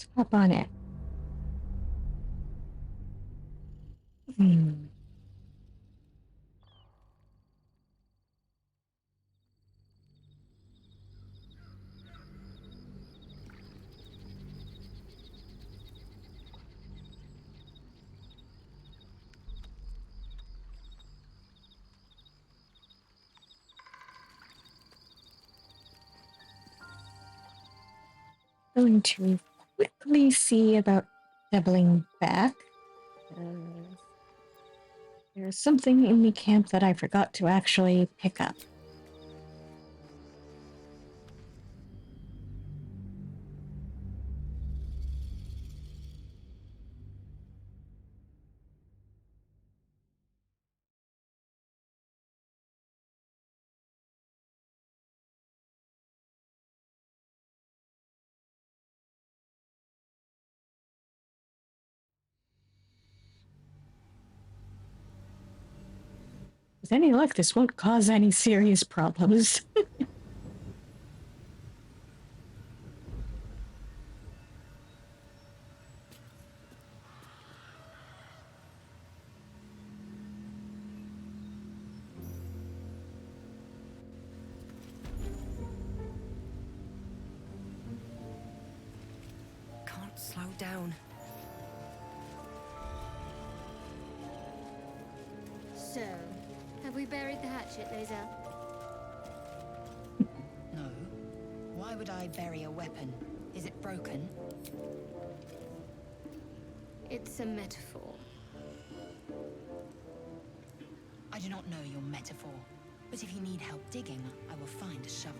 Let's hop on it. Hmm. Going to quickly see about doubling back. There's something in the camp that I forgot to actually pick up. With any luck, this won't cause any serious problems. Can't slow down. So, have we buried the hatchet, Lae'zel? No. Why would I bury a weapon? Is it broken? It's a metaphor. I do not know your metaphor. But if you need help digging, I will find a shovel.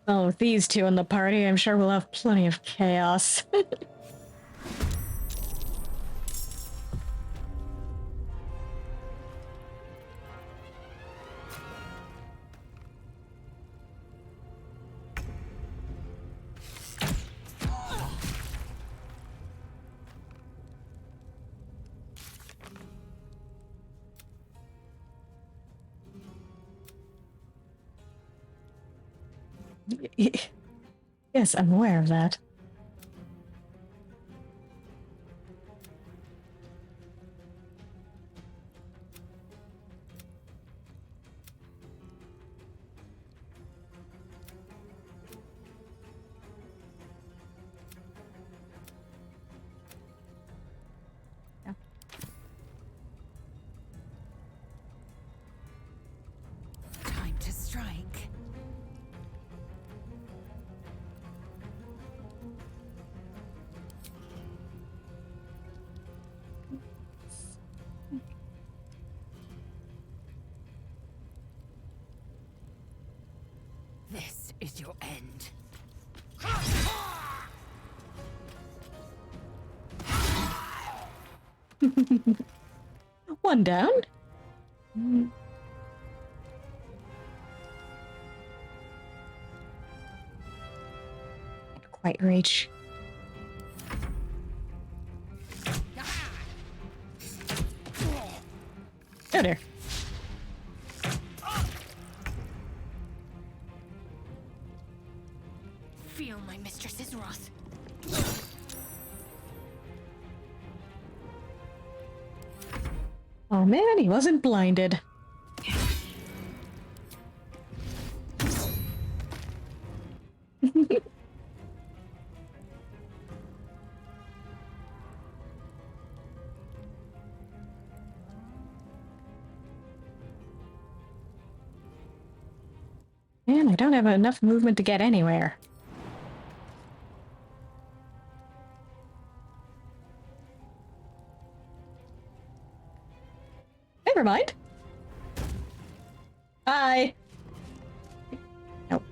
Well, with these two in the party, I'm sure we'll have plenty of chaos. Yes, I'm aware of that. Yeah. Time to strike. This is your end. One down. Can't quite reach. Oh dear. Feel my mistress's wrath. Oh man, he wasn't blinded. Man, I don't have enough movement to get anywhere. Never mind. Bye. Nope.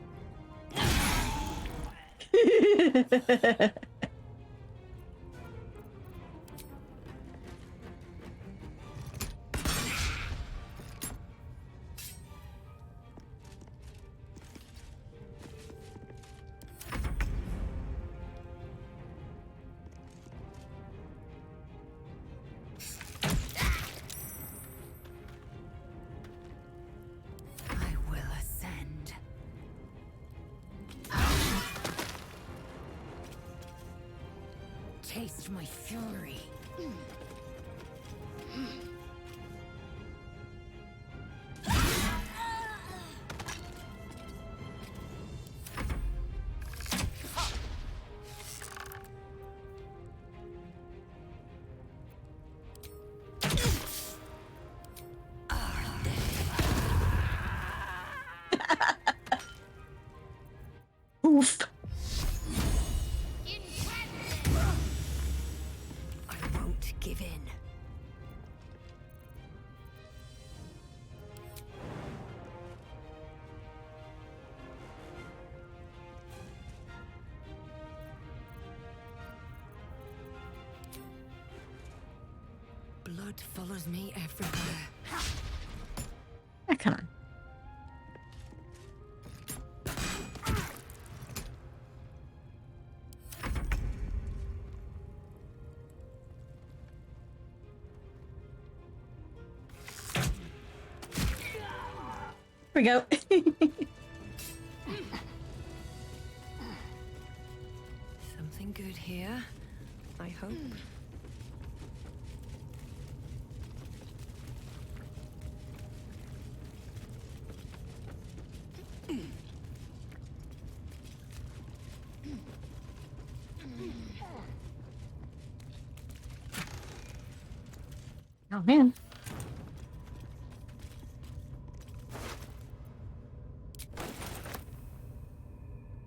taste my fury. Oof. I won't give in. Blood follows me everywhere. Yeah, come on. Here we go. Something good here, I hope. Oh man.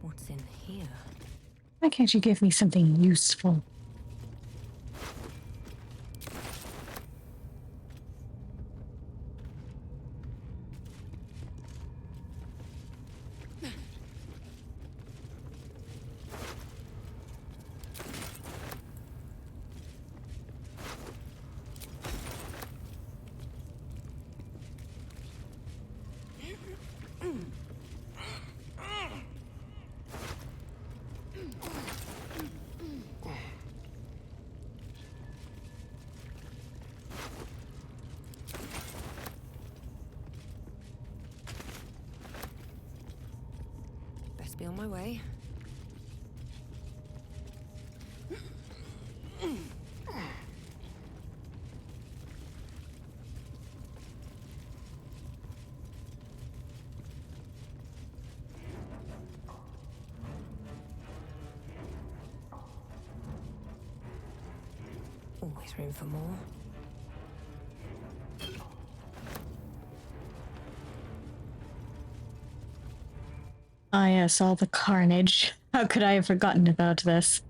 What's in here? Why can't you give me something useful? Best be on my way. Always room for more. Ah, yes, all the carnage. How could I have forgotten about this?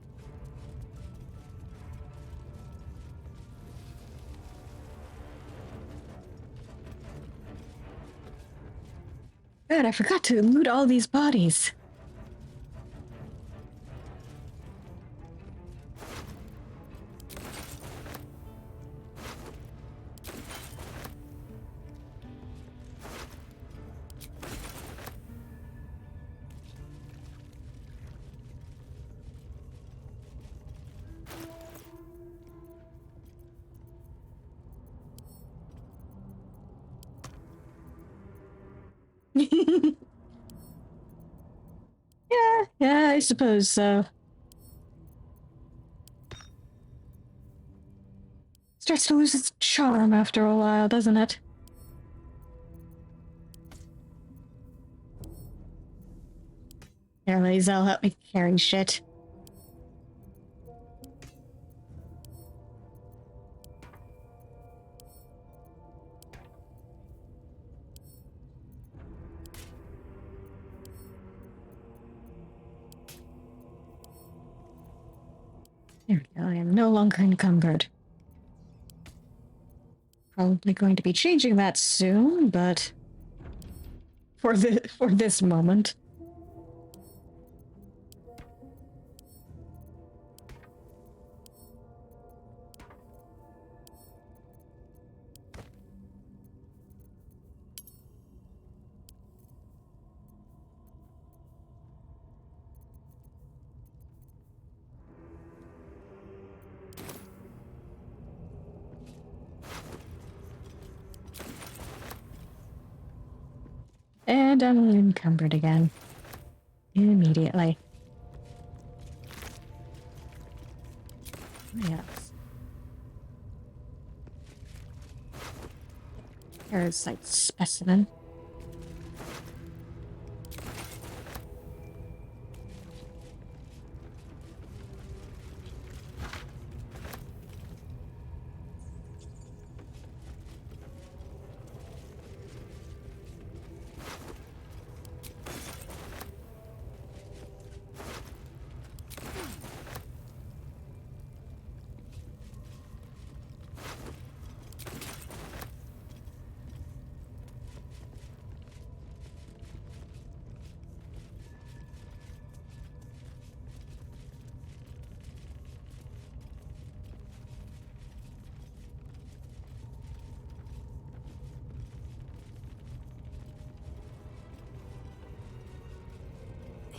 God, I forgot to loot all these bodies. Yeah, I suppose so. Starts to lose its charm after a while, doesn't it? Here, Lae'zel, help me carry shit. There we go, I am no longer encumbered. Probably going to be changing that soon, but for this moment. And I'm encumbered again. Immediately. Yes. Parasite specimen.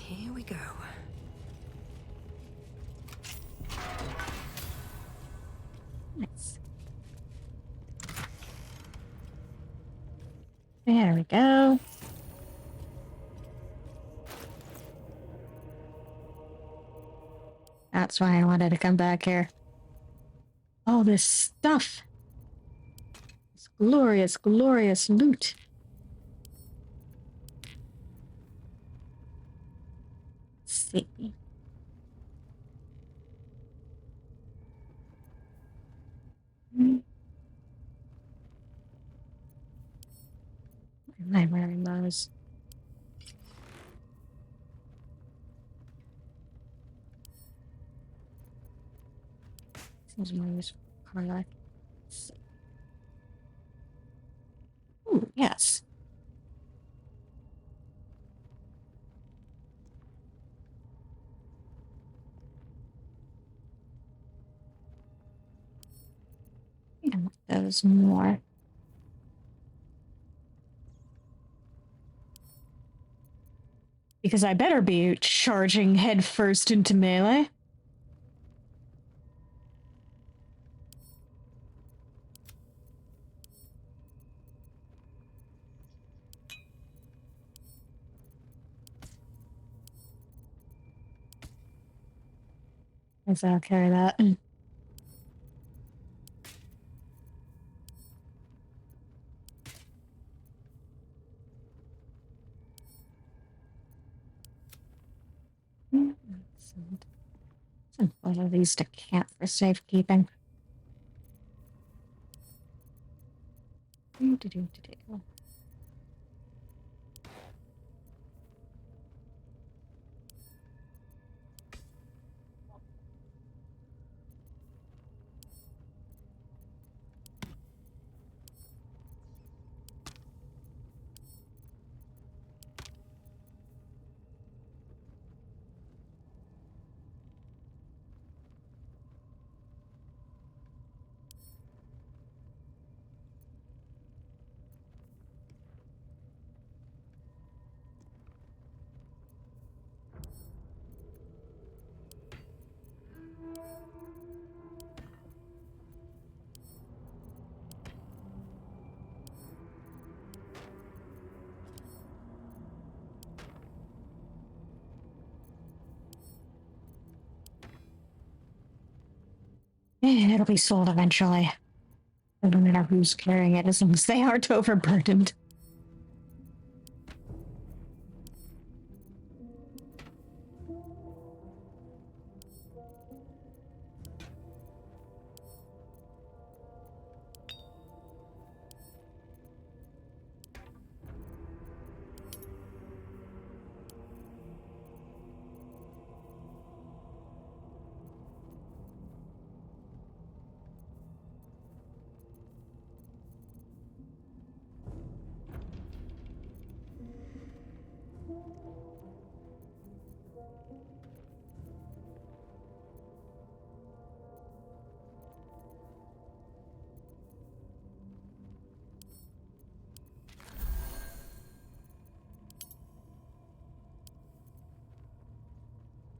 Here we go. Nice. There we go. That's why I wanted to come back here. All this stuff. This glorious, glorious loot. Let's see. Why am I wearing those? Seems more useful. Carla. Ooh, yes. I want those more. Because I better be charging headfirst into melee. Guess I'll carry that. Send both of these to camp for safekeeping. Do. It'll be sold eventually. It doesn't matter who's carrying it as long as they aren't overburdened.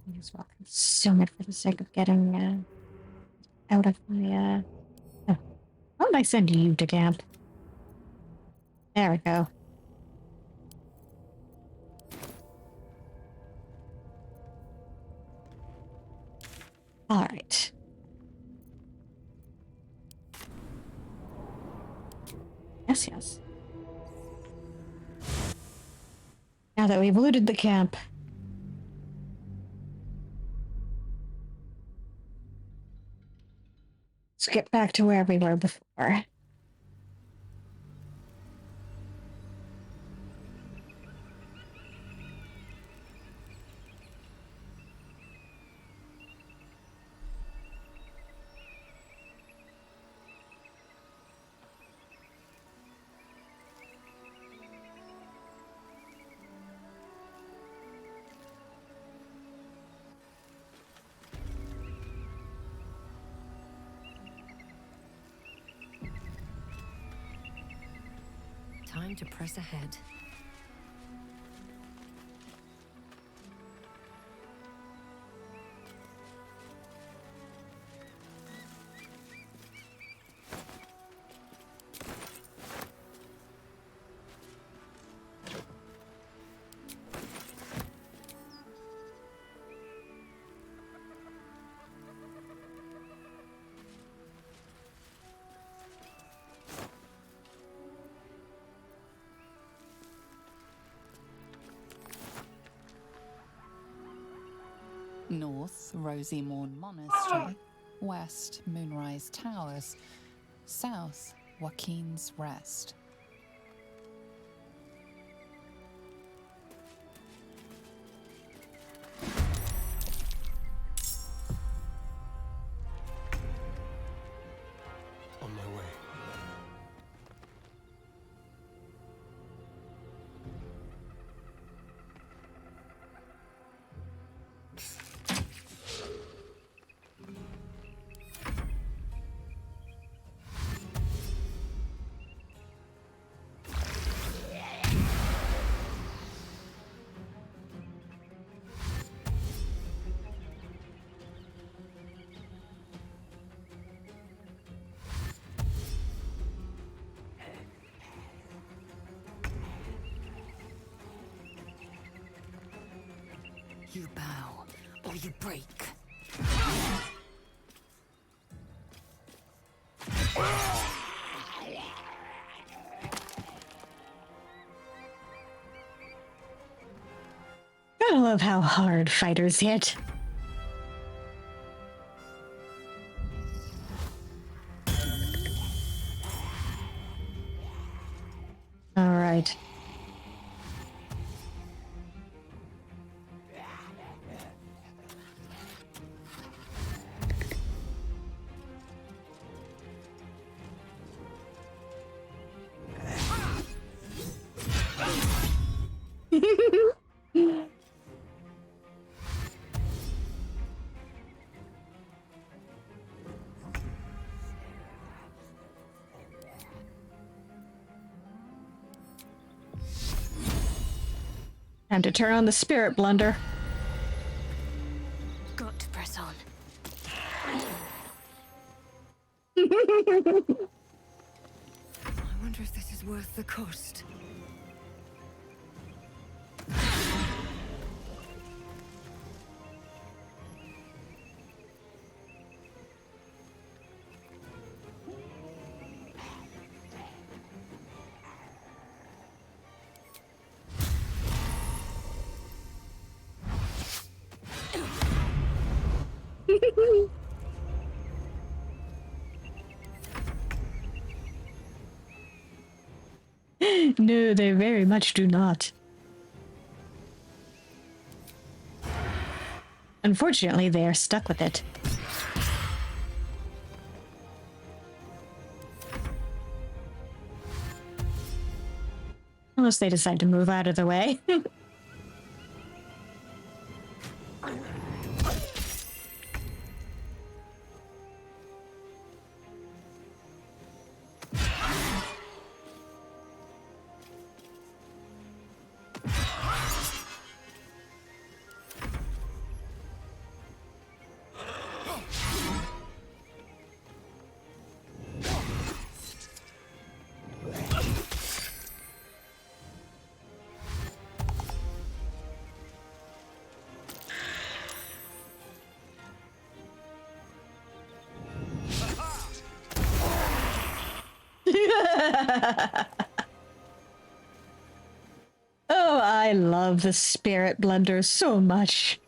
I as well consume it for the sake of getting out of my oh. Why would I send you to camp? There we go. Alright. Yes, yes. Now that we've looted the camp. Let's get back to where we were before. Time to press ahead. North, Rosy Morn Monastery. West, Moonrise Towers. South, Joaquin's Rest. On my way. You bow, or you break. Gotta love how hard fighters hit. All right. Time to turn on the spirit blunder. Got to press on. I wonder if this is worth the cost. No, they very much do not. Unfortunately, they are stuck with it. Unless they decide to move out of the way. Oh, I love the spirit blender so much.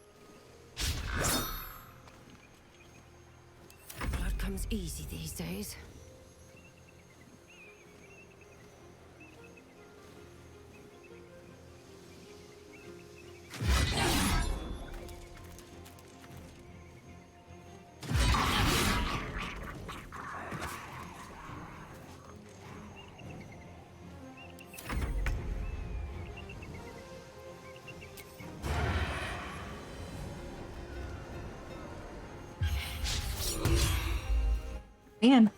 Blood comes easy these days. Man.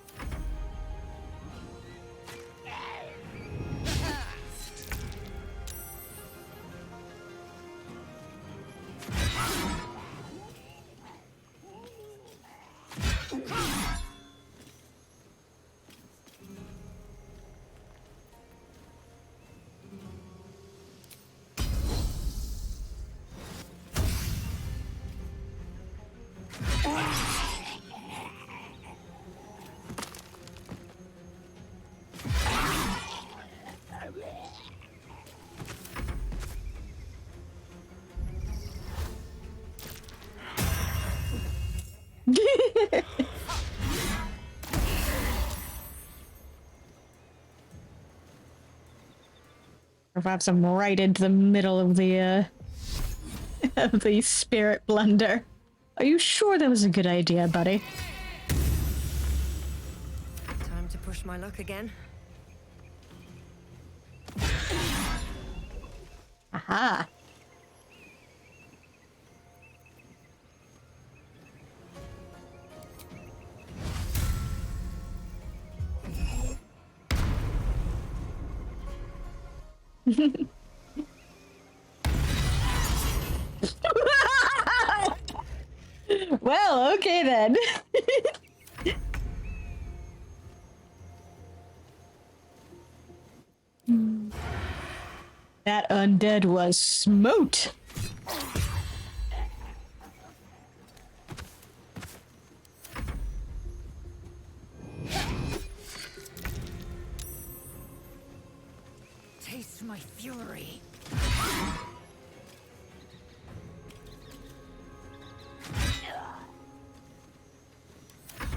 Perhaps I'm right into the middle of the of the spirit blender. Are you sure that was a good idea, buddy? Time to push my luck again. Aha. Well, okay then. That undead was smote. Taste my fury.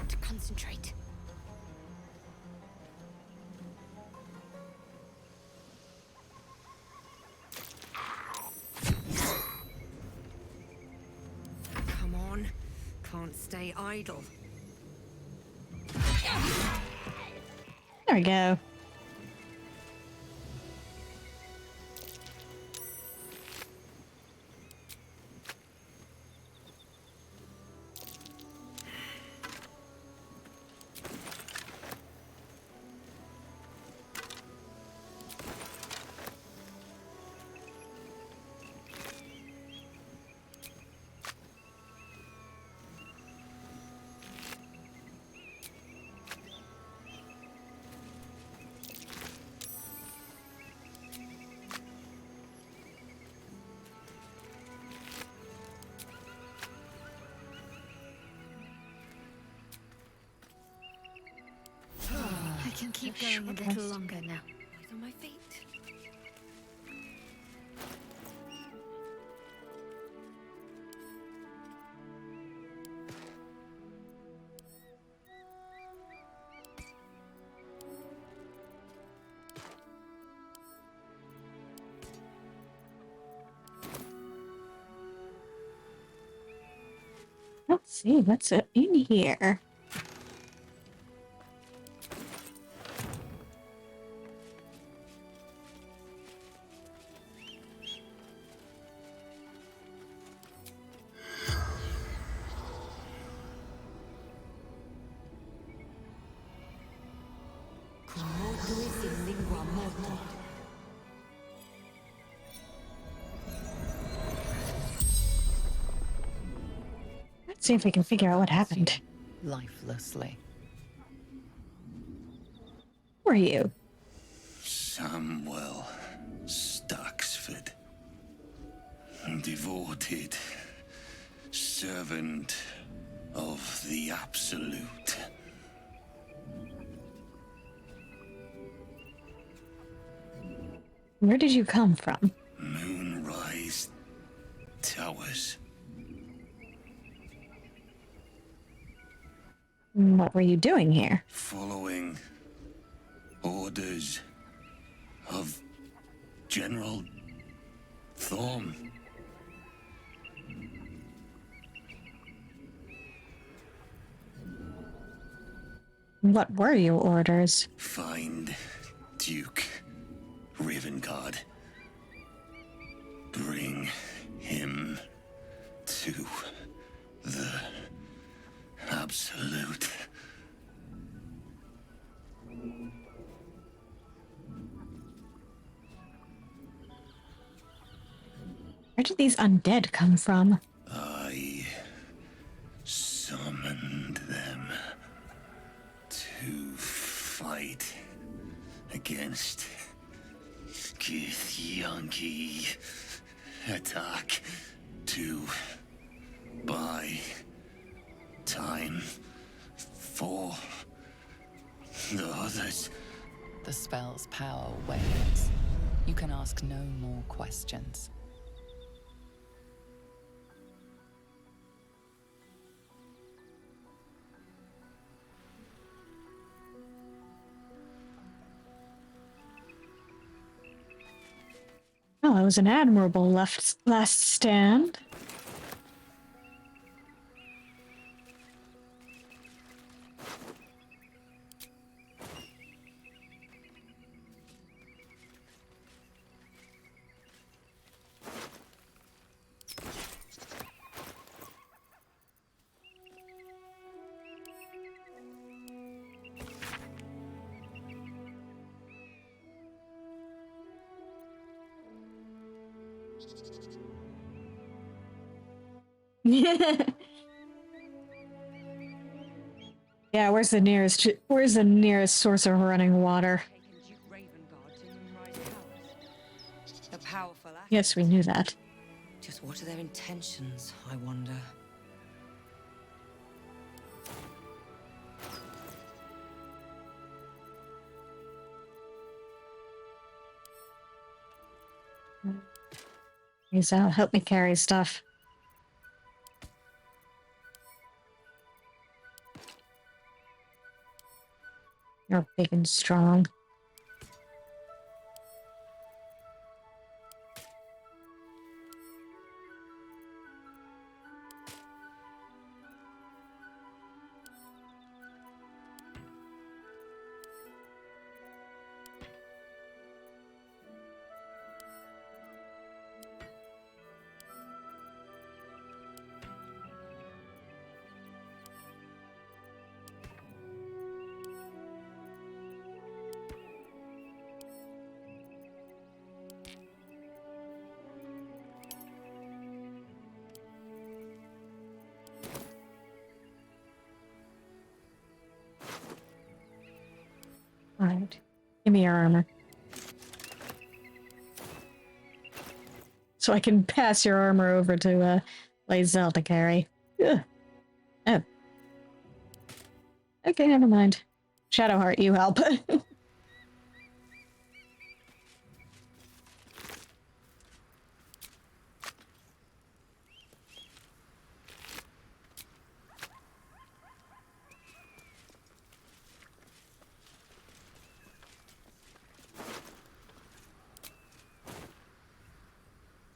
To concentrate. Come on. Can't stay idle. There we go. I can keep going a little longer now. Eyes on my feet. Let's see what's in here. Let's see if we can figure out what happened. Lifelessly. Who are you? Samuel Staxford. Devoted servant of the Absolute. Where did you come from? Moonrise Towers. What were you doing here? Following orders of General Thorm. What were your orders? Find Duke Ravengard. Bring him to the Absolute. Where did these undead come from? I summoned them to fight against Githyanki. Attack to buy time for the others. The spell's power wanes. You can ask no more questions. Well, it was an admirable last stand. Yeah, where's the nearest source of running water? The powerful. Yes, we knew that. Just what are their intentions, I wonder? Please help me carry stuff. You're big and strong. Alright. Give me your armor. So I can pass your armor over to Lae'zel to carry. Ugh. Oh. Okay, never mind. Shadowheart, you help.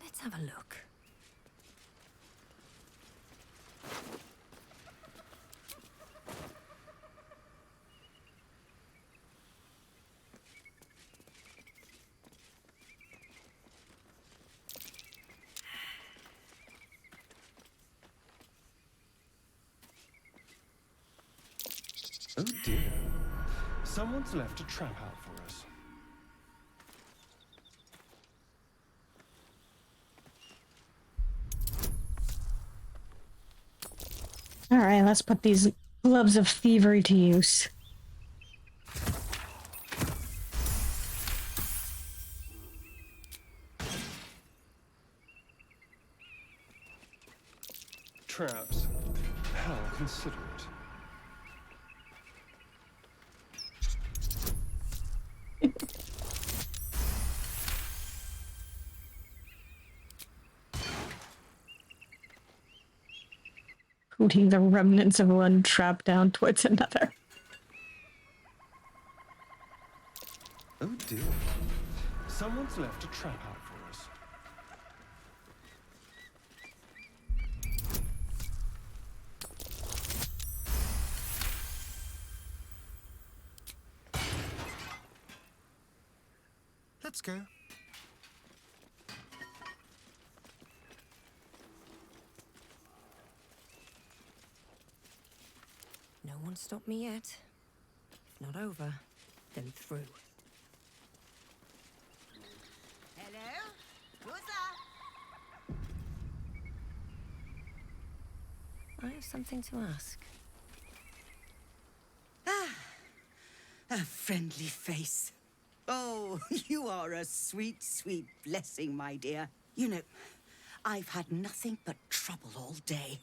Let's have a look. Oh dear. Someone's left a trap out for us. Alright, let's put these gloves of thievery to use. Traps. How considerate. hooting the remnants of one trap down towards another. Oh dear. Someone's left a trap out for us. Let's go. No one stopped me yet. If not over, then through. Hello? Who's that? I have something to ask. A friendly face. Oh, you are a sweet, sweet blessing, my dear. You know, I've had nothing but trouble all day.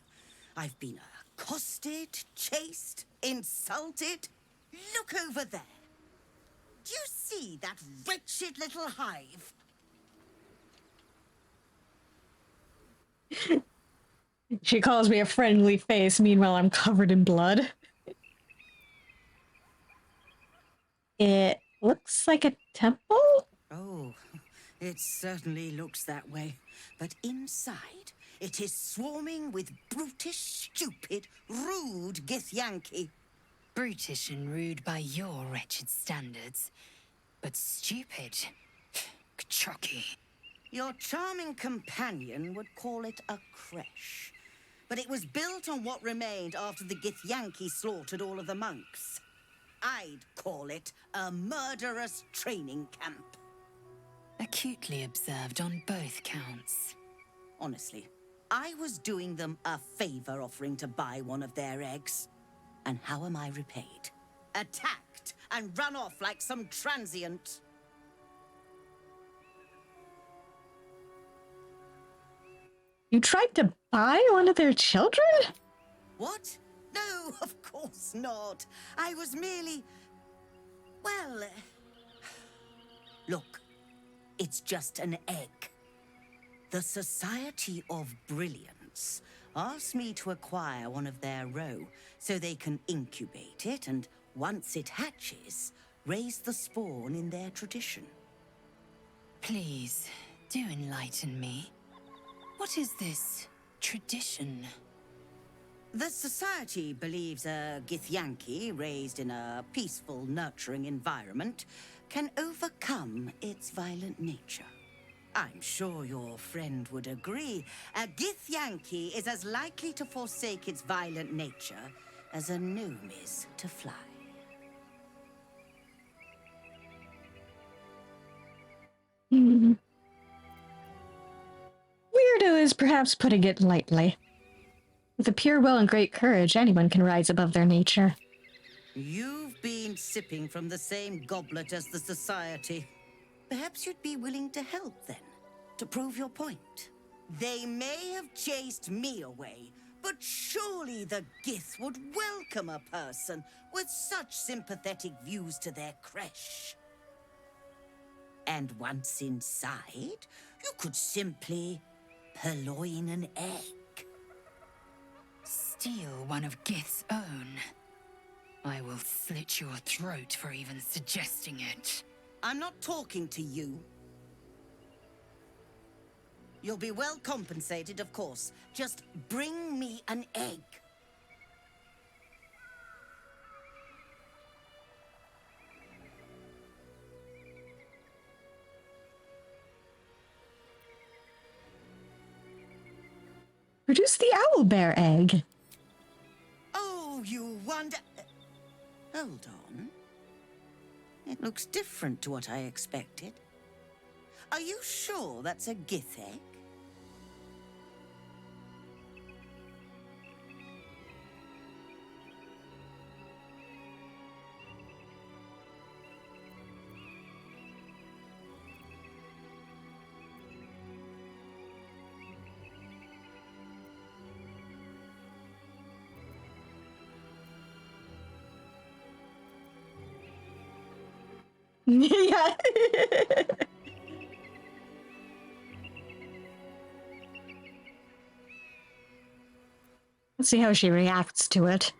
I've been accosted, chased, insulted. Look over there. Do you see that wretched little hive? She calls me a friendly face, meanwhile I'm covered in blood. It looks like a temple? Oh, it certainly looks that way. But inside, it is swarming with brutish, stupid, rude Githyanki. Brutish and rude by your wretched standards, but stupid. Chucky. Your charming companion would call it a creche. But it was built on what remained after the Githyanki slaughtered all of the monks. I'd call it a murderous training camp. Acutely observed on both counts. Honestly, I was doing them a favor offering to buy one of their eggs. And how am I repaid? Attacked and run off like some transient. You tried to buy one of their children? What? No, of course not. I was merely... Well... Look, it's just an egg. The Society of Brilliance asked me to acquire one of their roe so they can incubate it and, once it hatches, raise the spawn in their tradition. Please, do enlighten me. What is this tradition? The Society believes a Githyanki raised in a peaceful, nurturing environment can overcome its violent nature. I'm sure your friend would agree. A Githyanki is as likely to forsake its violent nature as a gnome is to fly. Hmm. Weirdo is perhaps putting it lightly. With a pure will and great courage, anyone can rise above their nature. You've been sipping from the same goblet as the Society. Perhaps you'd be willing to help then, to prove your point. They may have chased me away, but surely the Gith would welcome a person with such sympathetic views to their creche. And once inside, you could simply purloin an egg. Steal one of Gith's own. I will slit your throat for even suggesting it. I'm not talking to you. You'll be well compensated, of course. Just bring me an egg. Produce the owlbear egg. Oh, you wonder... Hold on. It looks different to what I expected. Are you sure that's a Gith egg? Yeah. Let's see how she reacts to it.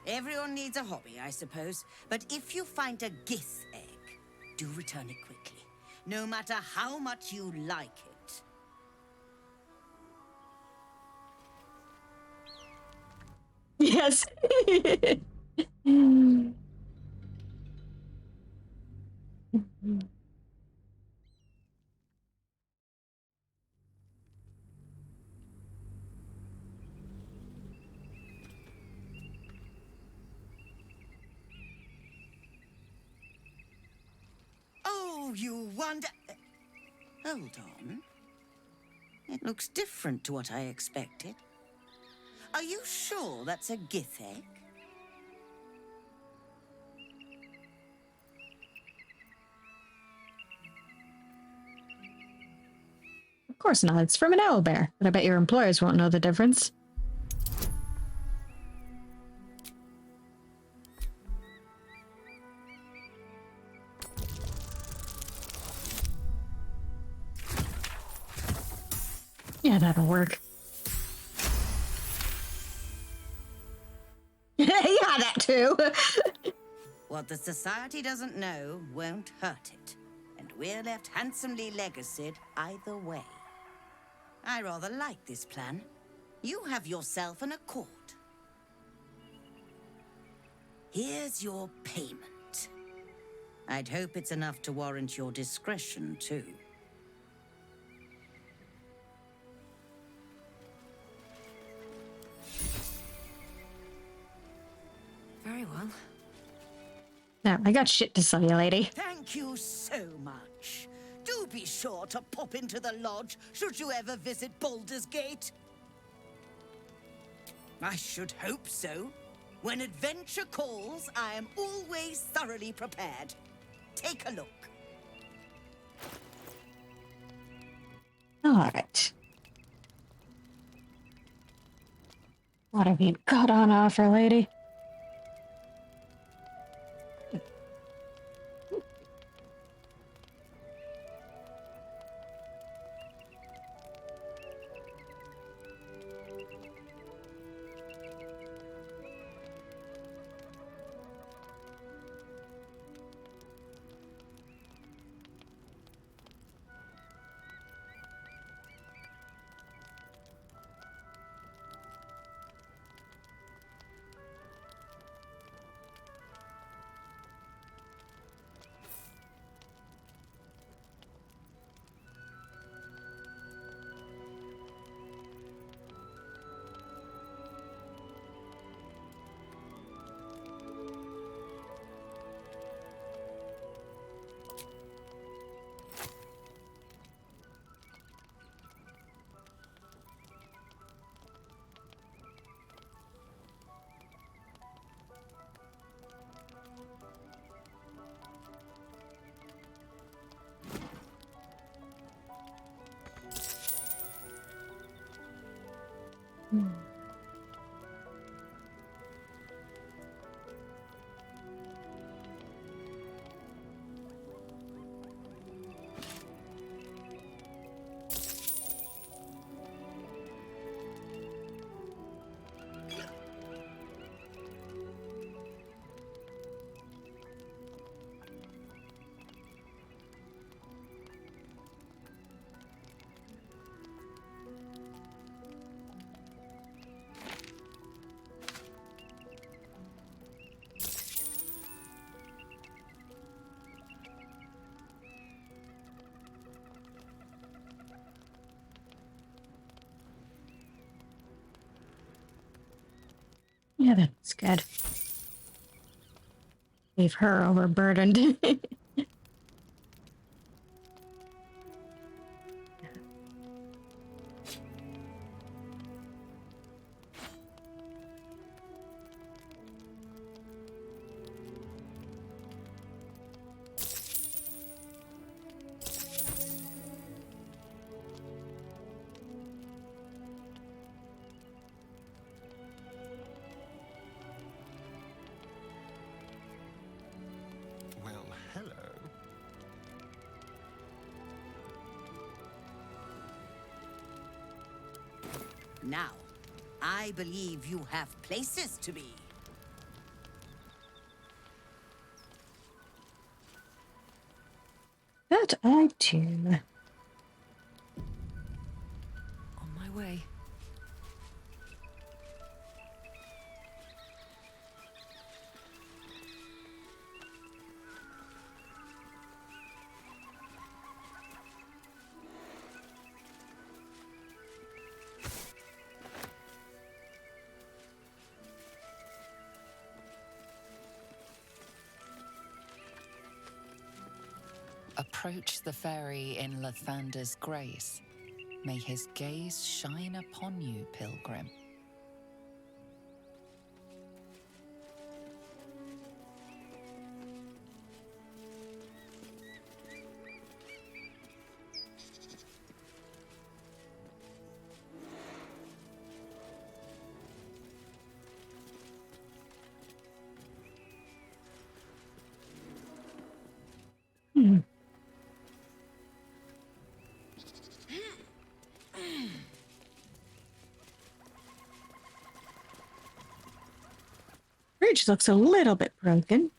Everyone needs a hobby, I suppose. But if you find a gith egg, do return it quickly, no matter how much you like it. Yes. Oh, you wonder... Hold on. It looks different to what I expected. Are you sure that's a gith egg? Of course not. It's from an owlbear, but I bet your employers won't know the difference. Yeah, that'll work. Yeah, that too. What the Society doesn't know won't hurt it. And we're left handsomely legacied either way. I rather like this plan. You have yourself an accord. Here's your payment. I'd hope it's enough to warrant your discretion, too. Very well. No, I got shit to sell you, lady. Thank you so much. Do be sure to pop into the lodge should you ever visit Baldur's Gate. I should hope so. When adventure calls, I am always thoroughly prepared. Take a look. All right. What have you got on offer, lady? Yeah, that's good. Leave her overburdened. Well, hello. Now, I believe you have places to be. That I do. On my way. Approach the fairy in Lathander's grace. May his gaze shine upon you, pilgrim. Hmm. Bridge looks a little bit broken.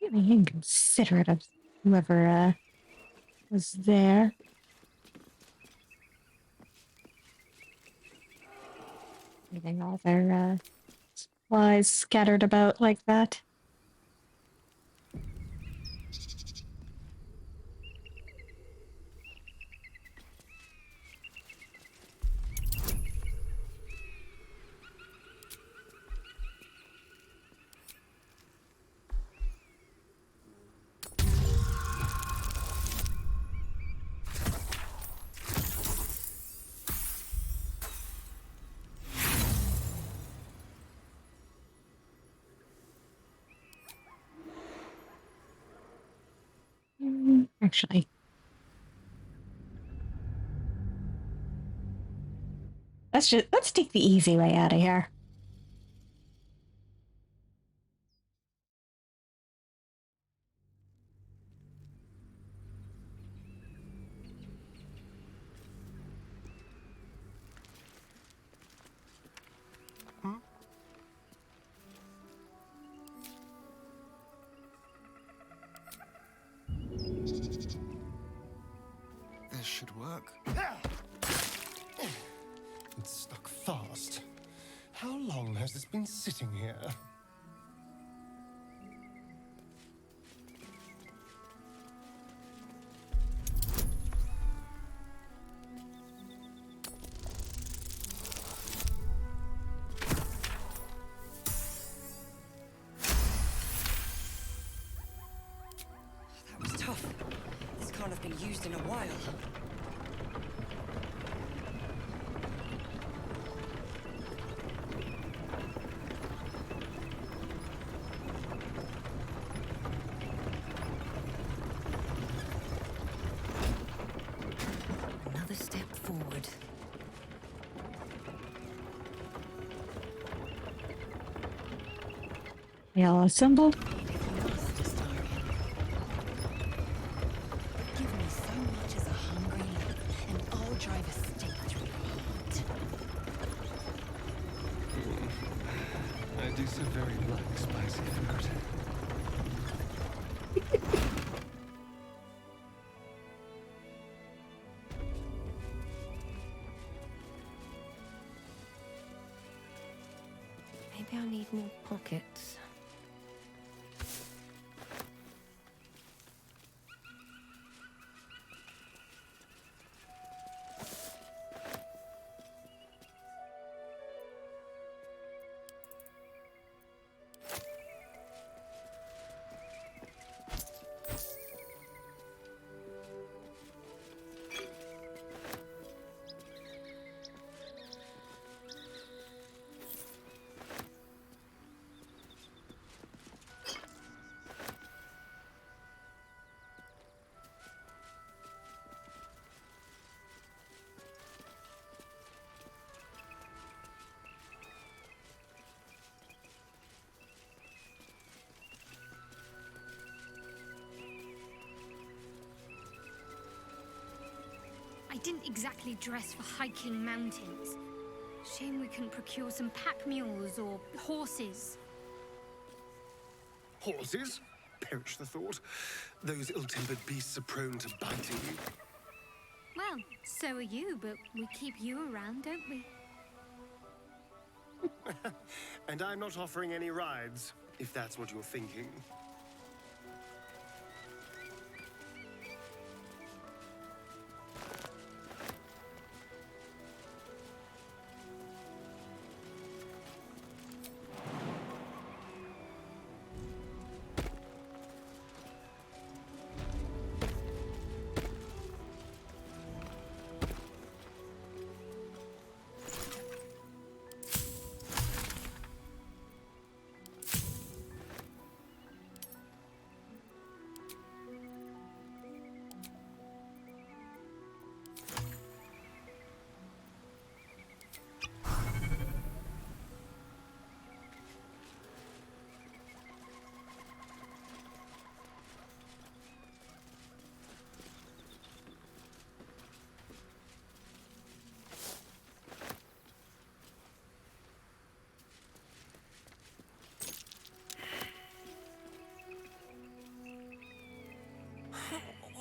Really inconsiderate of whoever was there. Leaving all their supplies scattered about like that. Actually, let's take the easy way out of here. This should work. It's stuck fast. How long has this been sitting here? That was tough. This can't have been used in a while. Another step forward. They all assembled. Master Starion. Give me so much as a hungry look, and I'll drive a stake through your heart. I do so very like spicy food. Maybe I need more pockets. I didn't exactly dress for hiking mountains. Shame we couldn't procure some pack mules or horses. Horses? Perish the thought. Those ill-tempered beasts are prone to biting you. Well, so are you, but we keep you around, don't we? And I'm not offering any rides, if that's what you're thinking.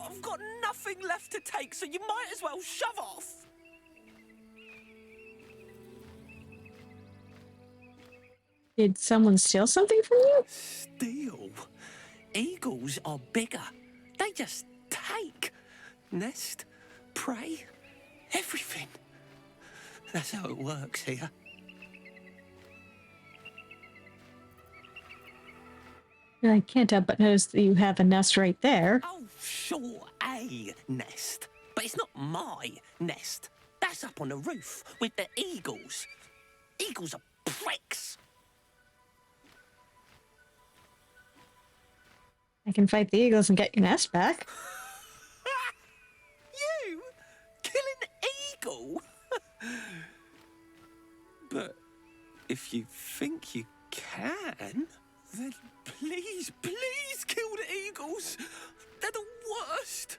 I've got nothing left to take, so you might as well shove off. Did someone steal something from you? Steal? Eagles are bigger. They just take. Nest, prey, everything. That's how it works here. I can't help but notice that you have a nest right there. Oh, sure, a nest. But it's not my nest. That's up on the roof with the eagles. Eagles are pricks. I can fight the eagles and get your nest back. You? Kill an eagle? But if you think you can, then please, please kill the eagles. They're the worst.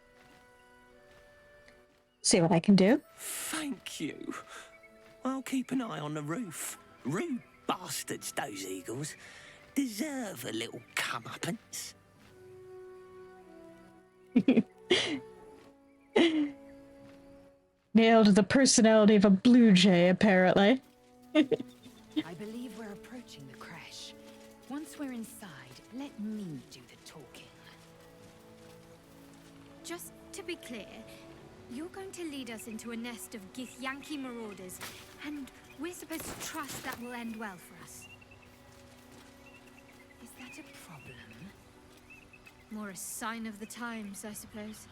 See what I can do. Thank you. I'll keep an eye on the roof. Rude bastards, those eagles. Deserve a little comeuppance. Nailed the personality of a blue jay, apparently. I believe we're approaching the crash. Once we're inside, let me do the talking. Just to be clear, you're going to lead us into a nest of Githyanki marauders, and we're supposed to trust that will end well for us. Is that a problem? More a sign of the times, I suppose.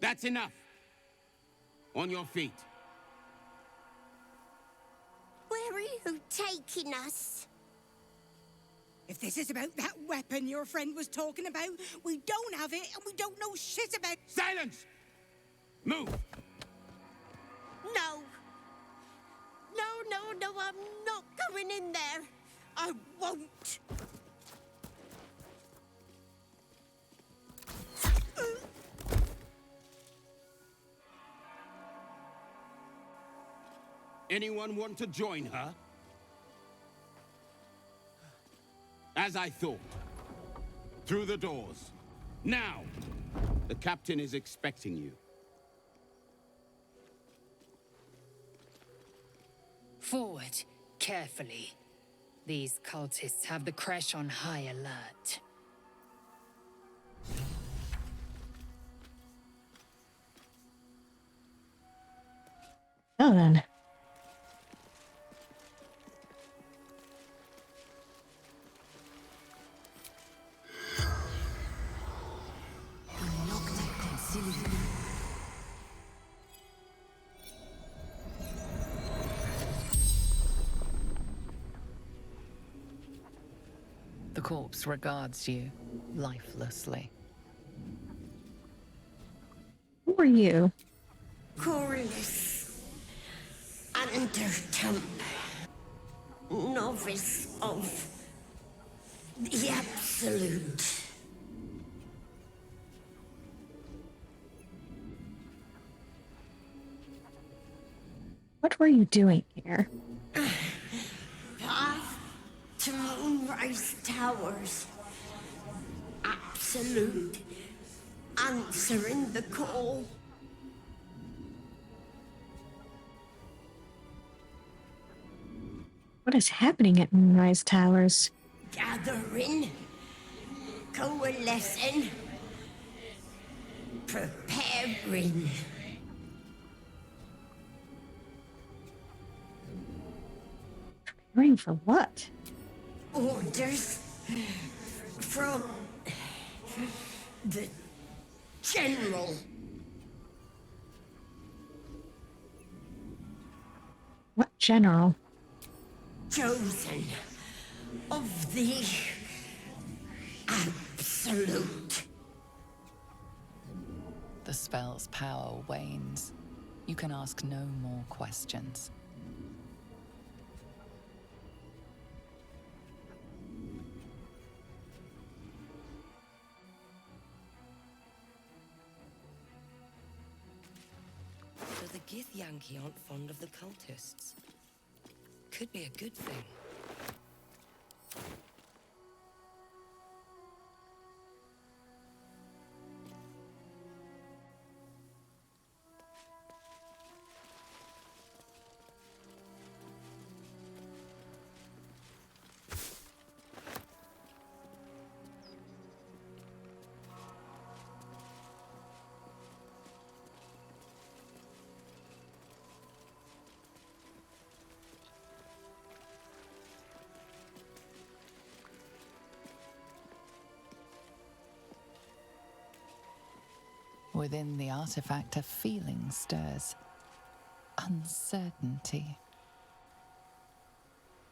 That's enough. On your feet. Where are you taking us? If this is about that weapon your friend was talking about, we don't have it and we don't know shit about... Silence! Move! No. No, I'm not going in there. I won't. Anyone want to join her? As I thought. Through the doors. Now! The captain is expecting you. Forward, carefully. These cultists have the Kresh on high alert. Oh, then. The corpse regards you lifelessly. Who are you? Corliss. Undertemp. Novice of the Absolute. What were you doing here? Path to Moonrise Towers. Absolute. Answering the call. What is happening at Moonrise Towers? Gathering. Coalescing. Preparing. Preparing for what? Orders from the General. What general? Chosen of the Absolute. The spell's power wanes. You can ask no more questions. So the Githyanki aren't fond of the cultists. Could be a good thing. Within the artifact, a feeling stirs. Uncertainty.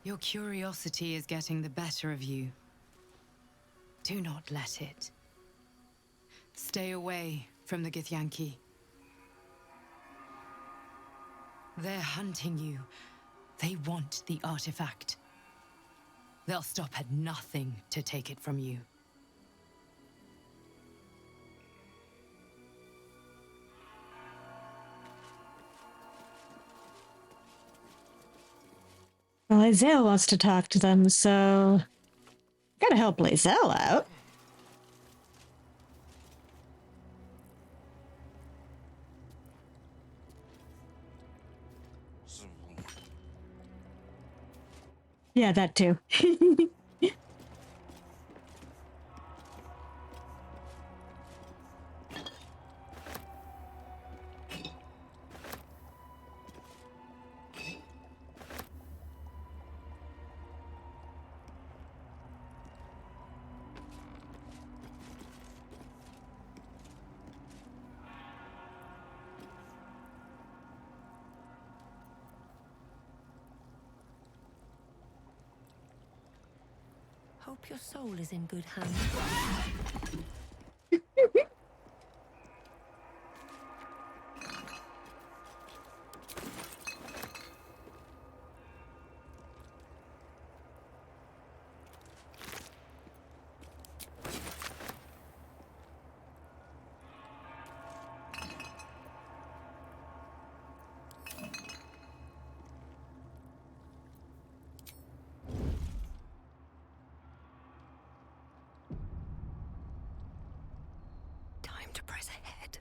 Your curiosity is getting the better of you. Do not let it. Stay away from the Githyanki. They're hunting you. They want the artifact. They'll stop at nothing to take it from you. Well, Lae'zel wants to talk to them, so gotta help Lae'zel out. Yeah, that too. Hope your soul is in good hands. time to press ahead.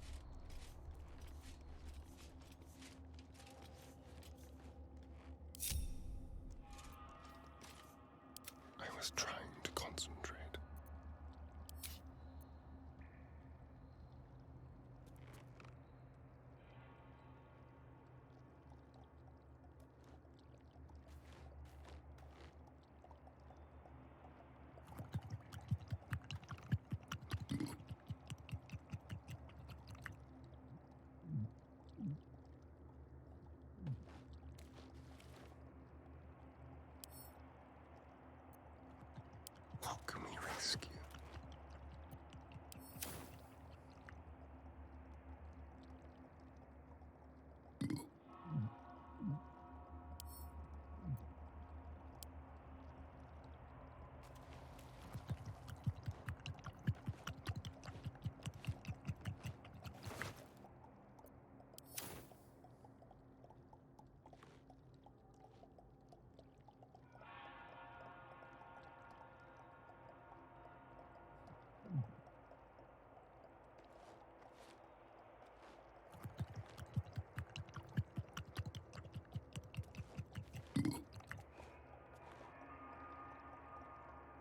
I was trying to concentrate. What can we rescue?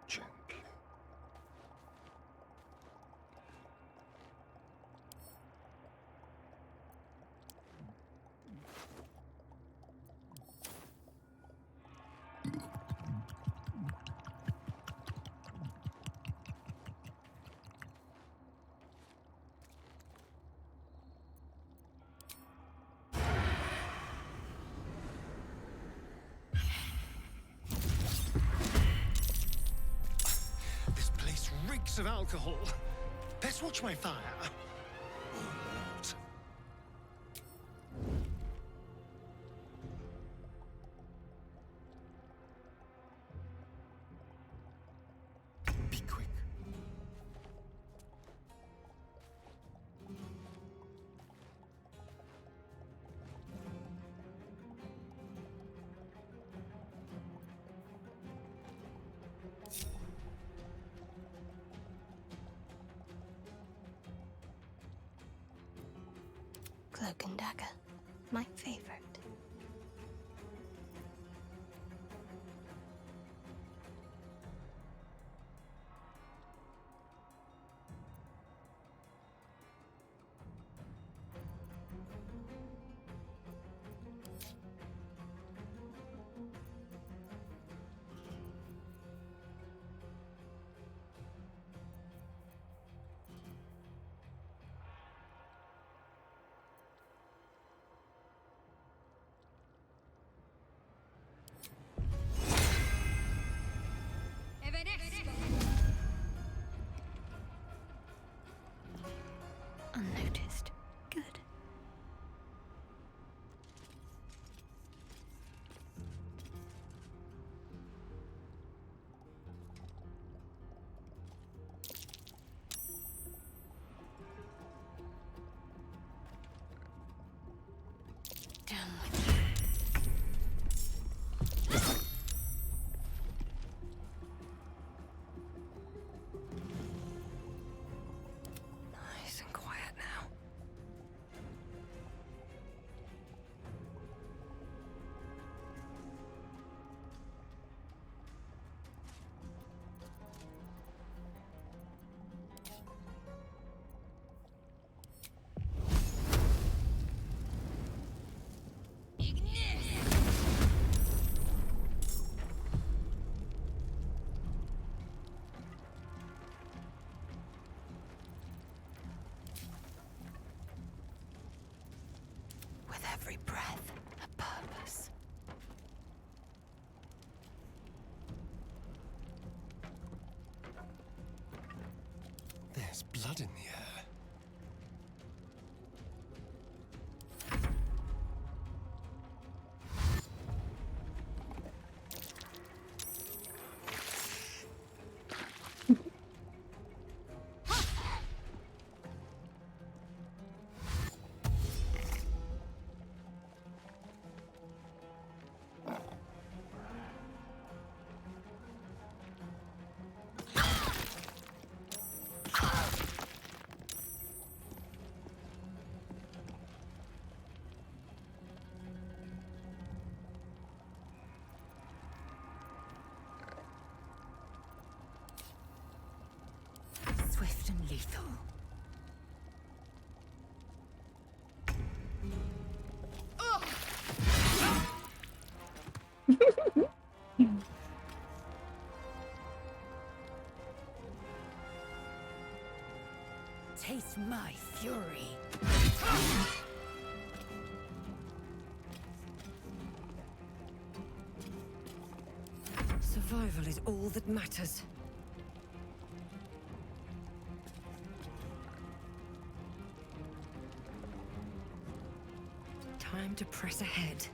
Gently. This place reeks of alcohol. Best watch my fire. Or not. Be quick. Cloak and dagger. My favorite. Unnoticed. Good. Down with you. Nice and quiet now. With every breath, a purpose. There's blood in the air. Taste my fury. Survival is all that matters. Time to press ahead.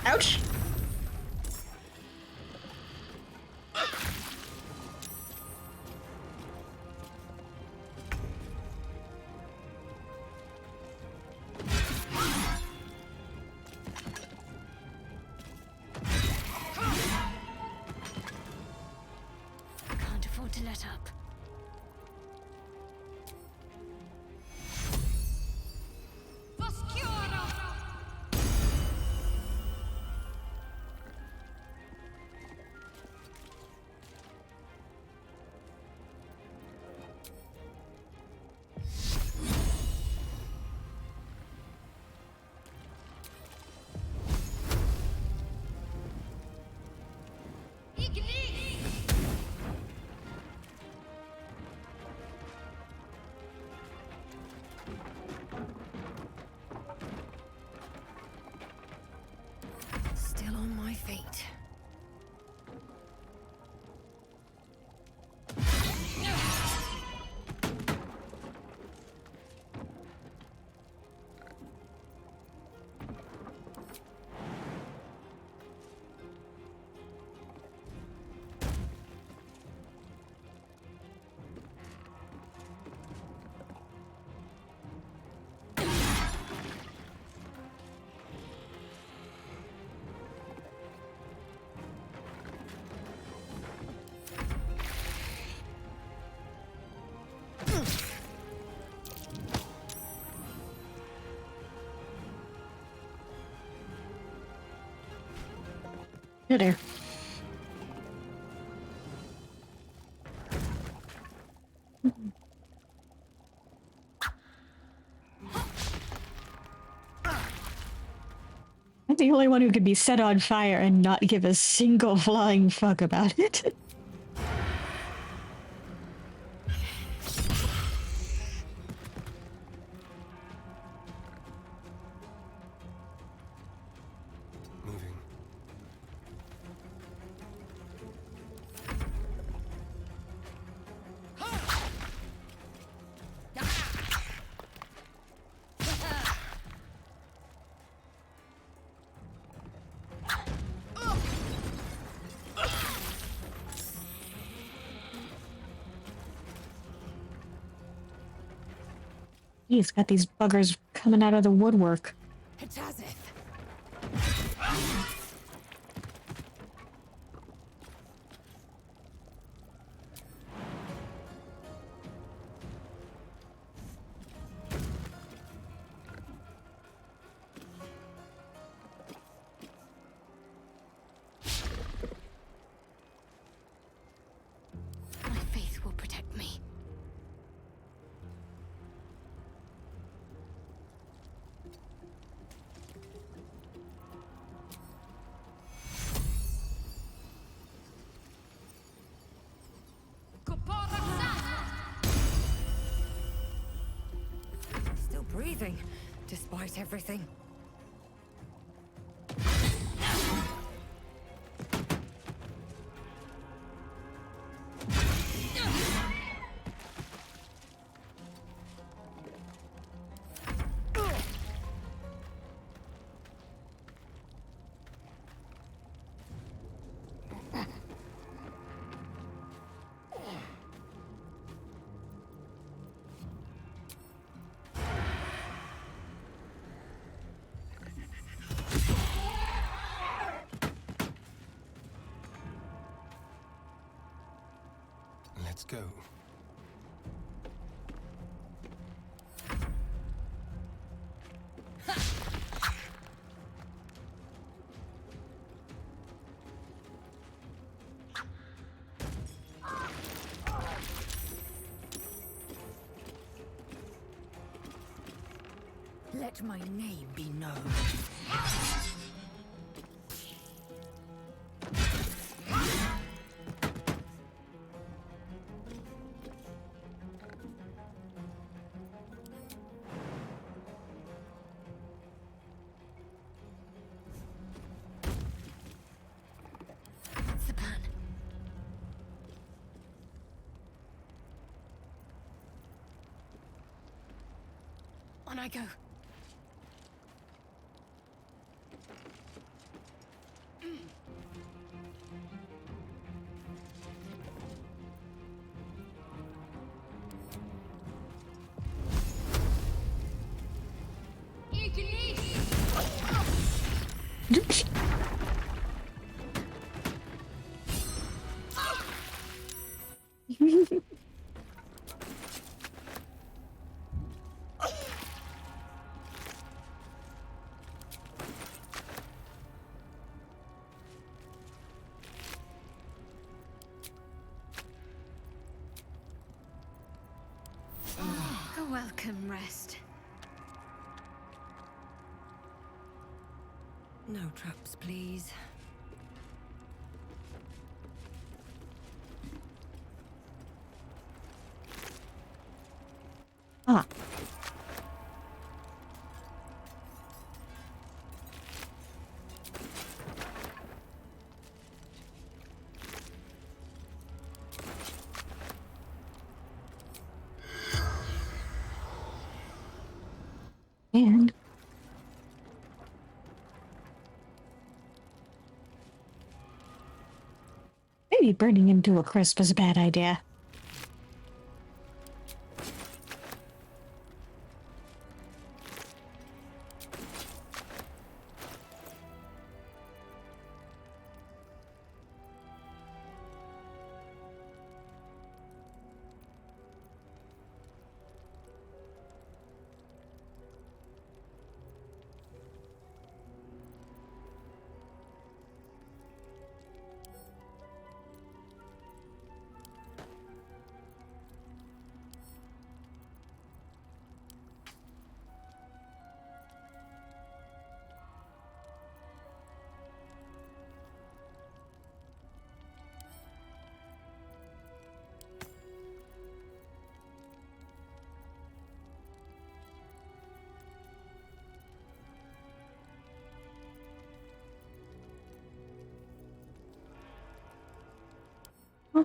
Ouch! Can't afford to let up. Still on my feet. Here, there. I'm the only one who could be set on fire and not give a single flying fuck about it. Moving. He's got these buggers coming out of the woodwork. My faith will protect me. Still breathing, despite everything. Let's go. Let my name be known. What's the plan? On I go. A welcome rest. No traps, please. Ah. And maybe burning him to a crisp is a bad idea.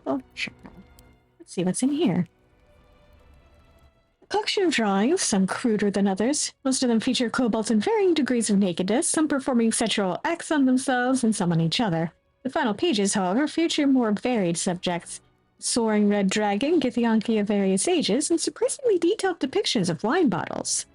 Oh, sure. Let's see what's in here. A collection of drawings, some cruder than others. Most of them feature kobolds in varying degrees of nakedness, some performing sexual acts on themselves and some on each other. The final pages, however, feature more varied subjects. Soaring red dragon, Githyanki of various ages, and surprisingly detailed depictions of wine bottles.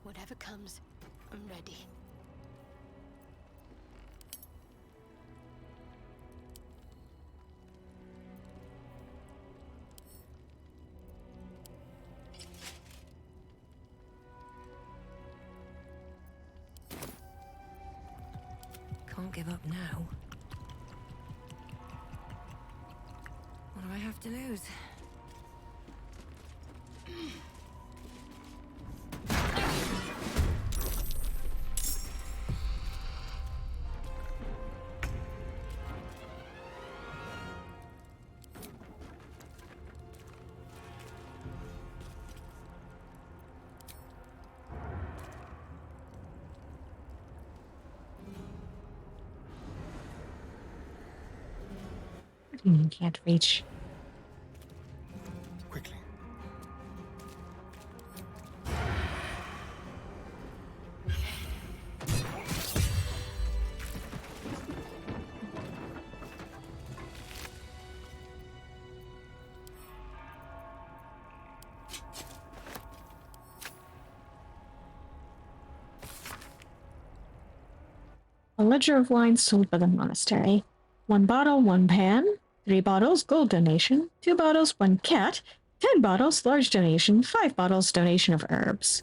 Whatever comes, I'm ready. Can't give up now. What do I have to lose? What do you mean can't reach? Quickly. A ledger of wine sold by the monastery. 1 bottle, 1 pan. 3 bottles, gold donation. 2 bottles, 1 cat. 10 bottles, large donation. 5 bottles, donation of herbs.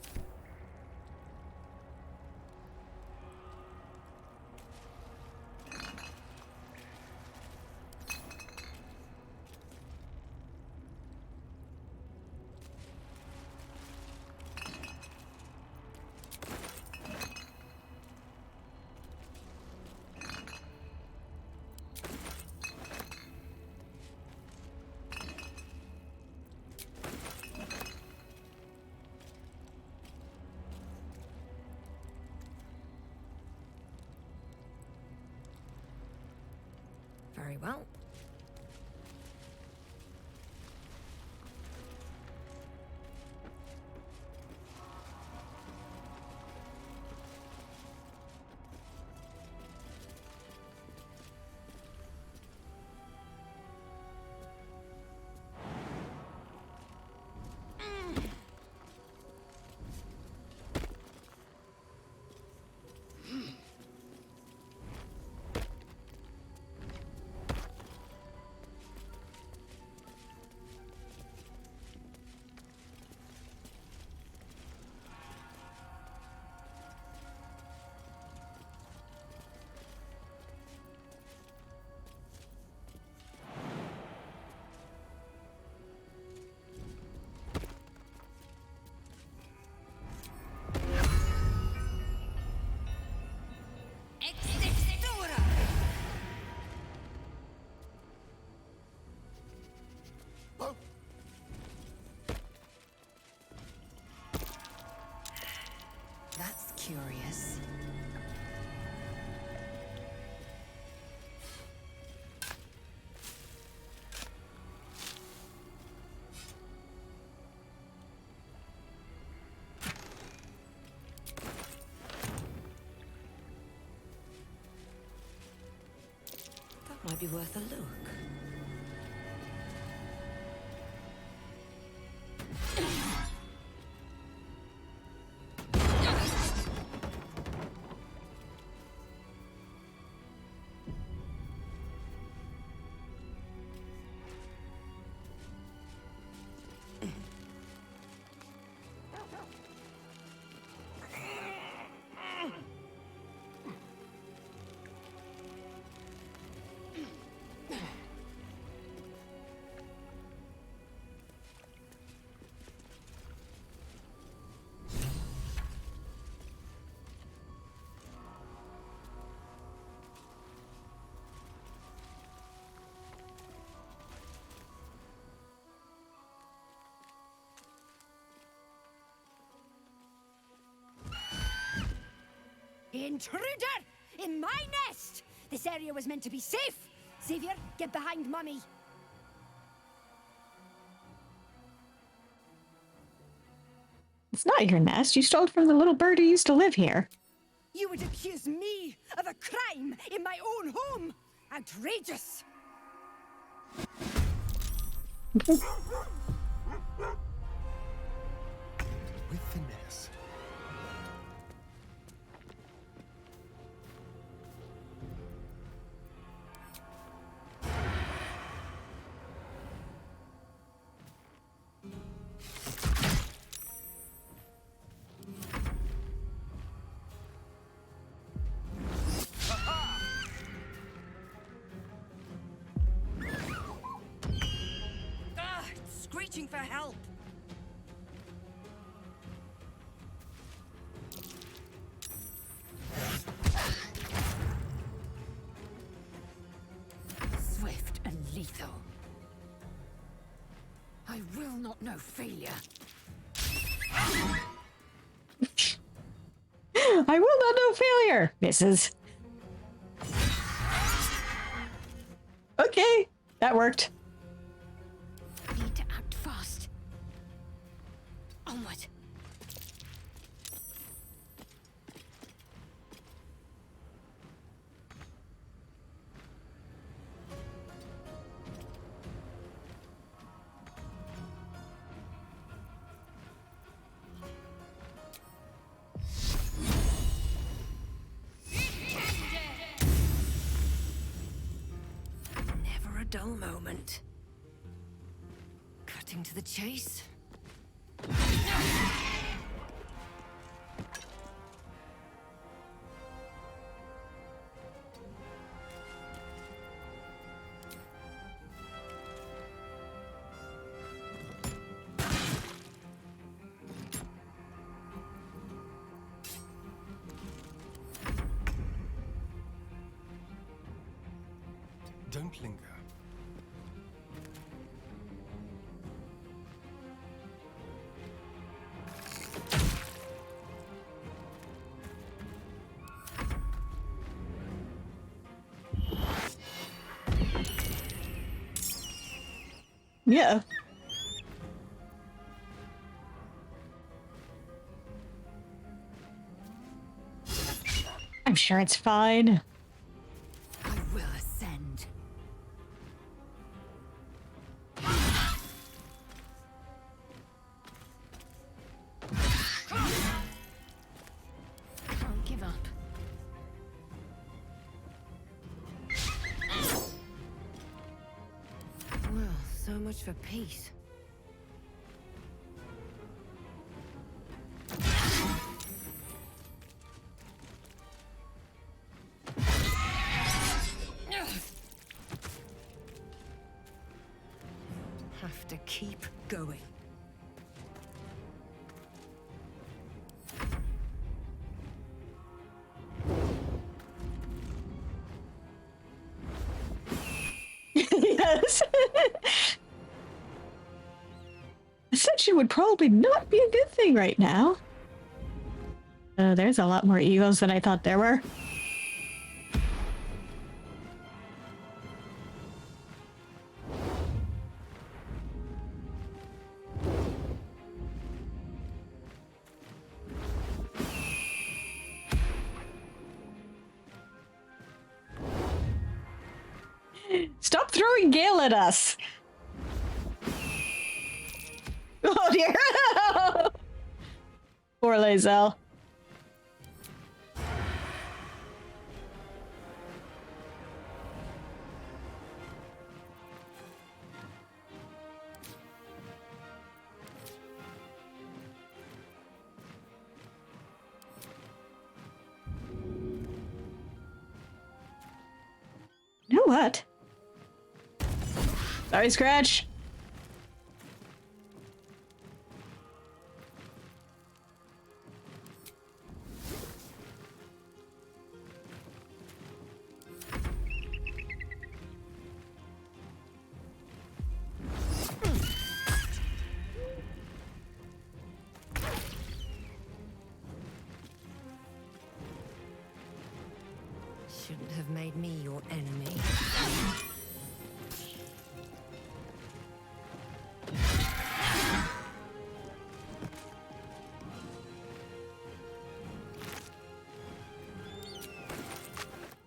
Very well. That's curious. That might be worth a look. Intruder! In my nest! This area was meant to be safe! Xavier, get behind Mummy! It's not your nest. You stole it from the little bird who used to live here. You would accuse me of a crime in my own home! Outrageous! With finesse. screeching for help. Swift and lethal. I will not know failure. I will not know failure, Mrs. Okay, that worked. Need to act fast. Onward. Never a dull moment. Cutting to the chase. Don't linger. Yeah. I'm sure it's fine. I will ascend. Can't give up. Well, so much for peace. Have to keep going. Yes. Ascension would probably not be a good thing right now. There's a lot more egos than I thought there were. Stop throwing Gale at us! Oh dear! Poor Lae'zel. You know what? Sorry, Scratch. Shouldn't have made me your enemy.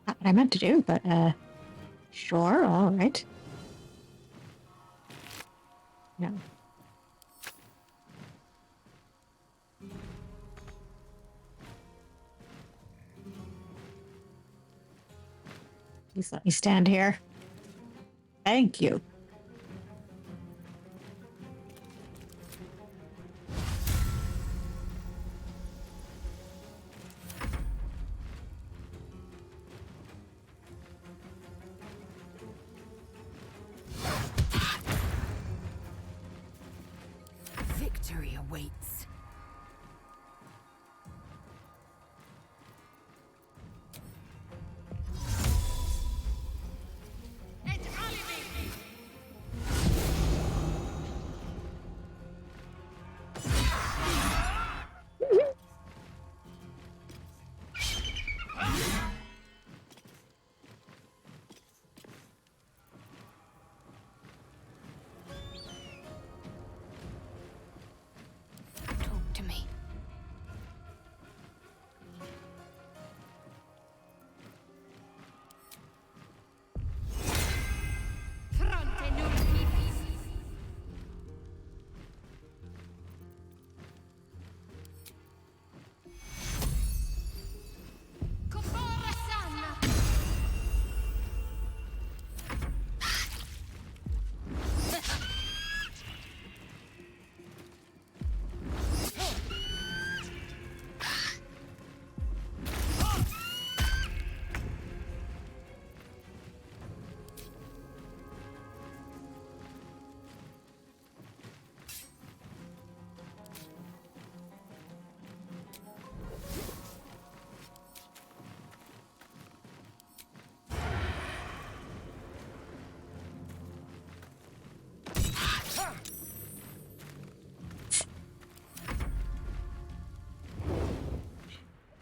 Not what I meant to do, but, sure, alright. No. Please let me stand here. Thank you.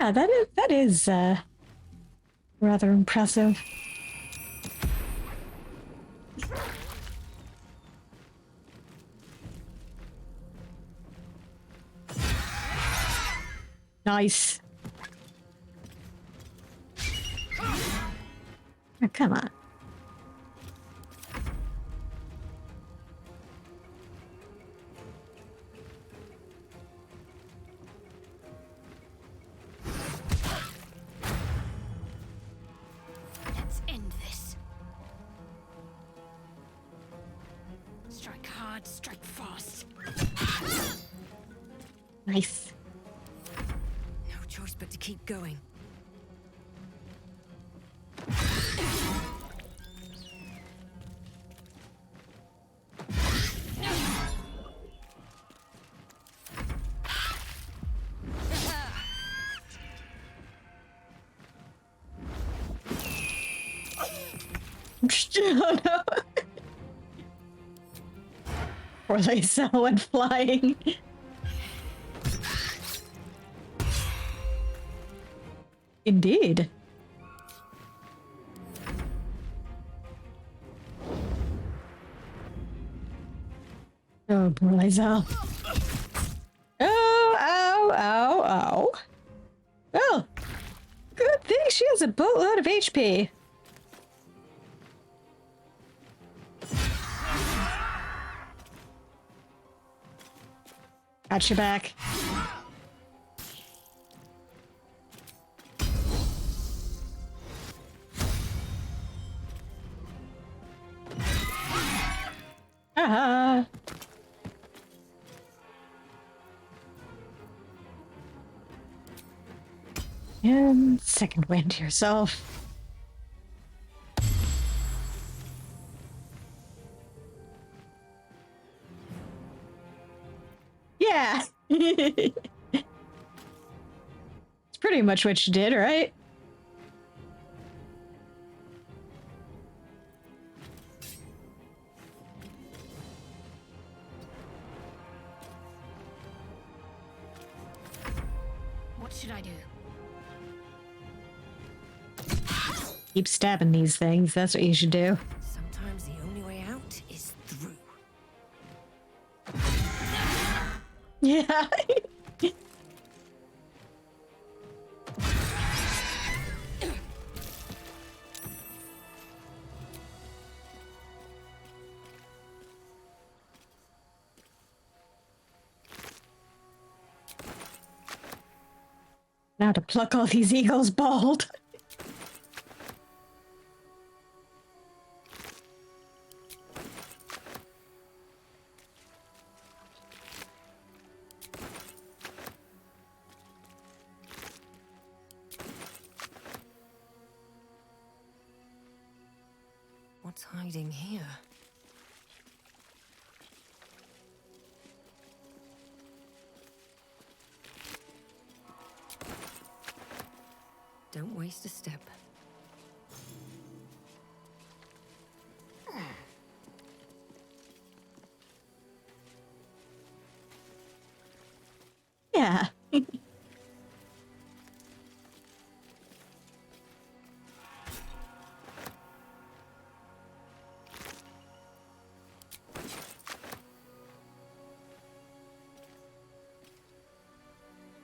Yeah, that is rather impressive. Nice. Oh, come on. Let's end this. Strike hard, strike fast. Nice. No choice but to keep going. Oh no. Poor Lisa went flying. Indeed. Oh, poor Lisa. Oh, ow, ow, ow. Well, good thing she has a boatload of HP. Got your back. Ah. And second wind to yourself. Yeah. It's pretty much what you did, right? What should I do? Keep stabbing these things. That's what you should do. Sometimes the only way out is through. Yeah. Now to pluck all these eagles bald. What's hiding here? Don't waste a step. Yeah.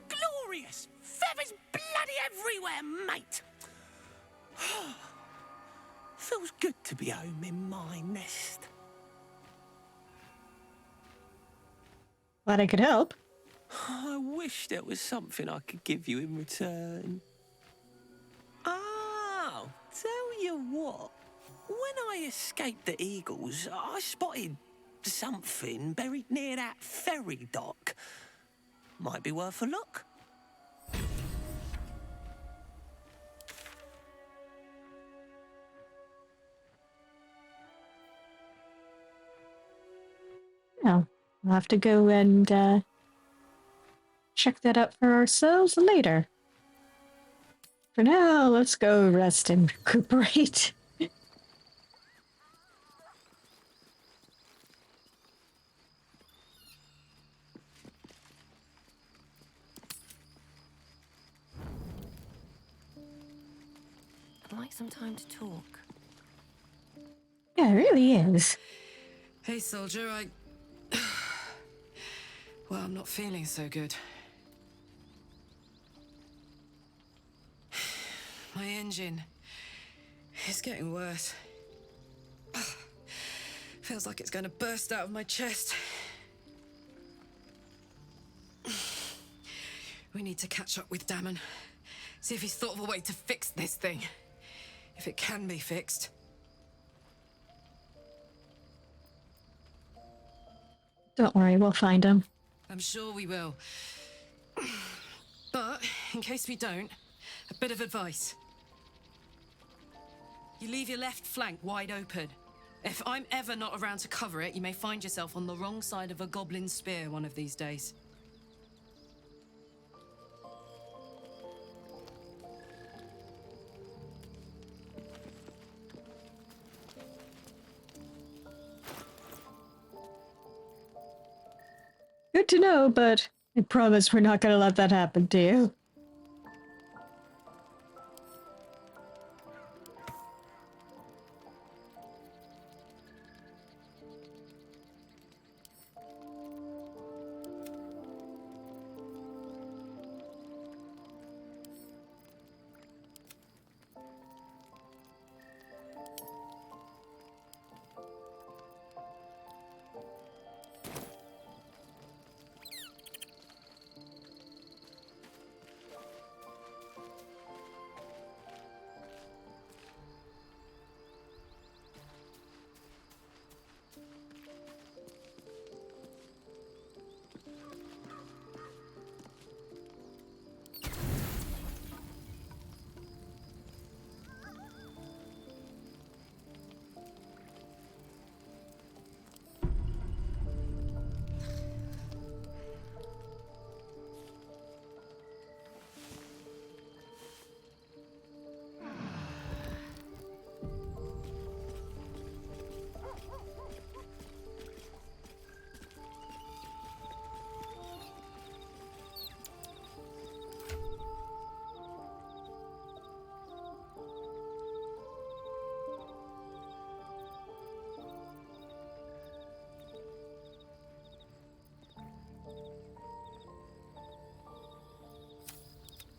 Glorious! Feathers bloody everywhere, mate! Feels good to be home in my nest. Glad I could help. I wish there was something I could give you in return. Oh, tell you what. When I escaped the eagles, I spotted something buried near that ferry dock. Might be worth a look. No, we'll have to go and check that out for ourselves later. For now, let's go rest and recuperate. quite some time to talk. Yeah, it really is. Hey, soldier, Well, I'm not feeling so good. My engine is getting worse. Feels like it's going to burst out of my chest. We need to catch up with Damon. See if he's thought of a way to fix this thing. If it can be fixed. Don't worry, we'll find him. I'm sure we will. But, in case we don't, a bit of advice. You leave your left flank wide open. If I'm ever not around to cover it, you may find yourself on the wrong side of a goblin spear one of these days. Good to know, but I promise we're not gonna let that happen to you.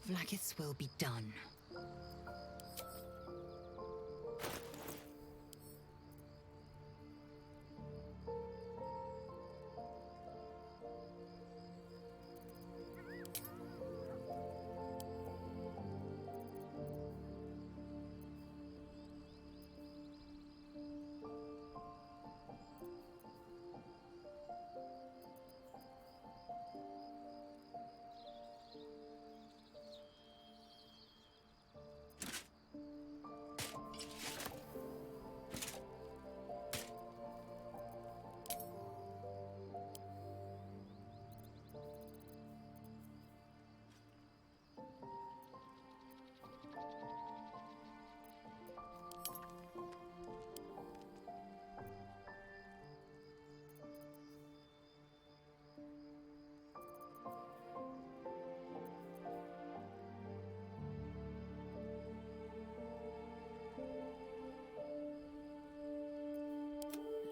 Vlaakith's will be done.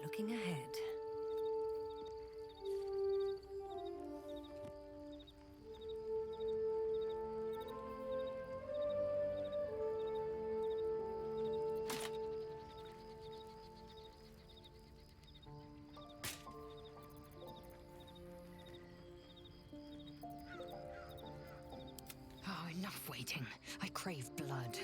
Looking ahead. Oh, enough waiting. I crave blood.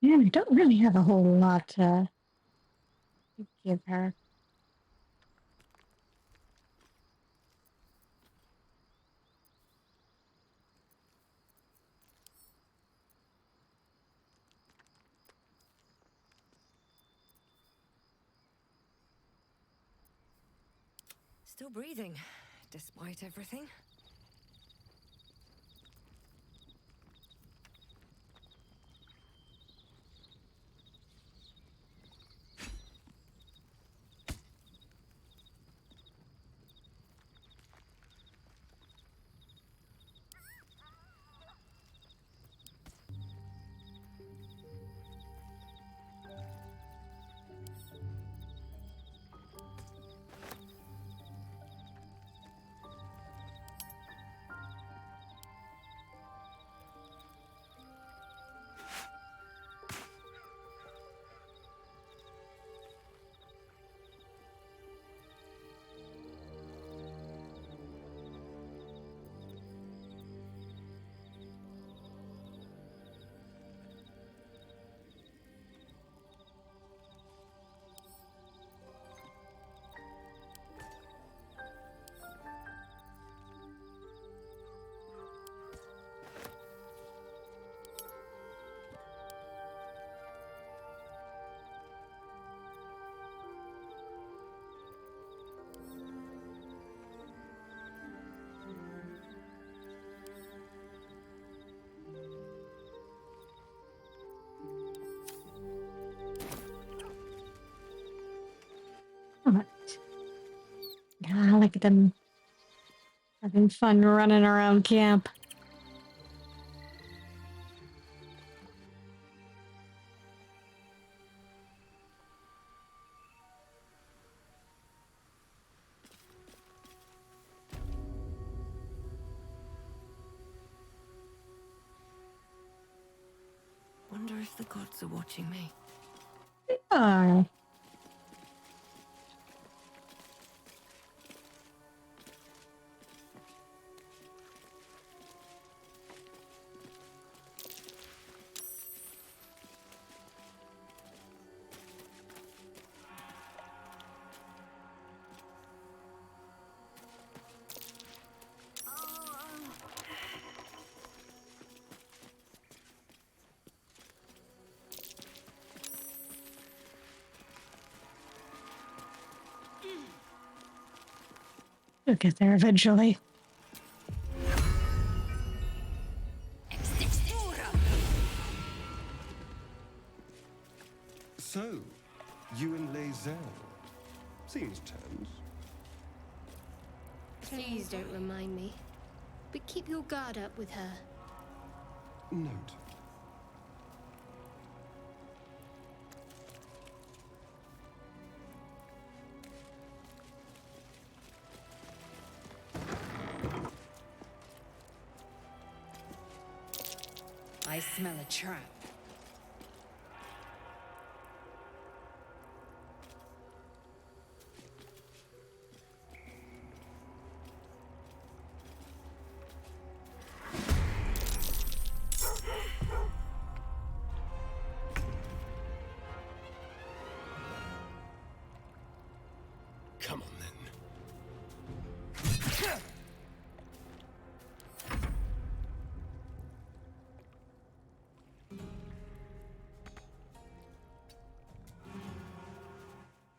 Man, I don't really have a whole lot to give her. Still breathing, despite everything. Alright. Ah, look at them having fun running around camp. Wonder if the gods are watching me. They are. You'll get there eventually. So, you and Lae'zel. Seems tense. Please don't remind me. But keep your guard up with her. Note. I smell a trap. Come on then.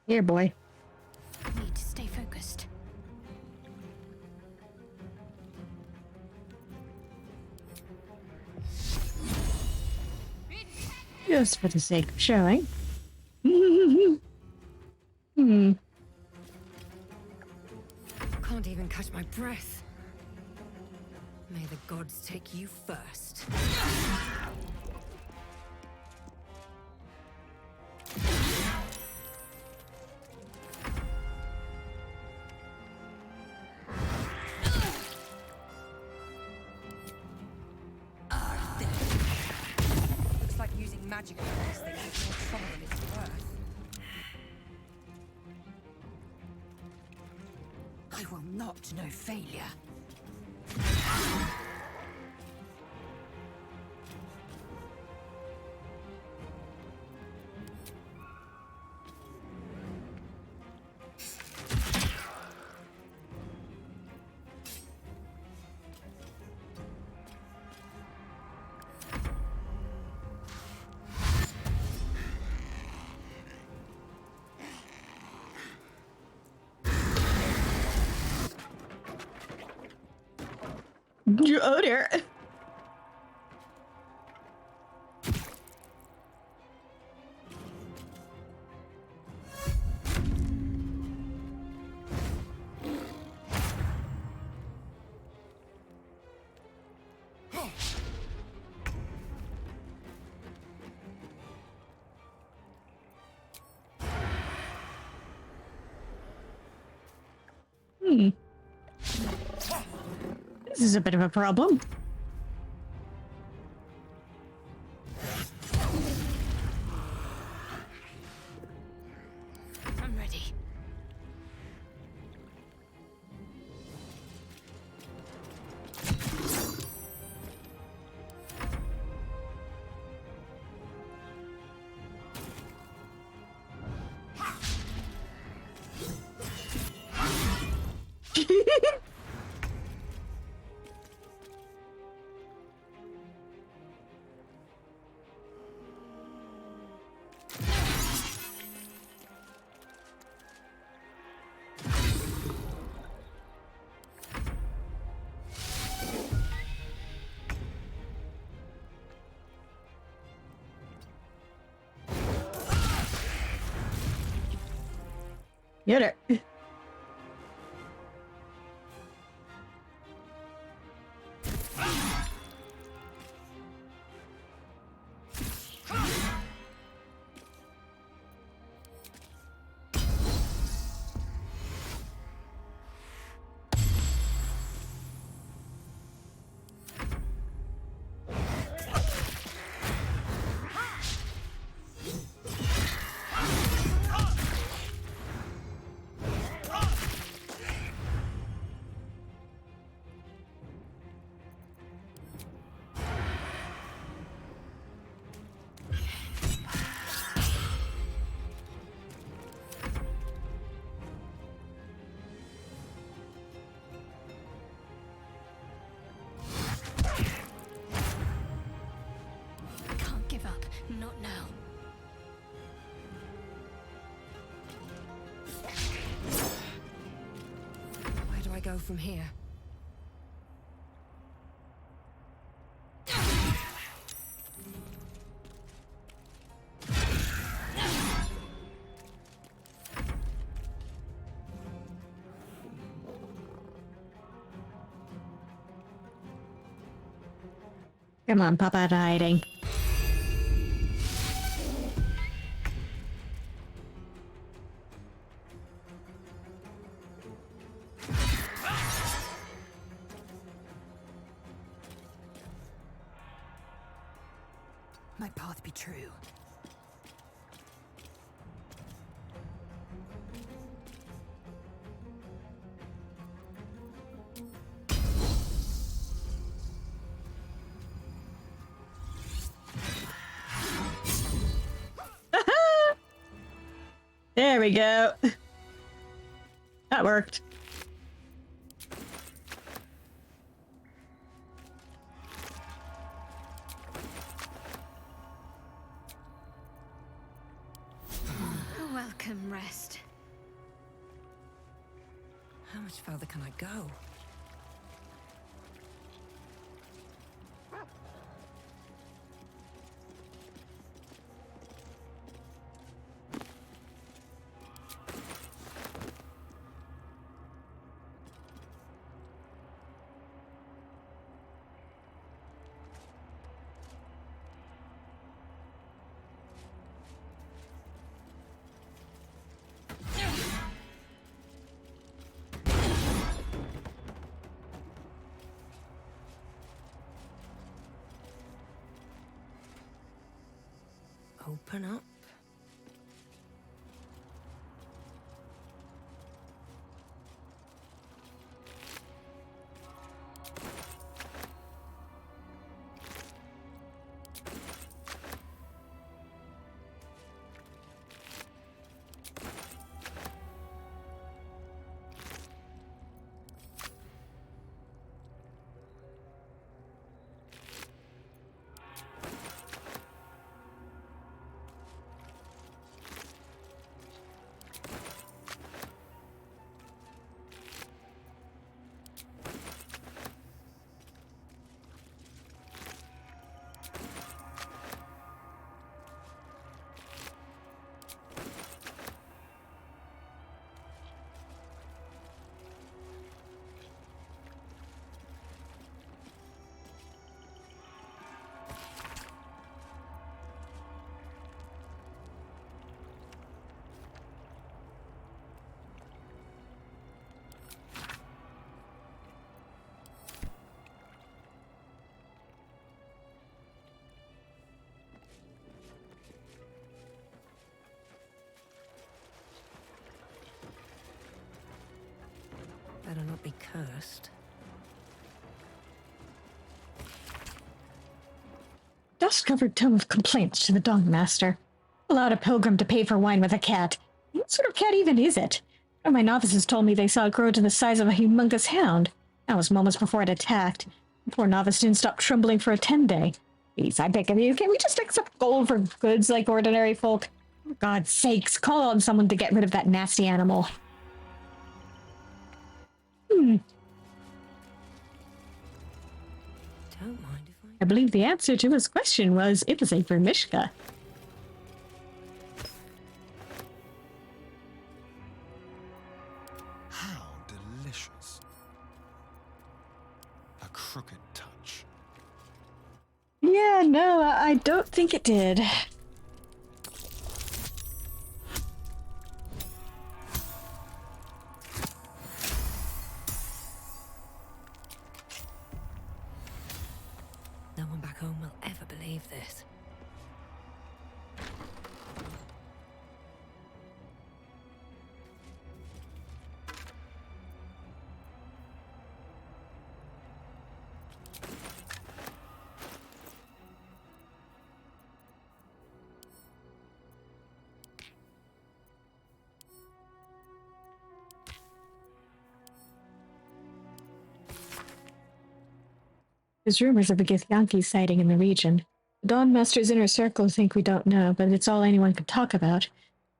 Here, boy. Need to stay focused. Just for the sake of showing. Can't even catch my breath. May the gods take you first. Looks like using magic on this thing is more trouble than it's worth. I will not know failure. Oh dear. This is a bit of a problem. I'm ready. Get it. Can't give up. Not now. Where do I go from here? Come on, pop out of hiding. My path be true. There we go. That worked. A welcome rest. How much further can I go? Open up. not be cursed. Dust-covered tome of complaints to the Dog Master. Allowed a pilgrim to pay for wine with a cat. What sort of cat even is it? One of my novices told me they saw it grow to the size of a humongous hound. That was moments before it attacked. The poor novice didn't stop trembling for a 10-day. Please, I beg of you, can't we just accept gold for goods like ordinary folk? For God's sakes, call on someone to get rid of that nasty animal. Don't mind if I believe the answer to his question was, it was a Vermishka. How delicious. A crooked touch. Yeah, no, I don't think it did. no one back home will ever believe this. There's rumors of a Githyanki sighting in the region. The Dawn Master's inner circle think we don't know, but it's all anyone can talk about.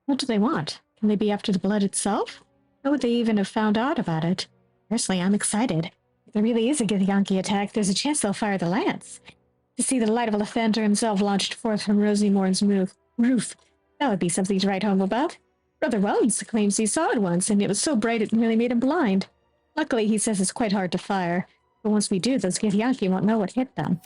What do they want? Can they be after the blood itself? How would they even have found out about it? Personally, I'm excited. If there really is a Githyanki attack, there's a chance they'll fire the lance. To see the light of Lathander himself launched forth from Rosymorn's roof, that would be something to write home about. Brother Wellens claims he saw it once, and it was so bright it nearly made him blind. Luckily, he says it's quite hard to fire. But once we do, those Githyanki won't know what hit them.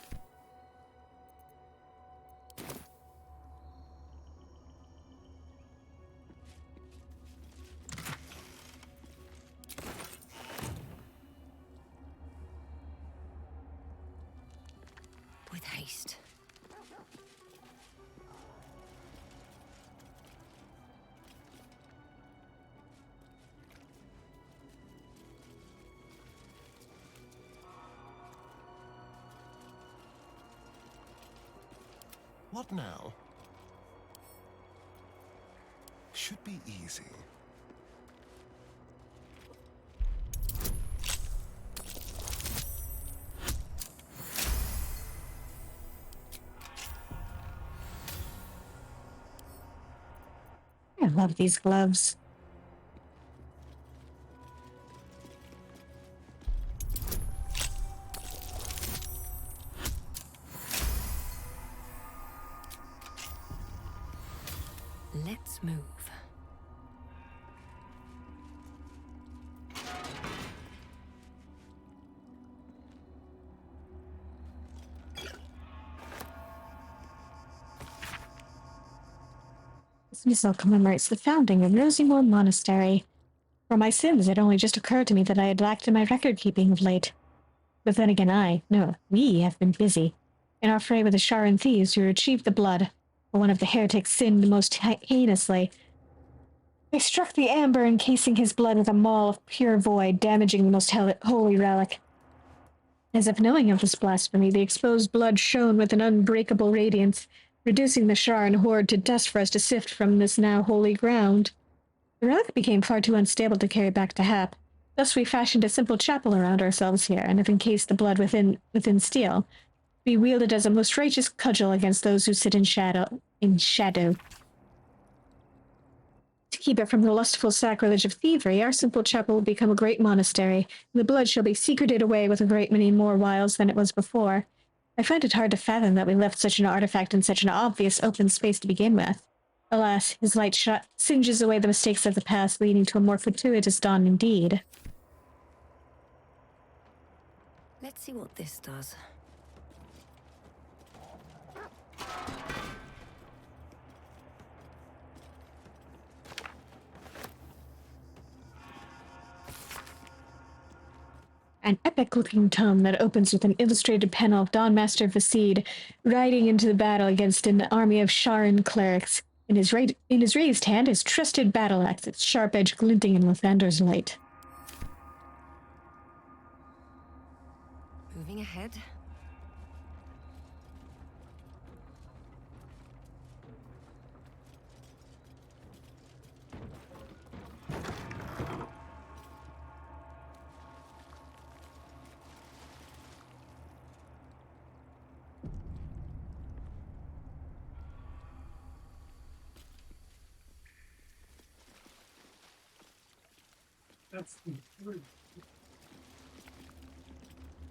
With haste. What now? Should be easy. I love these gloves. Let's move. This missal commemorates the founding of Rosymorn Monastery. For my sins, it only just occurred to me that I had lacked in my record-keeping of late. But then again we have been busy. In our fray with the Sharan thieves who retrieved the blood, but one of the heretics sinned most heinously. They struck the amber encasing his blood with a maul of pure void, damaging the most holy relic. As if knowing of this blasphemy, the exposed blood shone with an unbreakable radiance, reducing the Sharan horde to dust for us to sift from this now holy ground. The relic became far too unstable to carry back to Hap. Thus we fashioned a simple chapel around ourselves here, and have encased the blood within steel, to be wielded as a most righteous cudgel against those who sit in shadow. To keep it from the lustful sacrilege of thievery, our simple chapel will become a great monastery, and the blood shall be secreted away with a great many more wiles than it was before. I find it hard to fathom that we left such an artifact in such an obvious open space to begin with. Alas, his light singes away the mistakes of the past, leading to a more fortuitous dawn indeed. Let's see what this does. An epic-looking tome that opens with an illustrated panel of Dawn Master Vasid riding into the battle against an army of Sharan clerics. In his raised hand, his trusted battle axe, its sharp edge glinting in Lathander's light. ahead.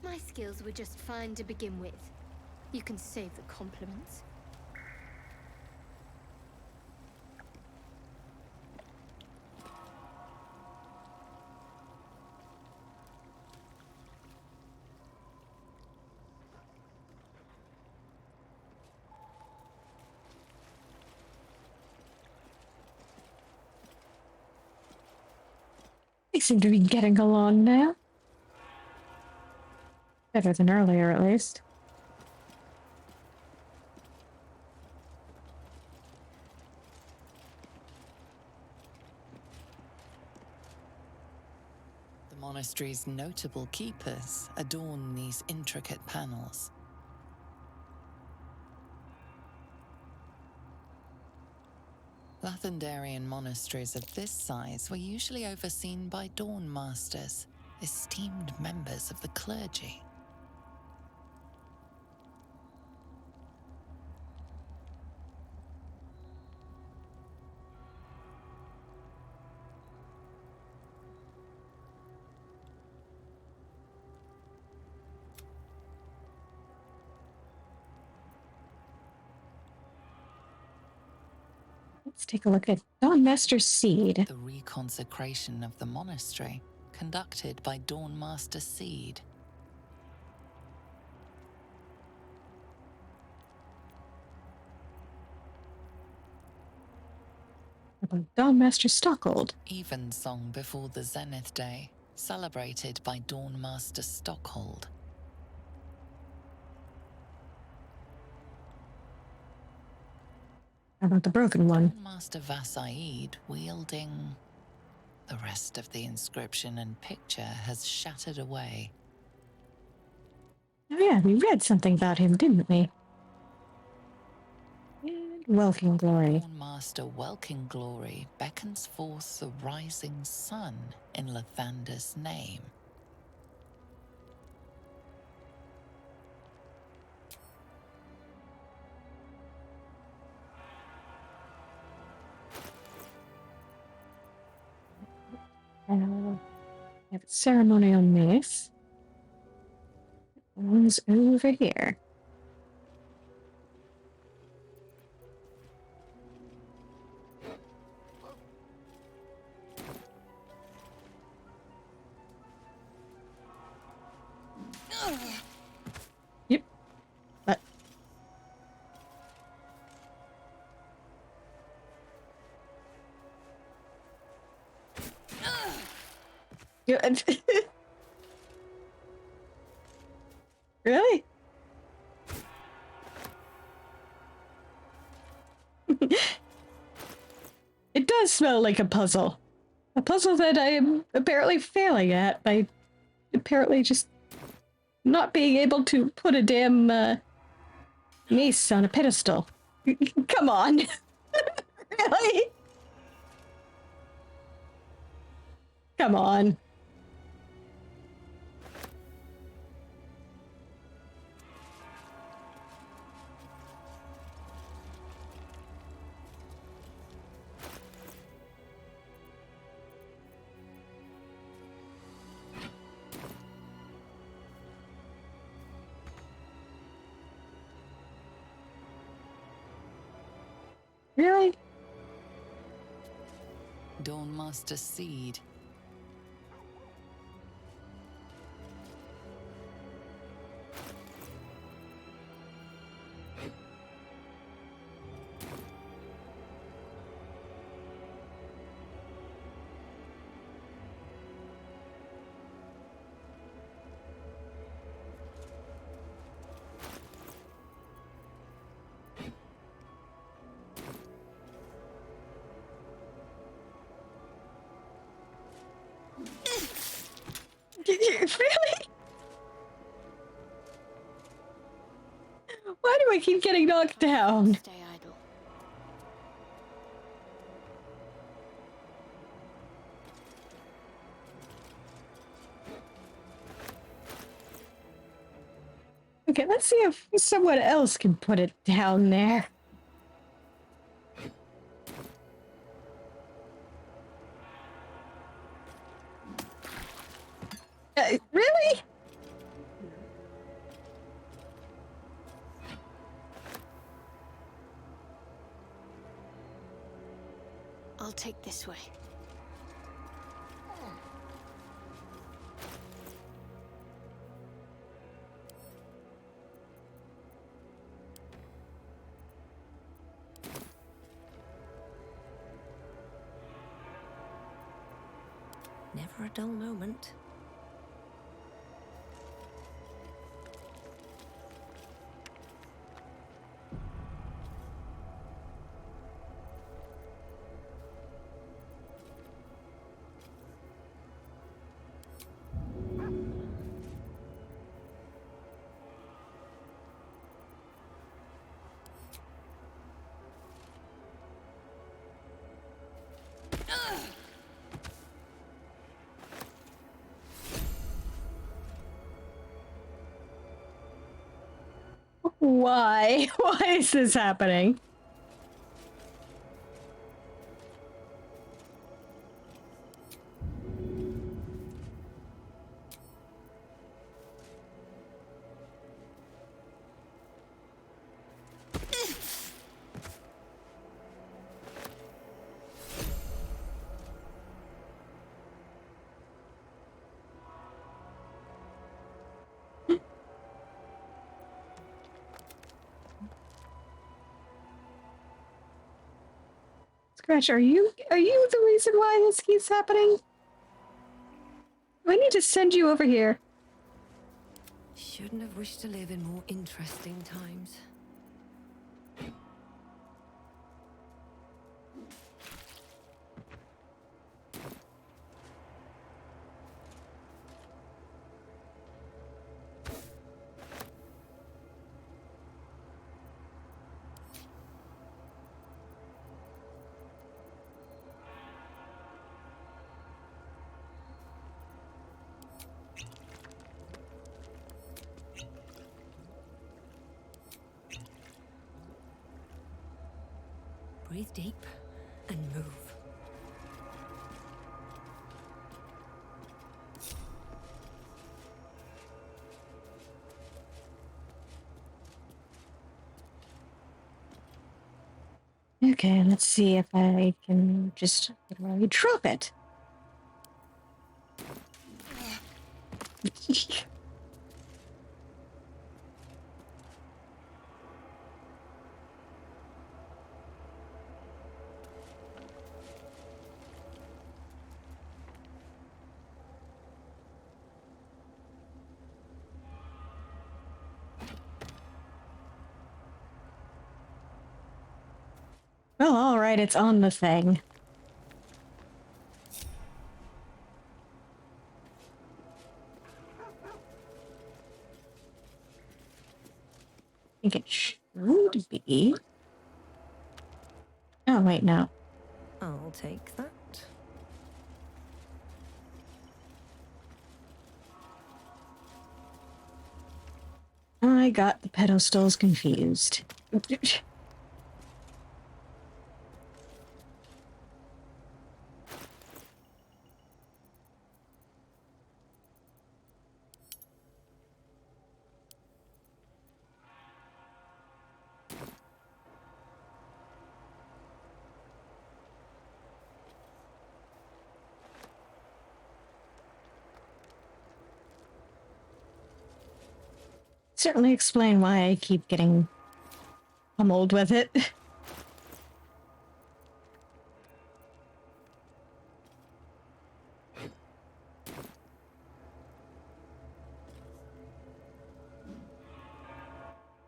My skills were just fine to begin with. You can save the compliments. They seem to be getting along now. Better than earlier, at least. The monastery's notable keepers adorn these intricate panels. Lathendarian monasteries of this size were usually overseen by dawn masters, esteemed members of the clergy. Let's take a look at Dawnmaster's Seed. The reconsecration of the monastery, conducted by Dawnmaster Seed. About Dawnmaster Stockhold. Evensong before the Zenith Day, celebrated by Dawnmaster Stockhold. How about the Broken One? Dawnmaster Vassaid wielding... The rest of the inscription and picture has shattered away. Oh yeah, we read something about him, didn't we? And Welkin Glory. Dawnmaster Welkin Glory beckons forth the rising sun in Lathander's name. We have a ceremonial mace. One's over here. Yep. But really? It does smell like a puzzle. A puzzle that I am apparently failing at by apparently just not being able to put a damn mace on a pedestal. Come on. Really? Come on. Really? Dawnmaster Seed. Really? keep getting knocked down. Stay idle. Okay, let's see if someone else can put it down there. Really? I'll take this way. Never a dull moment. Why? Why is this happening? Scratch, are you the reason why this keeps happening? I need to send you over here. Shouldn't have wished to live in more interesting times. Breathe deep and move. Okay, let's see if I can just literally drop it. Well, alright, it's on the thing. I think it should be. Oh, wait, no. I'll take that. I got the pedestals confused. Certainly explain why I keep getting pummeled with it.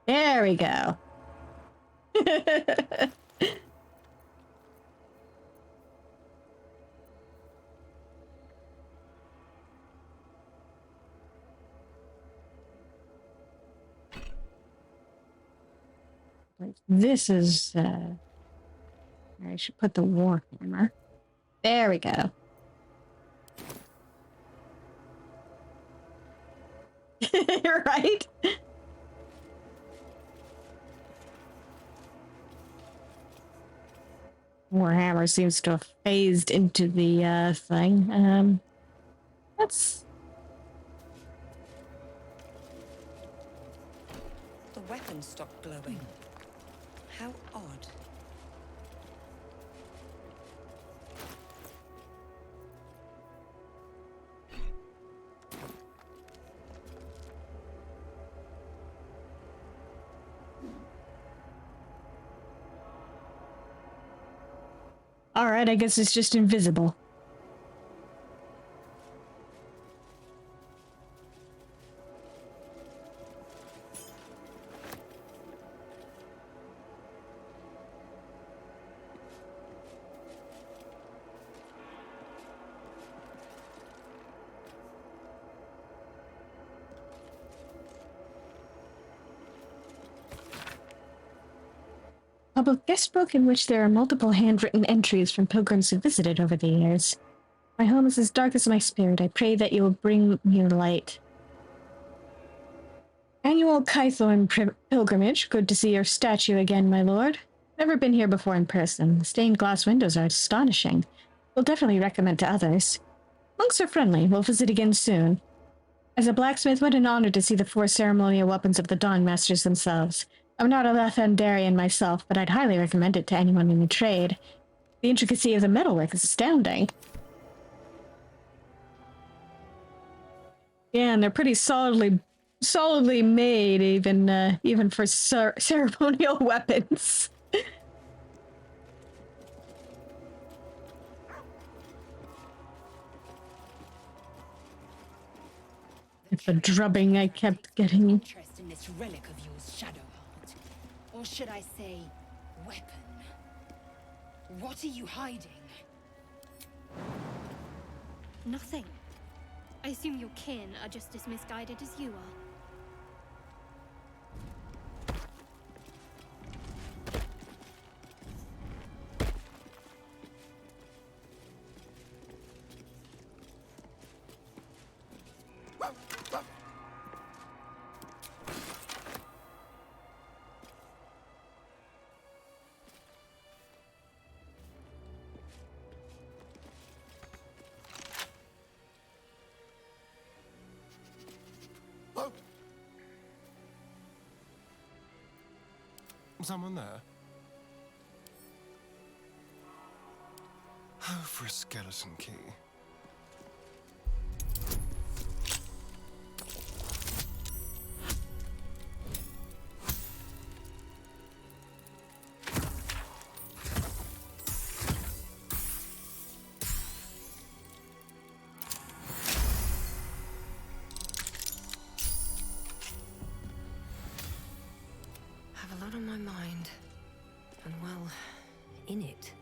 There we go. This is, I should put the warhammer. There we go. Right? Warhammer seems to have phased into the thing. That's The weapon stopped glowing. How odd. alright, I guess it's just invisible. Public guest book in which there are multiple handwritten entries from pilgrims who visited over the years. My home is as dark as my spirit. I pray that you will bring me light. Annual Kythorn pilgrimage. Good to see your statue again, my lord. Never been here before in person. The stained glass windows are astonishing. Will definitely recommend to others. Monks are friendly. We'll visit again soon. As a blacksmith, what an honor to see the four ceremonial weapons of the Dawn Masters themselves. I'm not a Lathandarian myself, but I'd highly recommend it to anyone in the trade. The intricacy of the metalwork is astounding. Yeah, and they're pretty solidly made, even for ceremonial weapons. The drubbing I kept getting. Interest in this relic of yours, Shadowheart, or should I say, weapon? What are you hiding? Nothing. I assume your kin are just as misguided as you are. Someone there? Oh, for a skeleton key. Have a lot on my mind. And well, in it.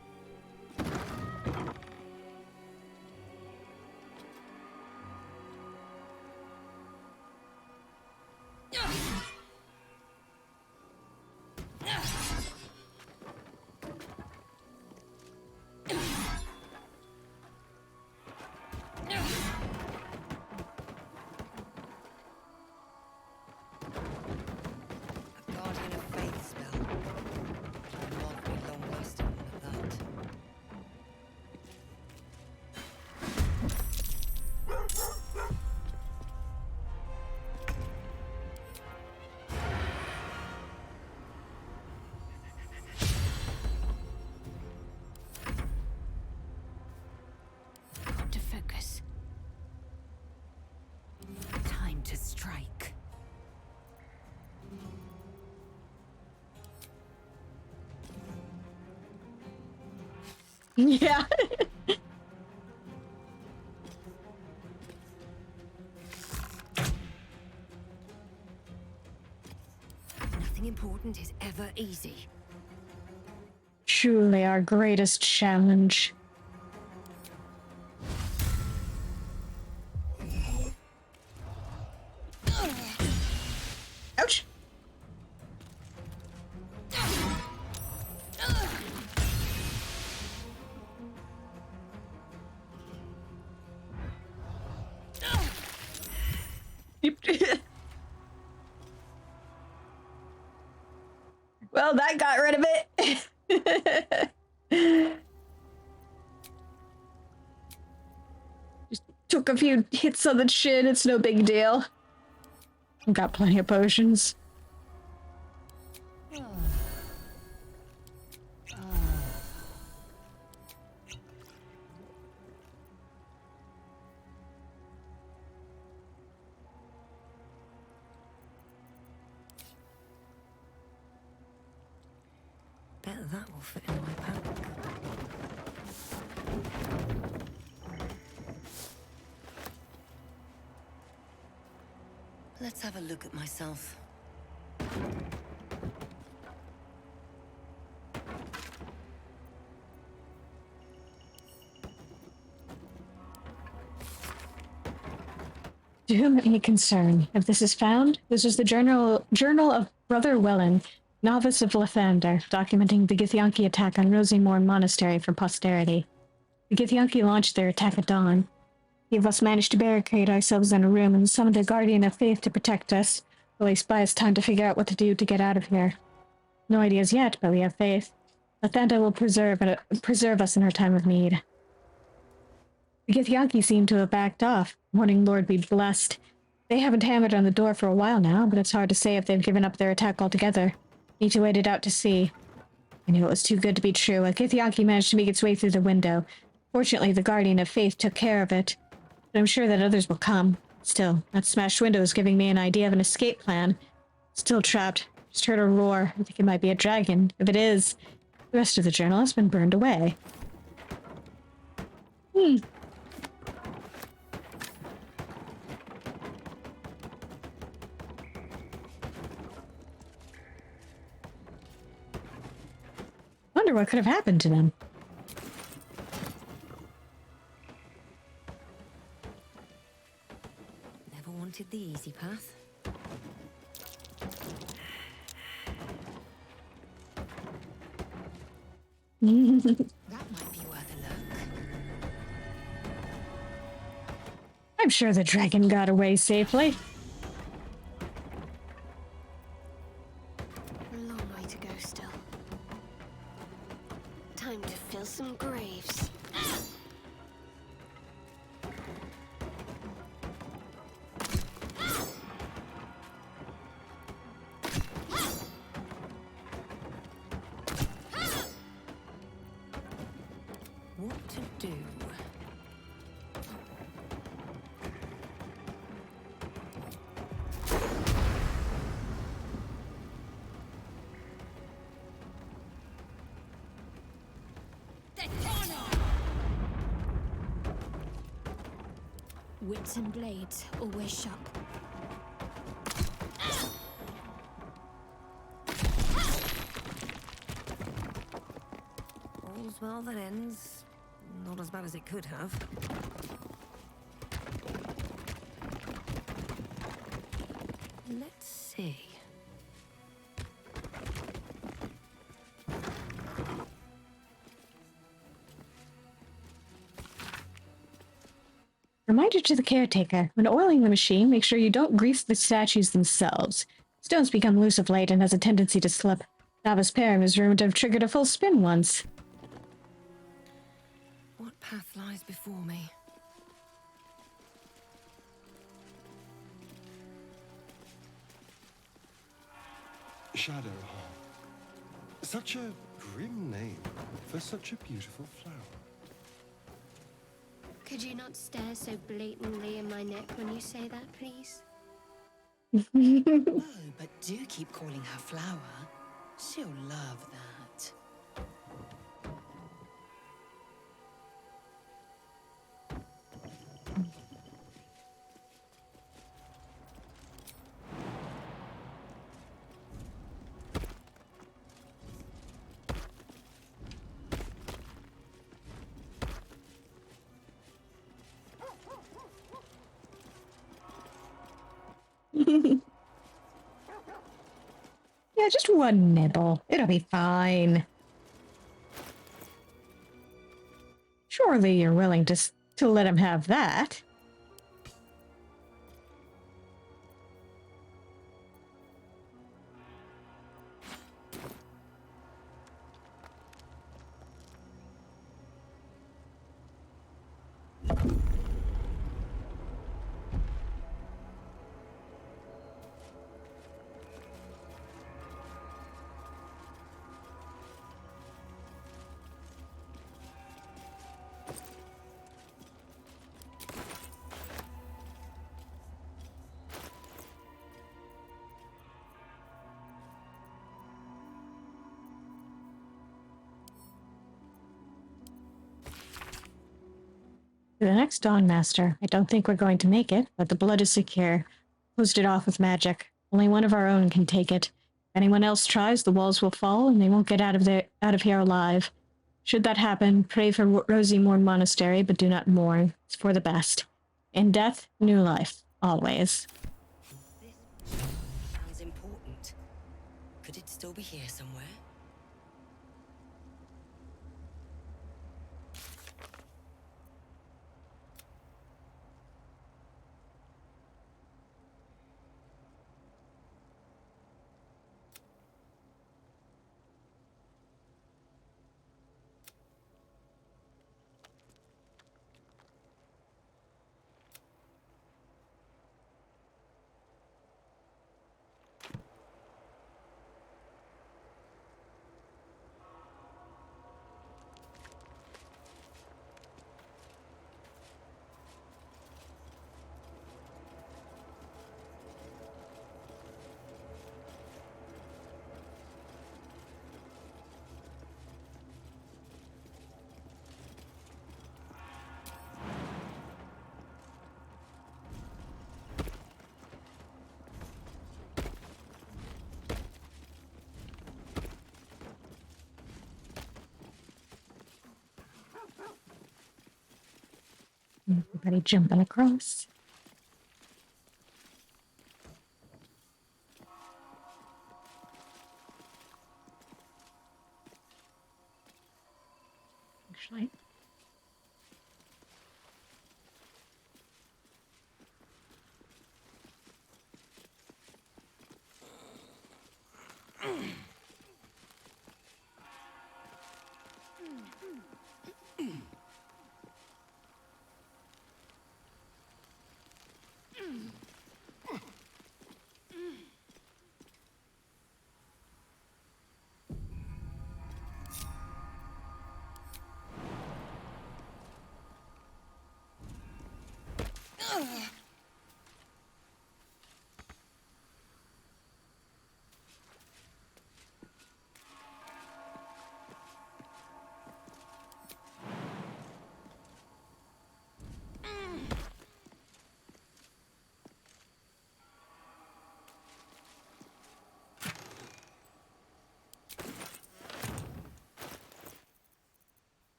To focus. Time to strike. Yeah. Nothing important is ever easy. Truly our greatest challenge. Ouch. Well, that got rid of it. Just took a few hits on the chin. It's no big deal. I've got plenty of potions. Bet that will fit in my pack. Let's have a look at myself. To whom it may concern, if this is found, this is the journal of Brother Wellen, novice of Lathander, documenting the Githyanki attack on Rosymore Monastery for posterity. The Githyanki launched their attack at dawn. Few of us managed to barricade ourselves in a room and summoned a guardian of faith to protect us, at least buy us time to figure out what to do to get out of here. No ideas yet, but we have faith. Lathander will preserve us in our time of need. The Githyanki seem to have backed off. Morning Lord be blessed. They haven't hammered on the door for a while now, but it's hard to say if they've given up their attack altogether. Need to wait it out to see. I knew it was too good to be true. A Githyanki managed to make its way through the window. Fortunately, the Guardian of Faith took care of it. But I'm sure that others will come. Still, that smashed window is giving me an idea of an escape plan. Still trapped. Just heard a roar. I think it might be a dragon. If it is, the rest of the journal has been burned away. Wonder what could have happened to them. Never wanted the easy path. That might be worth a look. I'm sure the dragon got away safely. A long way to go still. Time to fill some graves. What to do? Wits and blades, always sharp. All's well that ends. Not as bad as it could have. Let's see. Reminder to the caretaker, when oiling the machine, make sure you don't grease the statues themselves. Stones become loose of late and has a tendency to slip. Novice Perrin was rumored to have triggered a full spin once. What path lies before me? Shadowheart. Such a grim name for such a beautiful flower. Could you not stare so blatantly in my neck when you say that, please? Oh, but do keep calling her Flower. She'll love that. Yeah, just one nibble. It'll be fine. Surely you're willing to let him have that. To the next Dawn Master. I don't think we're going to make it, but the blood is secure. Closed it off with magic. Only one of our own can take it. If anyone else tries, the walls will fall and they won't get out of here alive. Should that happen, pray for Rosie Morn Monastery, but do not mourn. It's for the best. In death, new life. Always. Sounds important. Could it still be here somewhere? Everybody jumping across. Actually.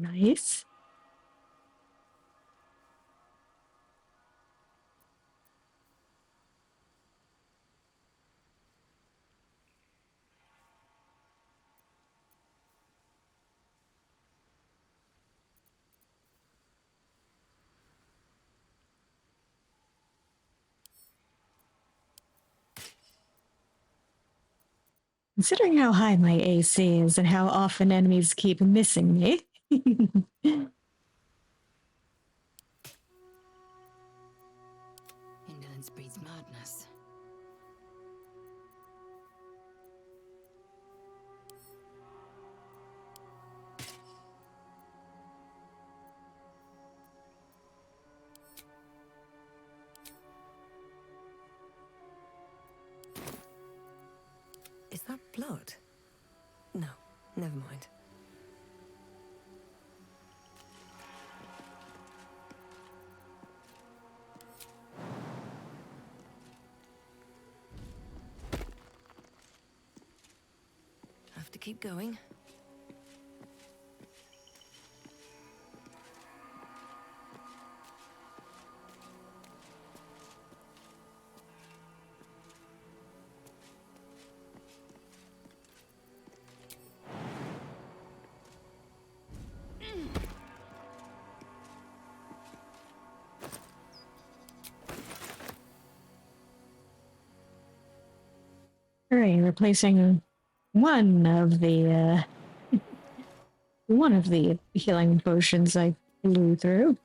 Nice. Considering how high my AC is and how often enemies keep missing me. Indolence breeds madness. Is that blood? No, never mind. Have to keep going. Hooray, replacing one of the healing potions I blew through.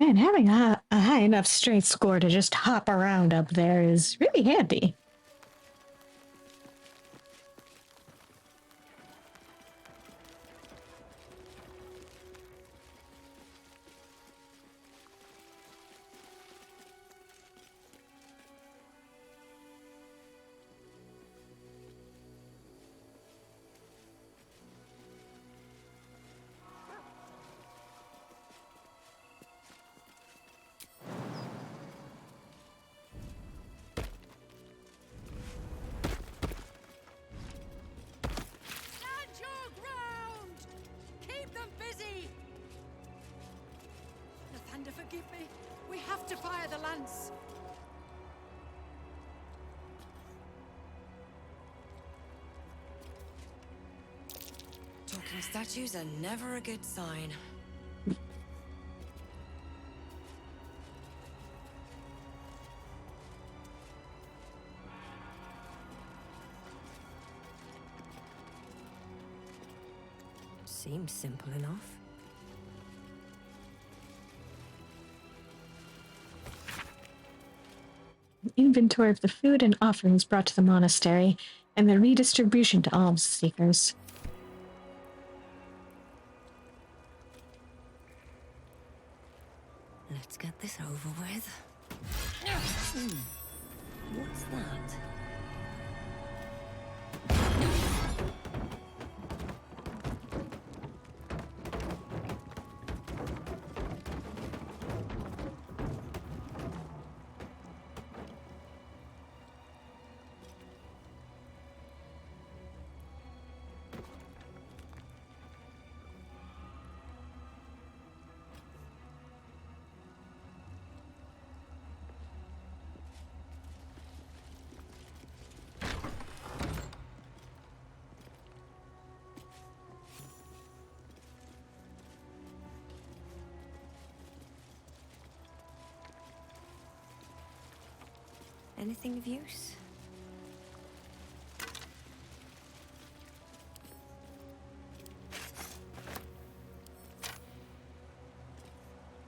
And having a high enough strength score to just hop around up there is really handy. Forgive me. We have to fire the lance. Talking statues are never a good sign. Seems simple enough. Inventory of the food and offerings brought to the monastery, and the redistribution to alms seekers. Let's get this over with. What's that? Anything of use?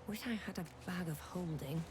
Wish I had a bag of holding.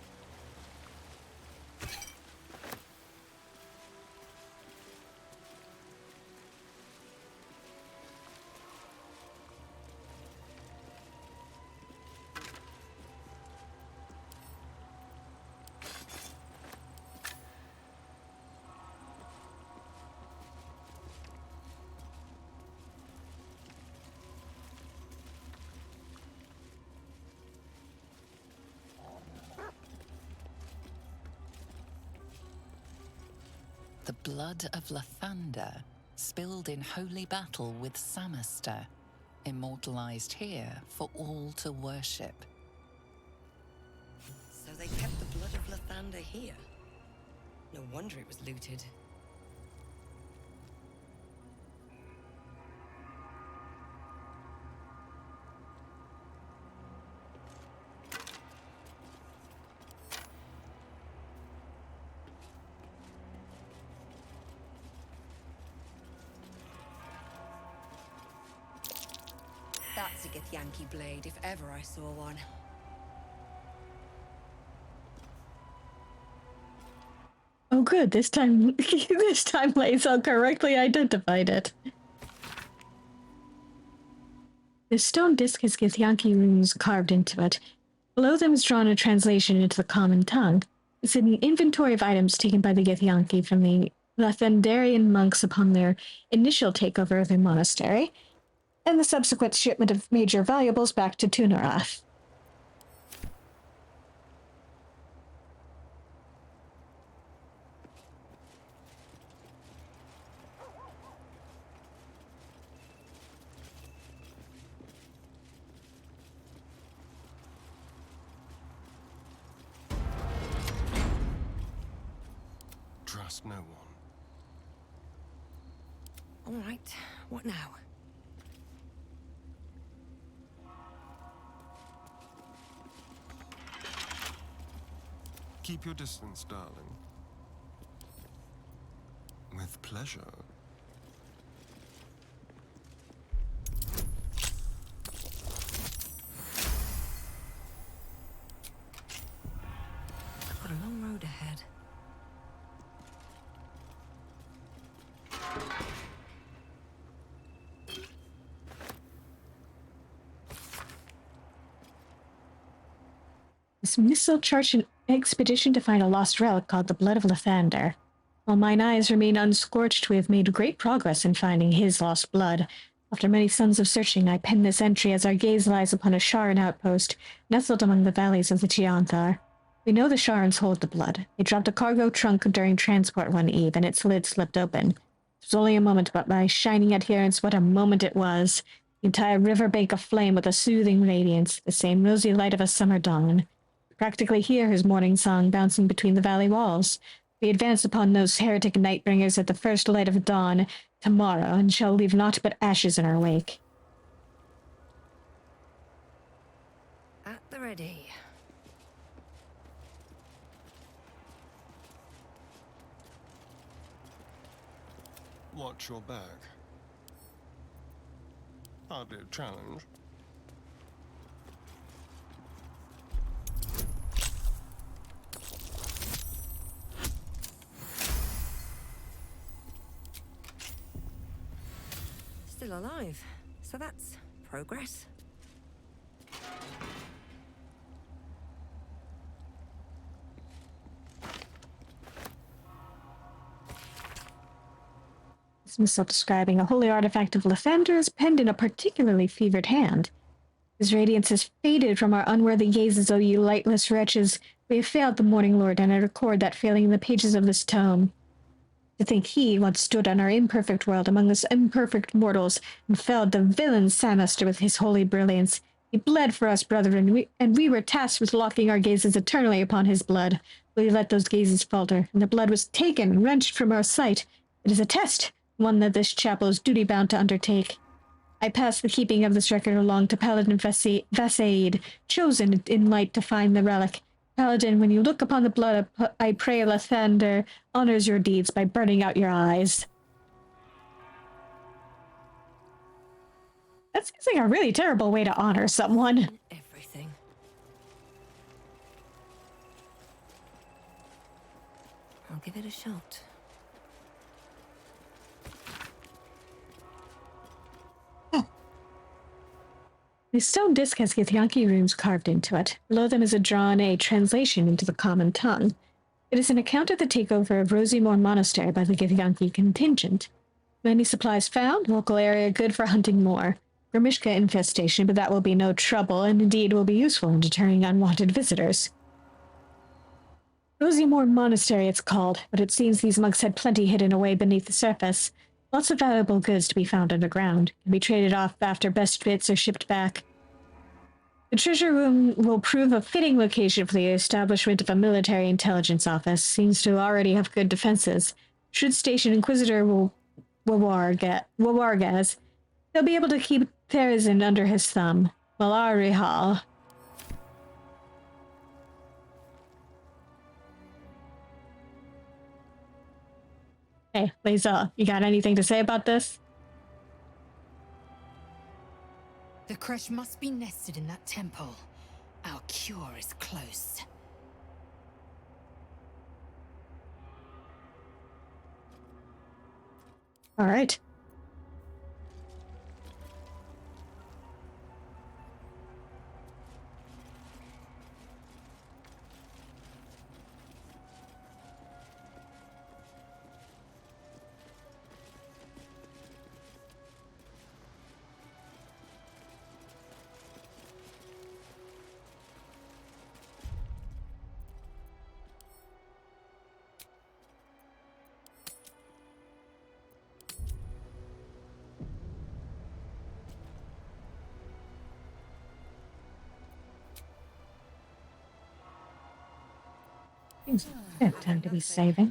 The blood of Lathander, spilled in holy battle with Samaster, immortalized here for all to worship. So they kept the blood of Lathander here. No wonder it was looted. That's a Githyanki blade, if ever I saw one. Oh good, this time this time Lae'zel correctly identified it. The stone disc has Githyanki runes carved into it. Below them is drawn a translation into the common tongue. It's in the inventory of items taken by the Githyanki from the Lathandarian monks upon their initial takeover of their monastery, and the subsequent shipment of major valuables back to Tunarath. Trust no one. All right, what now? Keep your distance, darling. With pleasure. This missile charged an expedition to find a lost relic called the Blood of Lathander. While mine eyes remain unscorched, we have made great progress in finding his lost blood. After many suns of searching, I pen this entry as our gaze lies upon a Sharan outpost, nestled among the valleys of the Tianthar. We know the Sharans hold the blood. They dropped a cargo trunk during transport one eve, and its lid slipped open. It was only a moment, but my shining adherence, what a moment it was. The entire riverbank aflame with a soothing radiance, the same rosy light of a summer dawn. Practically hear his morning song bouncing between the valley walls. We advance upon those heretic nightbringers at the first light of dawn tomorrow, and shall leave naught but ashes in our wake. At the ready. Watch your back. Hardly a challenge. Still alive, so that's progress. This missile describing a holy artifact of Lathander is penned in a particularly fevered hand. His radiance has faded from our unworthy gazes, O you lightless wretches. We have failed the Morning Lord, and I record that failing in the pages of this tome. To think he once stood on our imperfect world among us imperfect mortals, and felled the villain Samaster with his holy brilliance. He bled for us, brethren, and we were tasked with locking our gazes eternally upon his blood. We let those gazes falter, and the blood was taken, wrenched from our sight. It is a test, one that this chapel is duty-bound to undertake. I pass the keeping of this record along to Paladin Vasaid, chosen in light to find the relic. Paladin, when you look upon the blood, I pray Lathander honors your deeds by burning out your eyes. That seems like a really terrible way to honor someone. Everything. I'll give it a shot. The stone disc has Githyanki runes carved into it. Below them is drawn a translation into the common tongue. It is an account of the takeover of Rosymore Monastery by the Githyanki contingent. Many supplies found, local area good for hunting more. Grimishka infestation, but that will be no trouble, and indeed will be useful in deterring unwanted visitors. Rosymore Monastery it's called, but it seems these monks had plenty hidden away beneath the surface. Lots of valuable goods to be found underground, can be traded off after best bits are shipped back. The treasure room will prove a fitting location for the establishment of a military intelligence office. Seems to already have good defenses. Should station Inquisitor Wawargaz, he'll be able to keep Therazin under his thumb. Malarihal. Hey, Liza, you got anything to say about this? The crush must be nested in that temple. Our cure is close. All right. Seems like a bit time to be saving.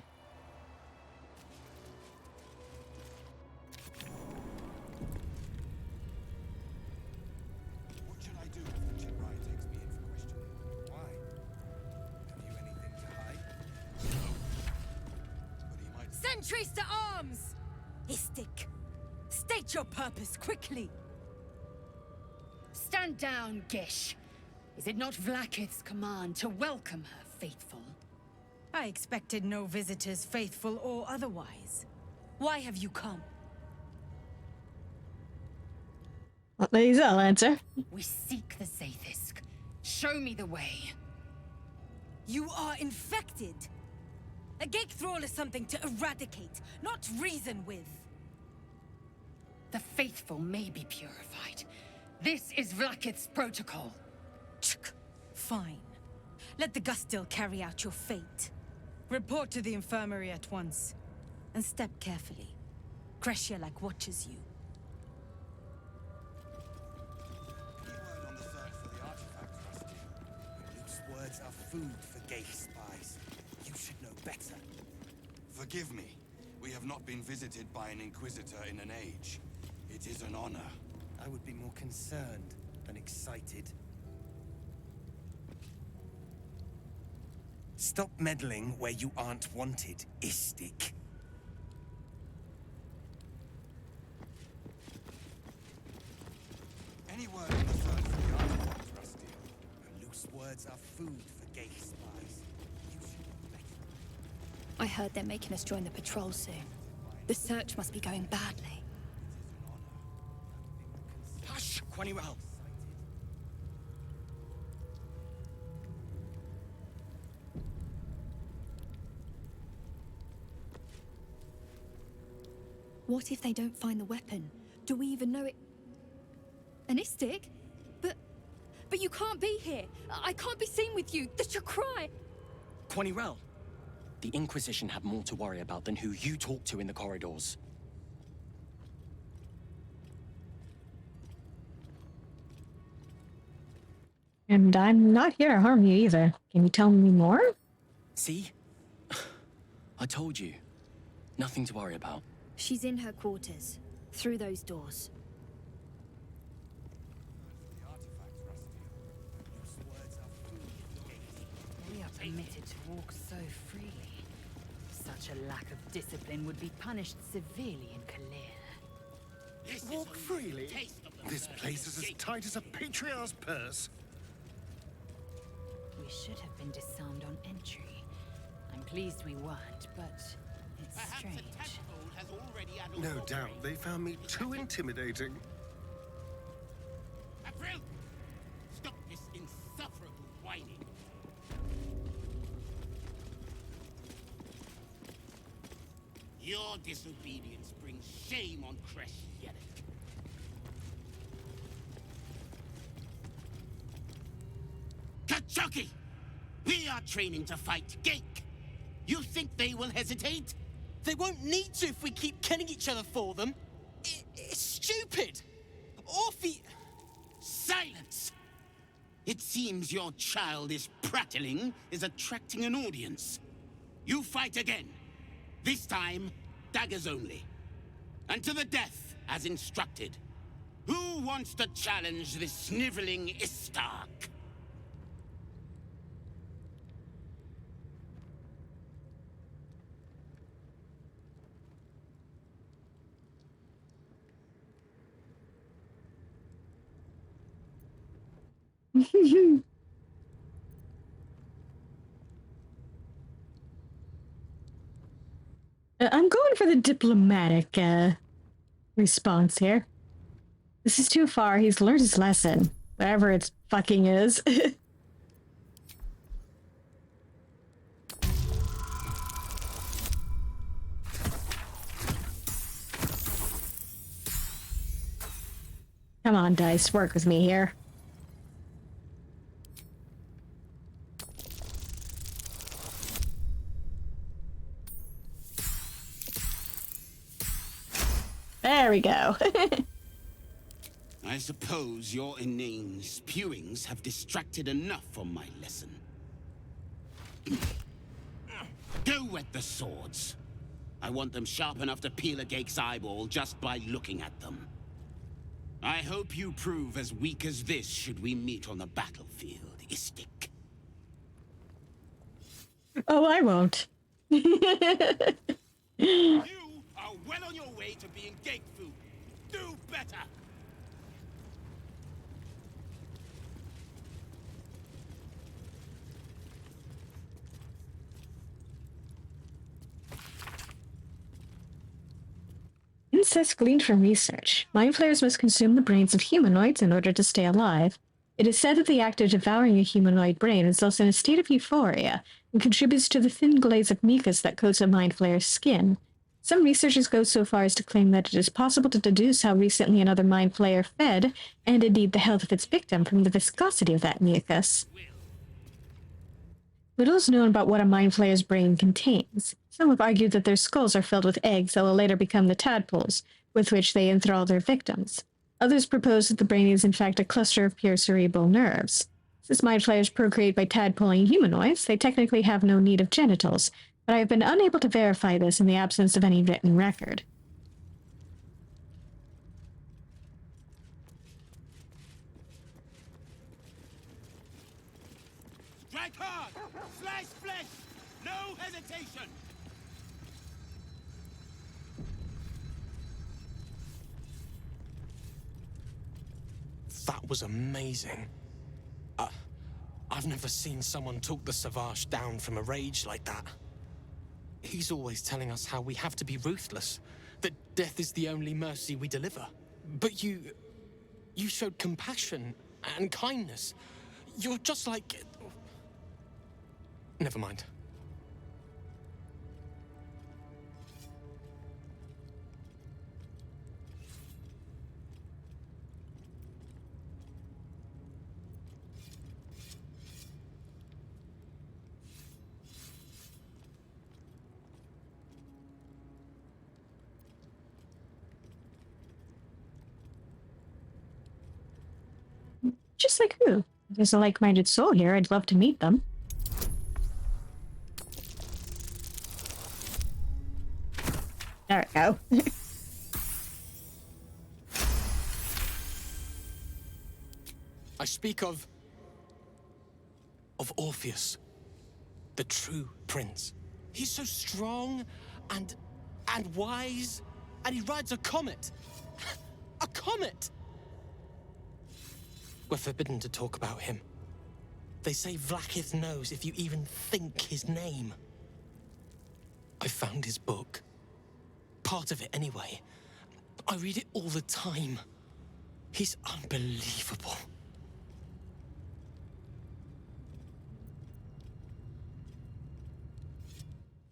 What should I do if the Chiprai takes me in for questioning? Why? Have you anything to hide? No. But he might... Sentries to arms! Istik, state your purpose quickly. Stand down, Gish. Is it not Vlaakith's command to welcome her faithful? I expected no visitors, faithful or otherwise. Why have you come? Well, Liza, I'll answer. We seek the Zaithisk. Show me the way. You are infected. A gate thrall is something to eradicate, not reason with. The faithful may be purified. This is Vlakith's protocol. Fine. Let the Gustil carry out your fate. Report to the infirmary at once. And step carefully. Kreshia watches you. Any word on the search for the artifact, Rusty? Luke's words are food for gay spies. You should know better. Forgive me. We have not been visited by an Inquisitor in an age. It is an honor. I would be more concerned than excited. Stop meddling where you aren't wanted, Istik. Any word on the search for the artifact, Rusty? Luke's words are food for gay spies. You should know better. I heard they're making us join the patrol soon. The search must be going badly. Hush, Quaniral! What if they don't find the weapon? Do we even know it? An Istik? But you can't be here. I can't be seen with you. That's your cry. Quaniral, the Inquisition have more to worry about than who you talk to in the corridors. And I'm not here to harm you either. Can you tell me more? See? I told you. Nothing to worry about. She's in her quarters. Through those doors. We are permitted to walk so freely. Such a lack of discipline would be punished severely in Kalir. Walk freely? This place is as tight as a patriarch's purse. We should have been disarmed on entry. I'm pleased we weren't, but it's strange. No doubt they found me too intimidating. April! Stop this insufferable whining. Your disobedience brings shame on Kresh Yelek. Kachoki! We are training to fight Gake. You think they will hesitate? They won't need to if we keep killing each other for them. It's stupid. Orphe... Silence! It seems your childish prattling is attracting an audience. You fight again. This time, daggers only. And to the death, as instructed. Who wants to challenge this sniveling Istark? I'm going for the diplomatic response here. This is too far. He's learned his lesson. Whatever it fucking is. Come on, dice. Work with me here. There we go. I suppose your inane spewings have distracted enough from my lesson. Go wet the swords. I want them sharp enough to peel a Gake's eyeball just by looking at them. I hope you prove as weak as this should we meet on the battlefield, Istik. Oh, I won't. You are well on your way to being Gake food. Do better! Incest gleaned from research. Mind flayers must consume the brains of humanoids in order to stay alive. It is said that the act of devouring a humanoid brain results in a state of euphoria and contributes to the thin glaze of mucus that coats a mind flayer's skin. Some researchers go so far as to claim that it is possible to deduce how recently another mind flayer fed, and indeed the health of its victim, from the viscosity of that mucus. Little is known about what a mind flayer's brain contains. Some have argued that their skulls are filled with eggs that will later become the tadpoles, with which they enthrall their victims. Others propose that the brain is in fact a cluster of pure cerebral nerves. Since mind flayers procreate by tadpoling humanoids, they technically have no need of genitals, but I have been unable to verify this in the absence of any written record. Strike hard! Slice flesh! No hesitation! That was amazing. I've never seen someone talk the Savage down from a rage like that. He's always telling us how we have to be ruthless, that death is the only mercy we deliver. But you showed compassion and kindness. You're just like... Never mind. Just like who? If there's a like-minded soul here, I'd love to meet them. There we go. I speak of Orpheus, the true prince. He's so strong and wise, and he rides a comet. A comet! We're forbidden to talk about him. They say Vlaakith knows if you even think his name. I found his book. Part of it, anyway. I read it all the time. He's unbelievable.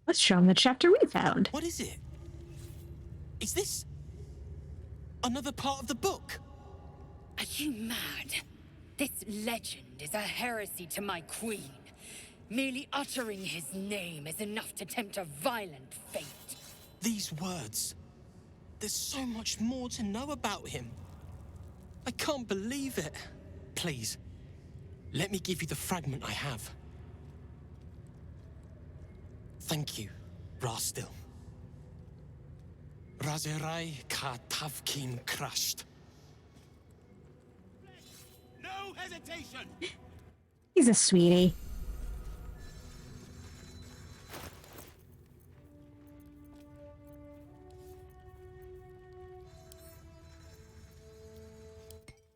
Let's show him the chapter we found. What is it? Is this another part of the book? Are you mad? This legend is a heresy to my queen. Merely uttering his name is enough to tempt a violent fate. These words. There's so much more to know about him. I can't believe it. Please, let me give you the fragment I have. Thank you, Rastil. Razerai ka tavkin crushed. No hesitation! He's a sweetie.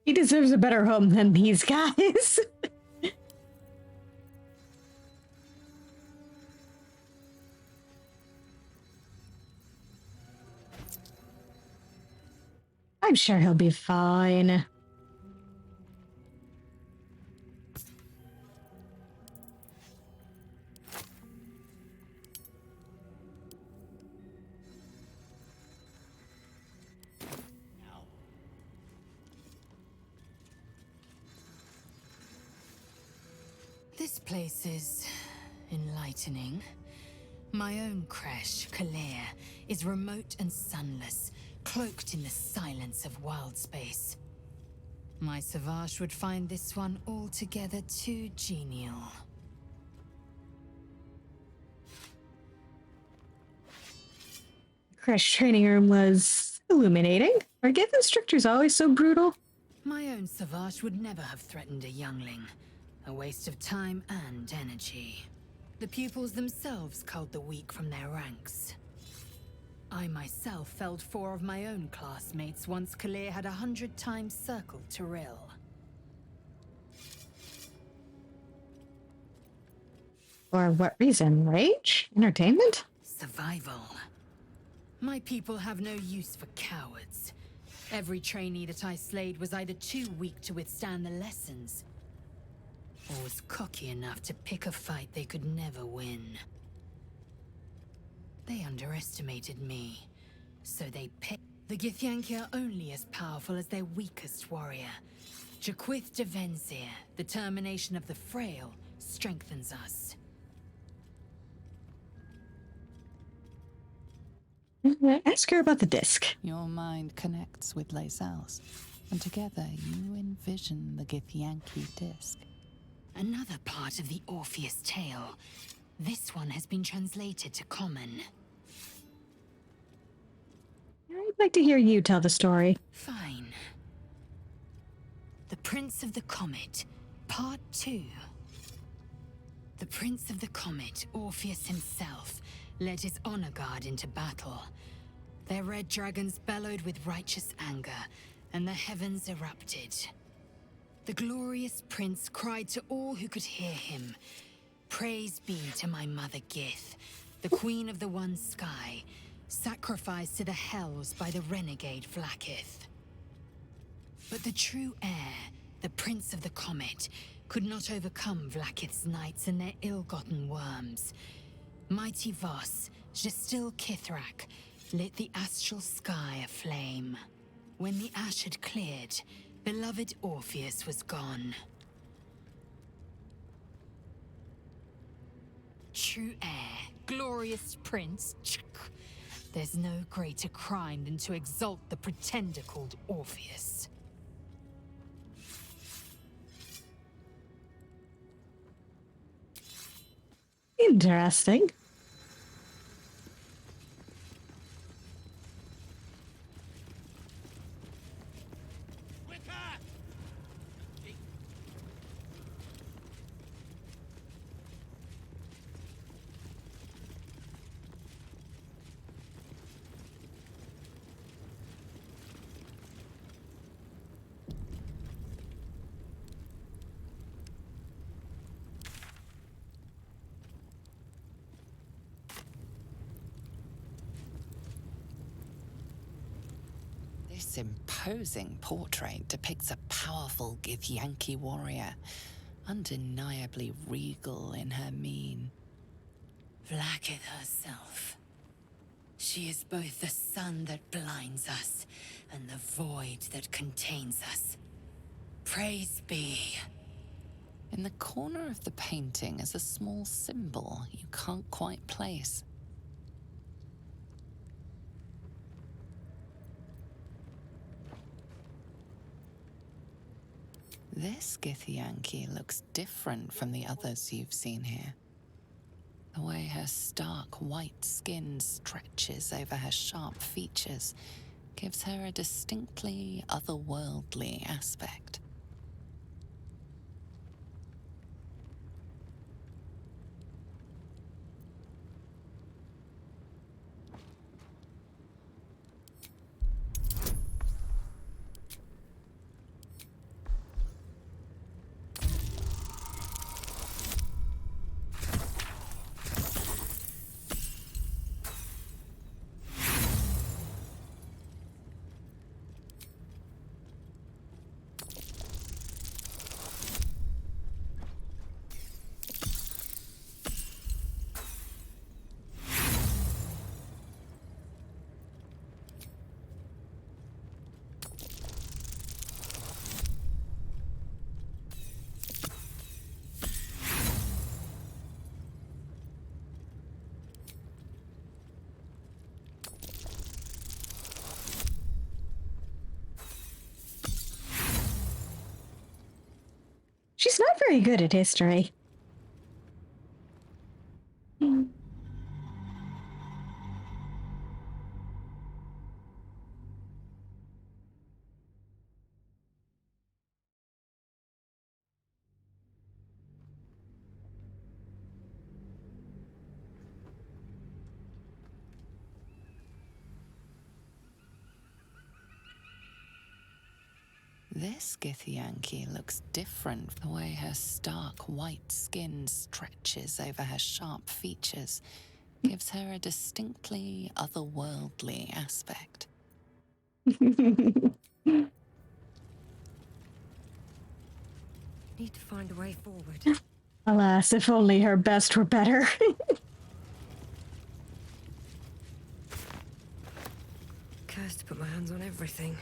He deserves a better home than these guys. I'm sure he'll be fine. This place is enlightening. My own creche, Kalir, is remote and sunless, cloaked in the silence of wild space. My Savage would find this one altogether too genial. Crash training room was illuminating. Are Gith instructors always so brutal? My own Savage would never have threatened a youngling. A waste of time and energy. The pupils themselves culled the weak from their ranks. I myself felled 4 of my own classmates once Kalir had 100 times circled Tyrell. For what reason? Rage? Entertainment? Survival. My people have no use for cowards. Every trainee that I slayed was either too weak to withstand the lessons, or was cocky enough to pick a fight they could never win. They underestimated me, so they picked. The Githyanki are only as powerful as their weakest warrior. Jaquith de Venzir, the termination of the frail, strengthens us. Ask her about the disc. Your mind connects with Lae'zel's, and together you envision the Githyanki disc. Another part of the Orpheus tale. This one has been translated to Common. I'd like to hear you tell the story. Fine. The Prince of the Comet, Part 2. The Prince of the Comet, Orpheus himself, led his honor guard into battle. Their red dragons bellowed with righteous anger, and the heavens erupted. The glorious prince cried to all who could hear him, "Praise be to my mother Gith, the queen of the one sky, sacrificed to the hells by the renegade Vlaakith." But the true heir, the Prince of the Comet, could not overcome Vlaakith's knights and their ill-gotten worms. Mighty Voss, Gestil Kithrak, lit the astral sky aflame. When the ash had cleared, beloved Orpheus was gone. True heir, glorious prince, there's no greater crime than to exalt the pretender called Orpheus. Interesting. This imposing portrait depicts a powerful Githyanki warrior, undeniably regal in her mien. Vlaakith herself. She is both the sun that blinds us and the void that contains us. Praise be. In the corner of the painting is a small symbol you can't quite place. This Githyanki looks different from the others you've seen here. The way her stark white skin stretches over her sharp features gives her a distinctly otherworldly aspect. She's not very good at history. This Githyanki looks different. The way her stark white skin stretches over her sharp features gives her a distinctly otherworldly aspect. Need to find a way forward. Alas, if only her best were better. Cursed to put my hands on everything.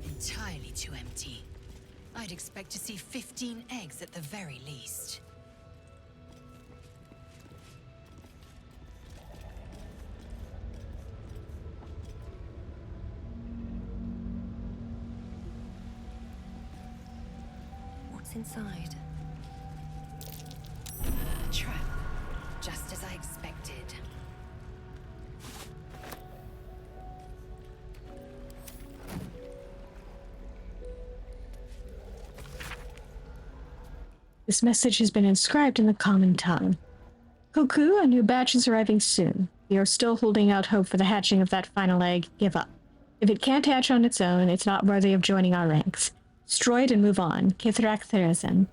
Entirely too empty. I'd expect to see 15 eggs at the very least. What's inside? Trap. Just as I expected. This message has been inscribed in the common tongue. Koku, a new batch is arriving soon. We are still holding out hope for the hatching of that final egg. Give up. If it can't hatch on its own, it's not worthy of joining our ranks. Destroy it and move on. Kithrak Therazin.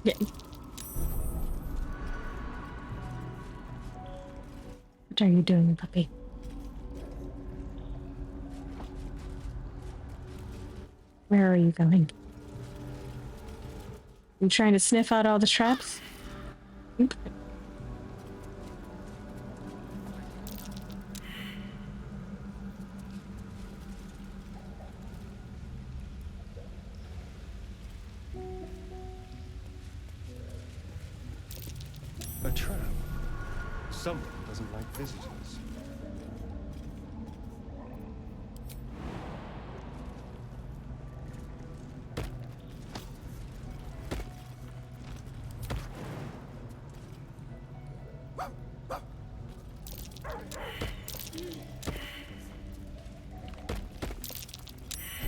Yeah. What are you doing, puppy? Where are you going? You trying to sniff out all the traps? Oop. A trap. Someone doesn't like visitors.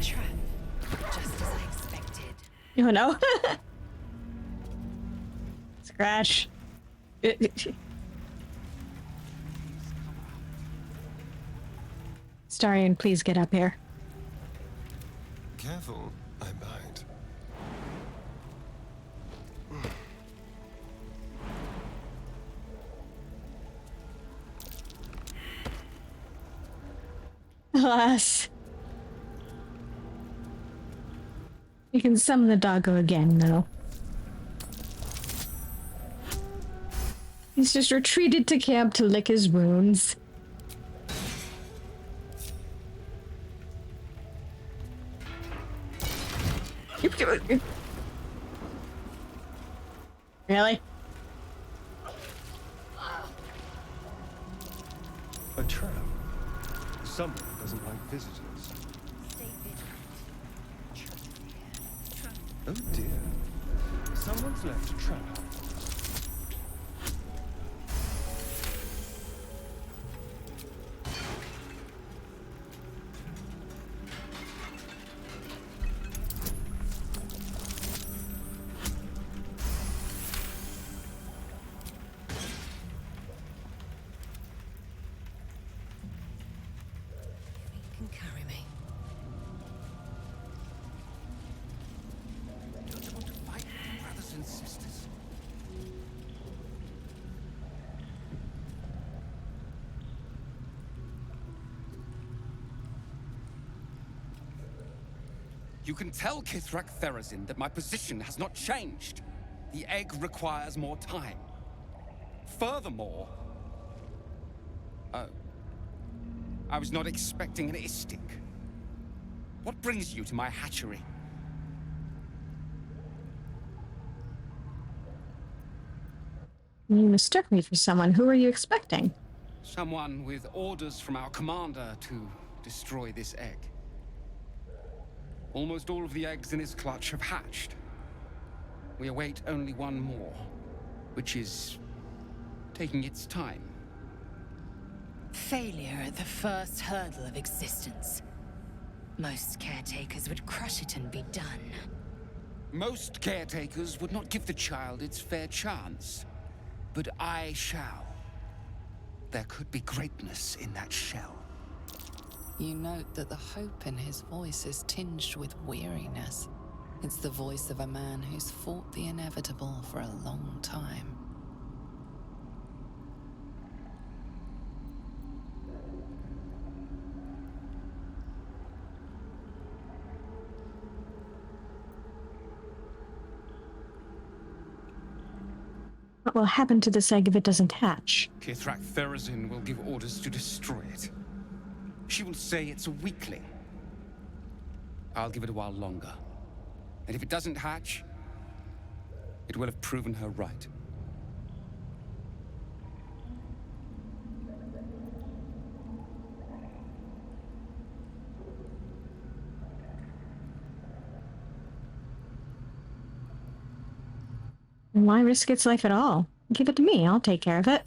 Trap. Just as I expected. Oh no. Scratch. Starion, please get up here. Careful, I bite. Alas. You can summon the doggo again, though. He's just retreated to camp to lick his wounds. Really? A trap. Someone doesn't like visitors. Oh dear. Someone's left a trap out. Can carry me. Don't you want to fight, brothers and sisters? You can tell Kithrak Therazin that my position has not changed. The egg requires more time. Furthermore... Oh. I was not expecting an istik. What brings you to my hatchery? You mistook me for someone. Who were you expecting? Someone with orders from our commander to destroy this egg. Almost all of the eggs in its clutch have hatched. We await only one more, which is taking its time. Failure at the first hurdle of existence. Most caretakers would crush it and be done. Most caretakers would not give the child its fair chance. But I shall. there could be greatness in that shell. You note that the hope in his voice is tinged with weariness. It's the voice of a man who's fought the inevitable for a long time. What will happen to this egg if it doesn't hatch? Kithrak Therazin will give orders to destroy it. She will say it's a weakling. I'll give it a while longer. And if it doesn't hatch, it will have proven her right. Why risk its life at all? Give it to me, I'll take care of it.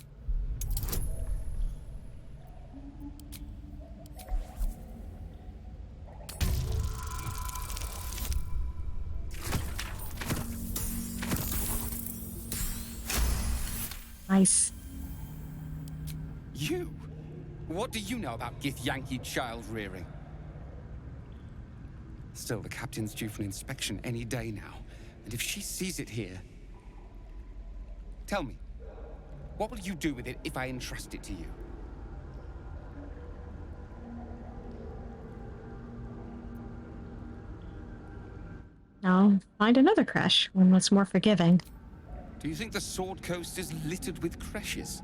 Nice. You? What do you know about Githyanki child rearing? Still, the captain's due for an inspection any day now. And if she sees it here... Tell me, what will you do with it if I entrust it to you? I'll find another crash, one that's more forgiving. Do you think the Sword Coast is littered with creches?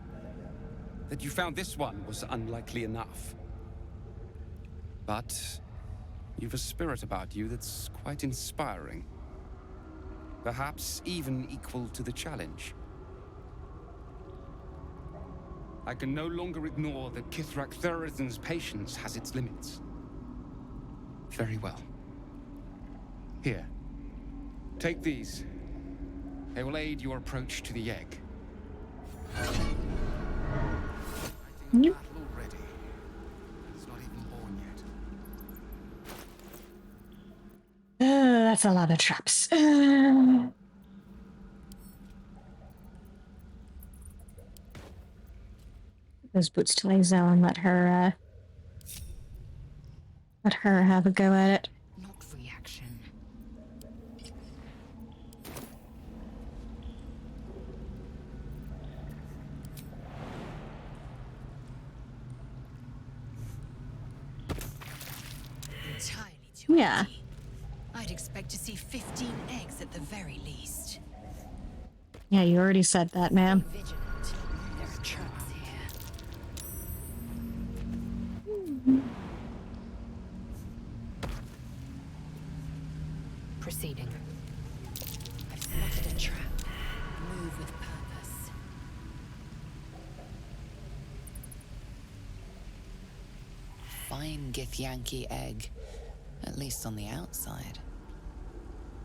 That you found this one was unlikely enough. But you've a spirit about you that's quite inspiring. Perhaps even equal to the challenge. I can no longer ignore that Kithrak Therazin's patience has its limits. Very well. Here. Take these. They will aid your approach to the egg. Yep. Already. It's not even born yet. That's a lot of traps. Those boots to Lae'zel and let her have a go at it. Not reaction. Entirely too Yeah. empty. I'd expect to see 15 eggs at the very least. Yeah, you already said that, ma'am. Vigilant. There are traps here. Proceeding. I've spotted a trap. Move with purpose. Fine Githyanki egg, at least on the outside.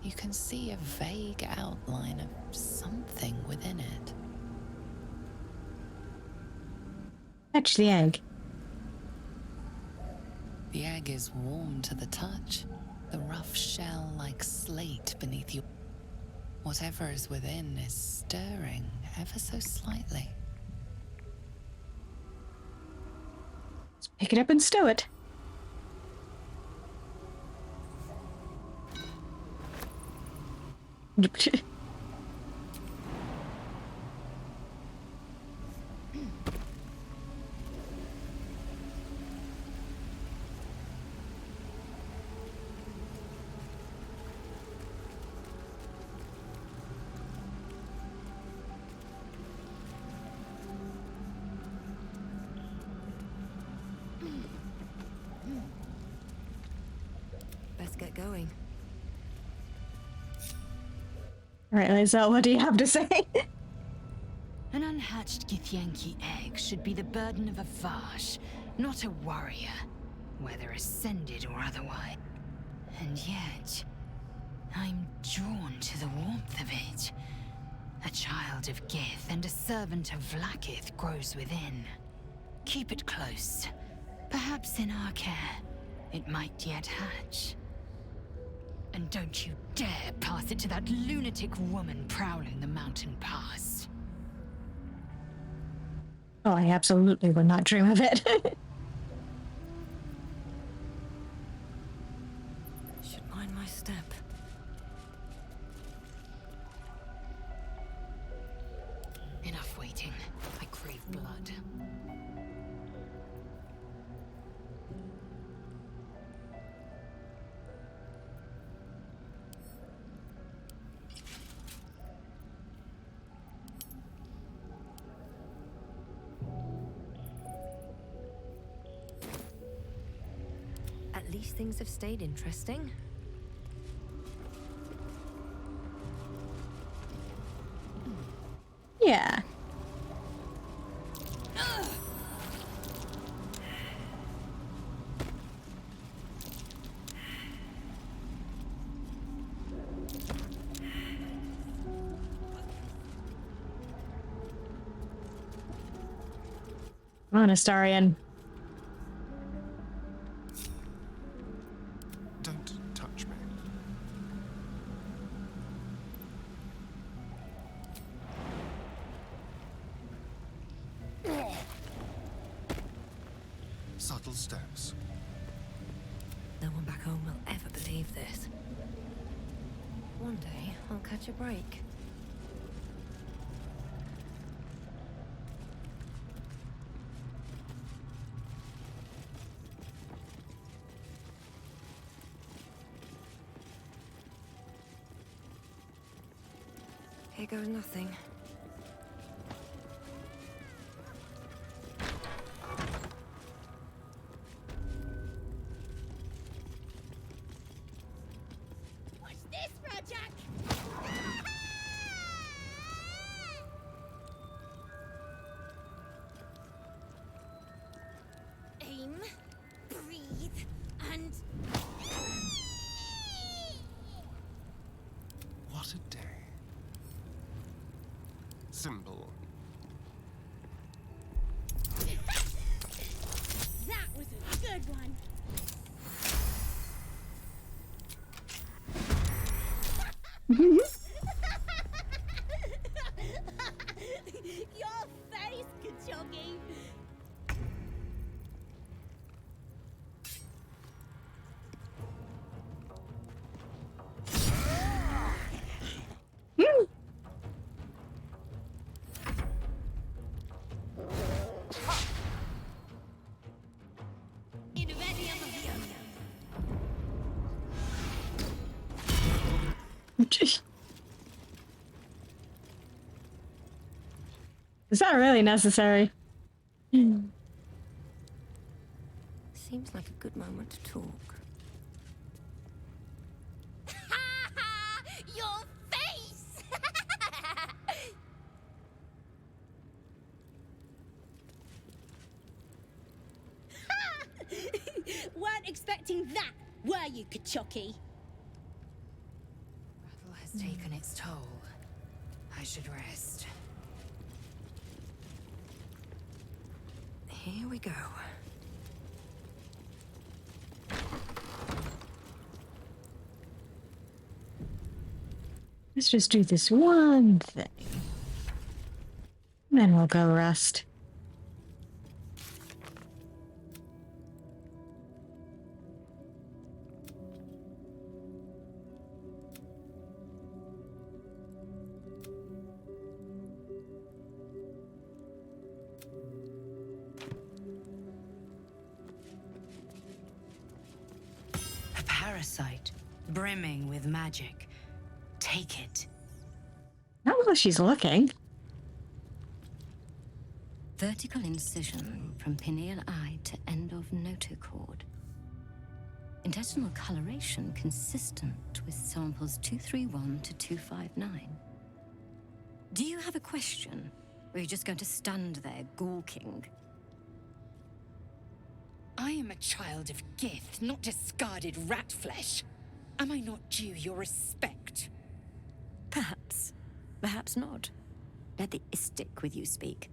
You can see a vague outline of something within it. Touch the egg. The egg is warm to the touch, the rough shell like slate beneath you. Whatever is within is stirring ever so slightly. Let's pick it up and stow it. Let's get going. All right, Lae'zel, what do you have to say? An unhatched Githyanki egg should be the burden of a Vash, not a warrior, whether ascended or otherwise. And yet, I'm drawn to the warmth of it. A child of Gith and a servant of Vlaakith grows within. Keep it close. Perhaps in our care, it might yet hatch. And don't you dare pass it to that lunatic woman prowling the mountain pass. Oh, I absolutely would not dream of it. Should mind my step. Enough waiting. I crave blood. At least things have stayed interesting. Yeah. Come on, Astarion. Don't touch me. Subtle steps. No one back home will ever believe this. One day, I'll catch a break. Here goes nothing. What's this, Rajak? Aim, breathe, and... What a day. Simple. That was a good one. Your face, Kachoggy. Is that really necessary? Seems like a good moment to talk. Your face! Weren't expecting that, were you, Kachoki? Battle has taken its toll. I should rest. Here we go. Let's just do this one thing. And then we'll go rest. A parasite, brimming with magic. Take it. Not while she's looking. Vertical incision from pineal eye to end of notochord. Intestinal coloration consistent with samples 231 to 259. Do you have a question? Or are you just going to stand there gawking? I am a child of Gith, not discarded rat flesh. Am I not due your respect? Perhaps. Perhaps not. Let the Istik with you speak,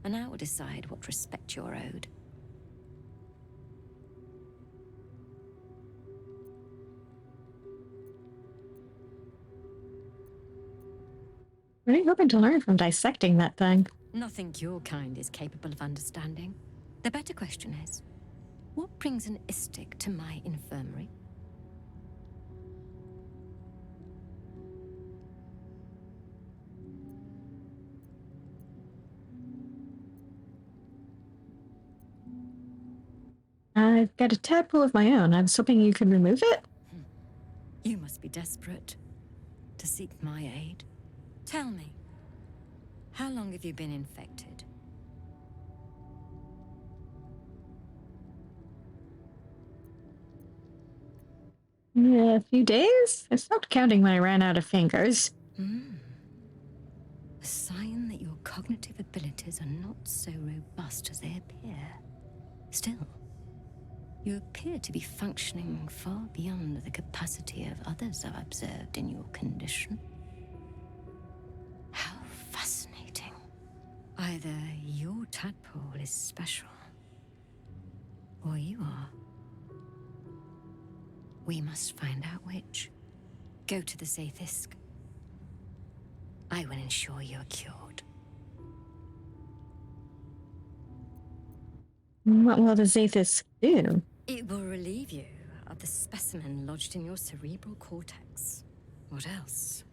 and I will decide what respect you're owed. What are you hoping to learn from dissecting that thing? Nothing your kind is capable of understanding. The better question is, what brings an Istik to my infirmary? I've got a tadpole of my own. I was hoping you could remove it. You must be desperate to seek my aid. Tell me, how long have you been infected? A few days? I stopped counting when I ran out of fingers. A sign that your cognitive abilities are not so robust as they appear. Still, you appear to be functioning far beyond the capacity of others I've observed in your condition. How fascinating. Either your tadpole is special, or you are. We must find out which. Go to the Zaithisk. I will ensure you are cured. What will the Zaithis do? It will relieve you of the specimen lodged in your cerebral cortex. What else?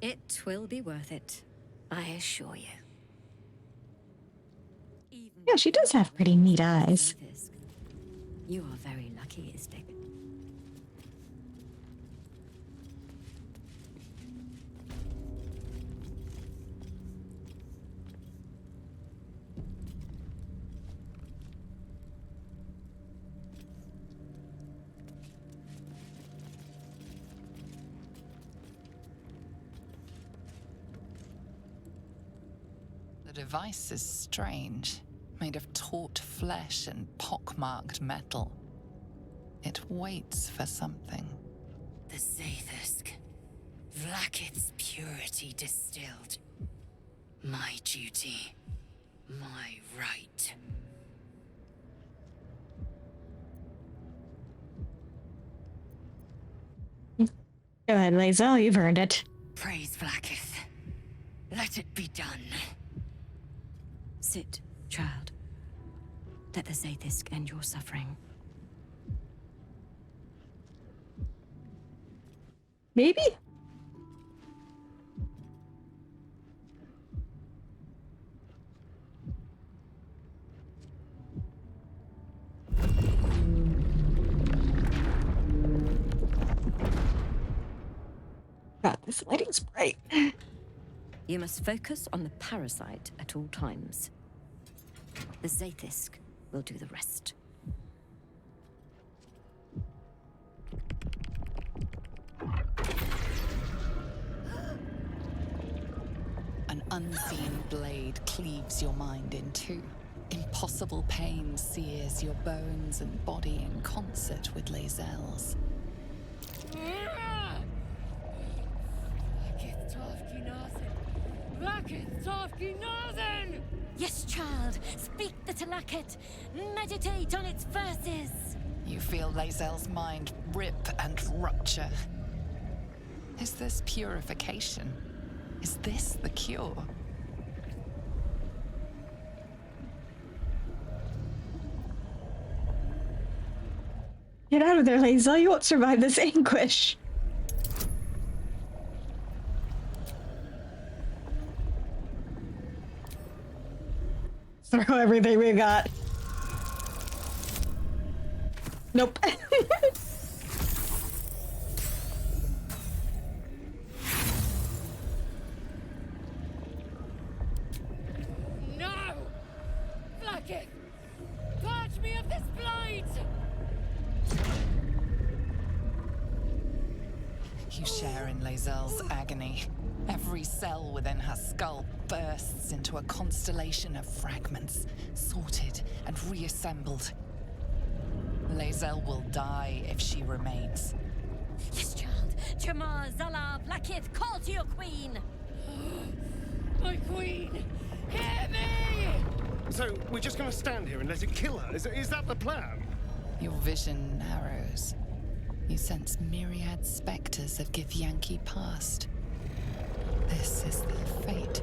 It will be worth it, I assure you. Yeah, she does have pretty neat eyes. You are very lucky, Istik. The device is strange, made of taut flesh and pockmarked metal. It waits for something. The Zaithisk. Vlaakith's purity distilled. My duty. My right. Go ahead, Lae'zel, you've earned it. Praise Vlaakith. Let it be done. Sit, child. Let the Zaithisk end your suffering. Maybe? God, this lighting's bright. You must focus on the parasite at all times. The Zaithisk will do the rest. An unseen blade cleaves your mind in two. Impossible pain sears your bones and body in concert with Lae'zel's. Yes, child. Speak the Talakit. Meditate on its verses. You feel Lae'zel's mind rip and rupture. Is this purification? Is this the cure? Get out of there, Lae'zel. You won't survive this anguish. Throw everything we got. Nope. No! Vlaakith! Purge me of this blight! You share in Lae'zel's agony. Every cell within her skull bursts into a constellation of fragments, sorted and reassembled. Lae'zel will die if she remains. Yes, child. Jamar, Zala, Vlaakith, call to your queen. My queen! Hear me! So, we're just gonna stand here and let it kill her? Is that the plan? Your vision narrows. You sense myriad specters of Githyanki past. This is their fate.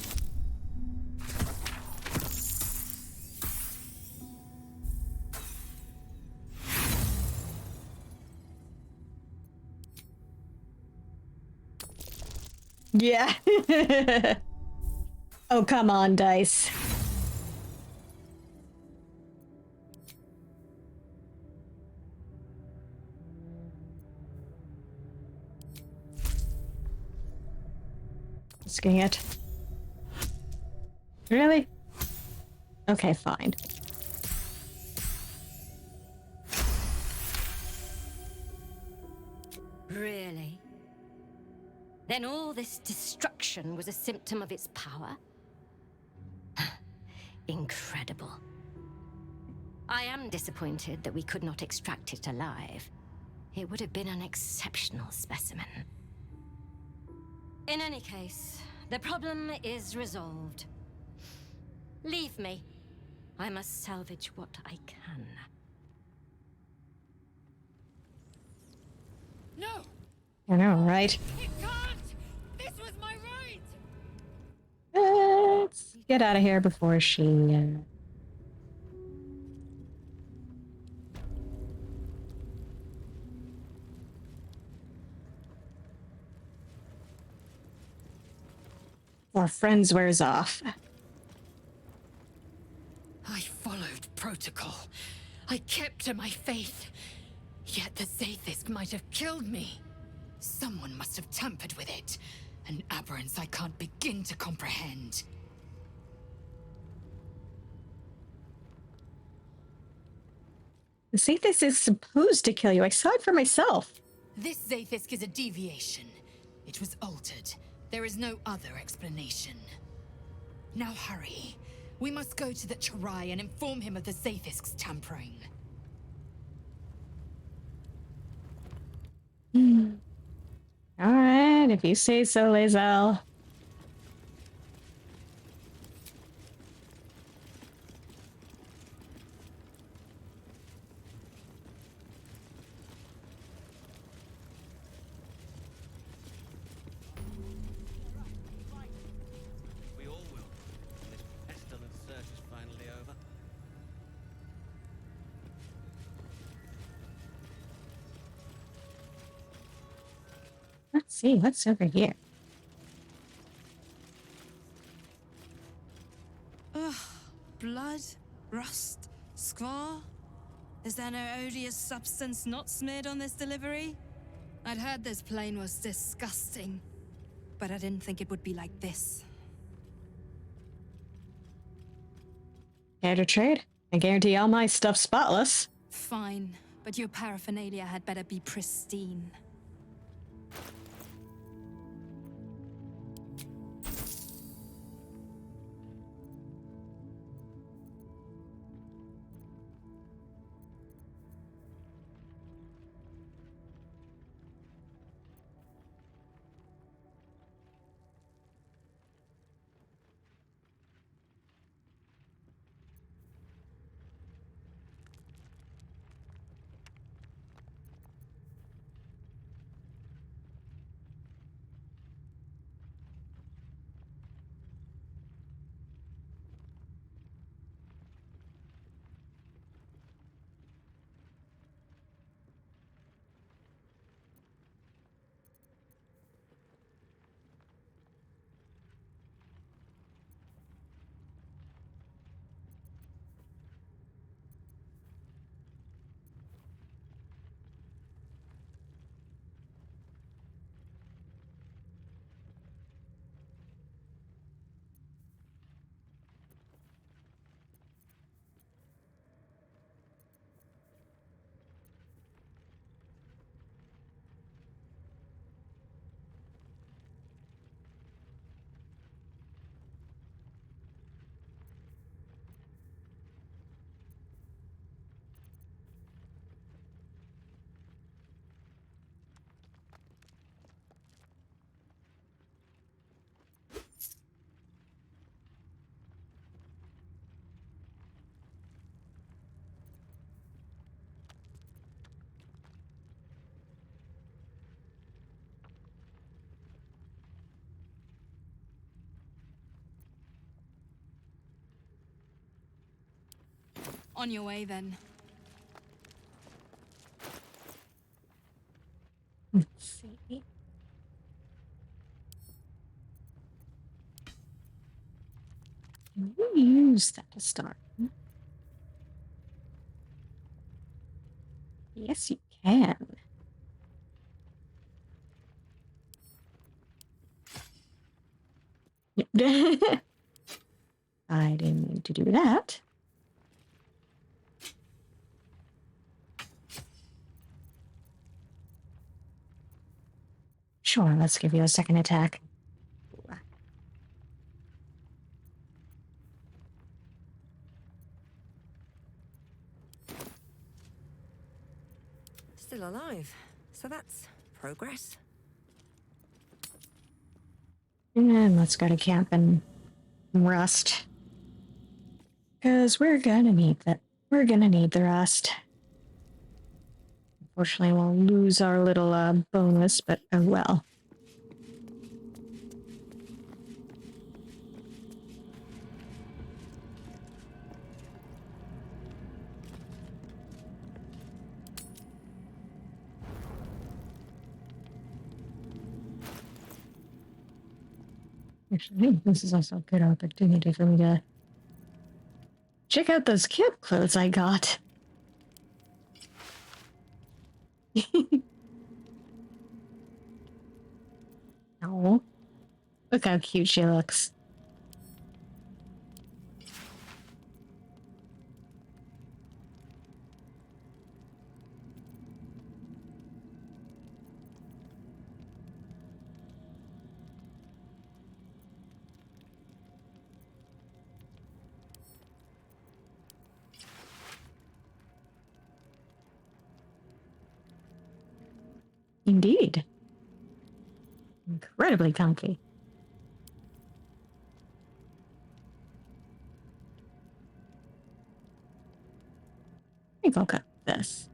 Yeah. Oh, come on, dice. Risking it. Really? Okay, fine. Really? Then all this destruction was a symptom of its power? Incredible. I am disappointed that we could not extract it alive. It would have been an exceptional specimen. In any case, the problem is resolved. Leave me. I must salvage what I can. No! I know, right? It can't! This was my right! Let's get out of here before she... Our friends wears off. I followed protocol. I kept to my faith. Yet the Zaithisk might have killed me. Someone must have tampered with it. An aberrance I can't begin to comprehend. The Zaithis is supposed to kill you. I saw it for myself. This Zaithisk is a deviation. It was altered. There is no other explanation. Now hurry. We must go to the Chirai and inform him of the Zaithisk's tampering. Alright, if you say so, Lae'zel. We all will, when this pestilent search is finally over. Let's see, what's over here? Ugh. Blood? Rust? Squall? Is there no odious substance not smeared on this delivery? I'd heard this plane was disgusting, but I didn't think it would be like this. Care to trade? I guarantee all my stuff's spotless. Fine, but your paraphernalia had better be pristine. On your way, then. Let's see. Can we use that to start? Yes, you can. I didn't mean to do that. Sure, let's give you a second attack. Still alive. So that's progress. And let's go to camp and rest. Because we're gonna need that. We're gonna need the rest. Unfortunately, we'll lose our little bonus, but oh well. Actually, I think this is also a good opportunity for me to check out those camp clothes I got. Oh, look how cute she looks. Indeed. Incredibly comfy. I think I'll cut this.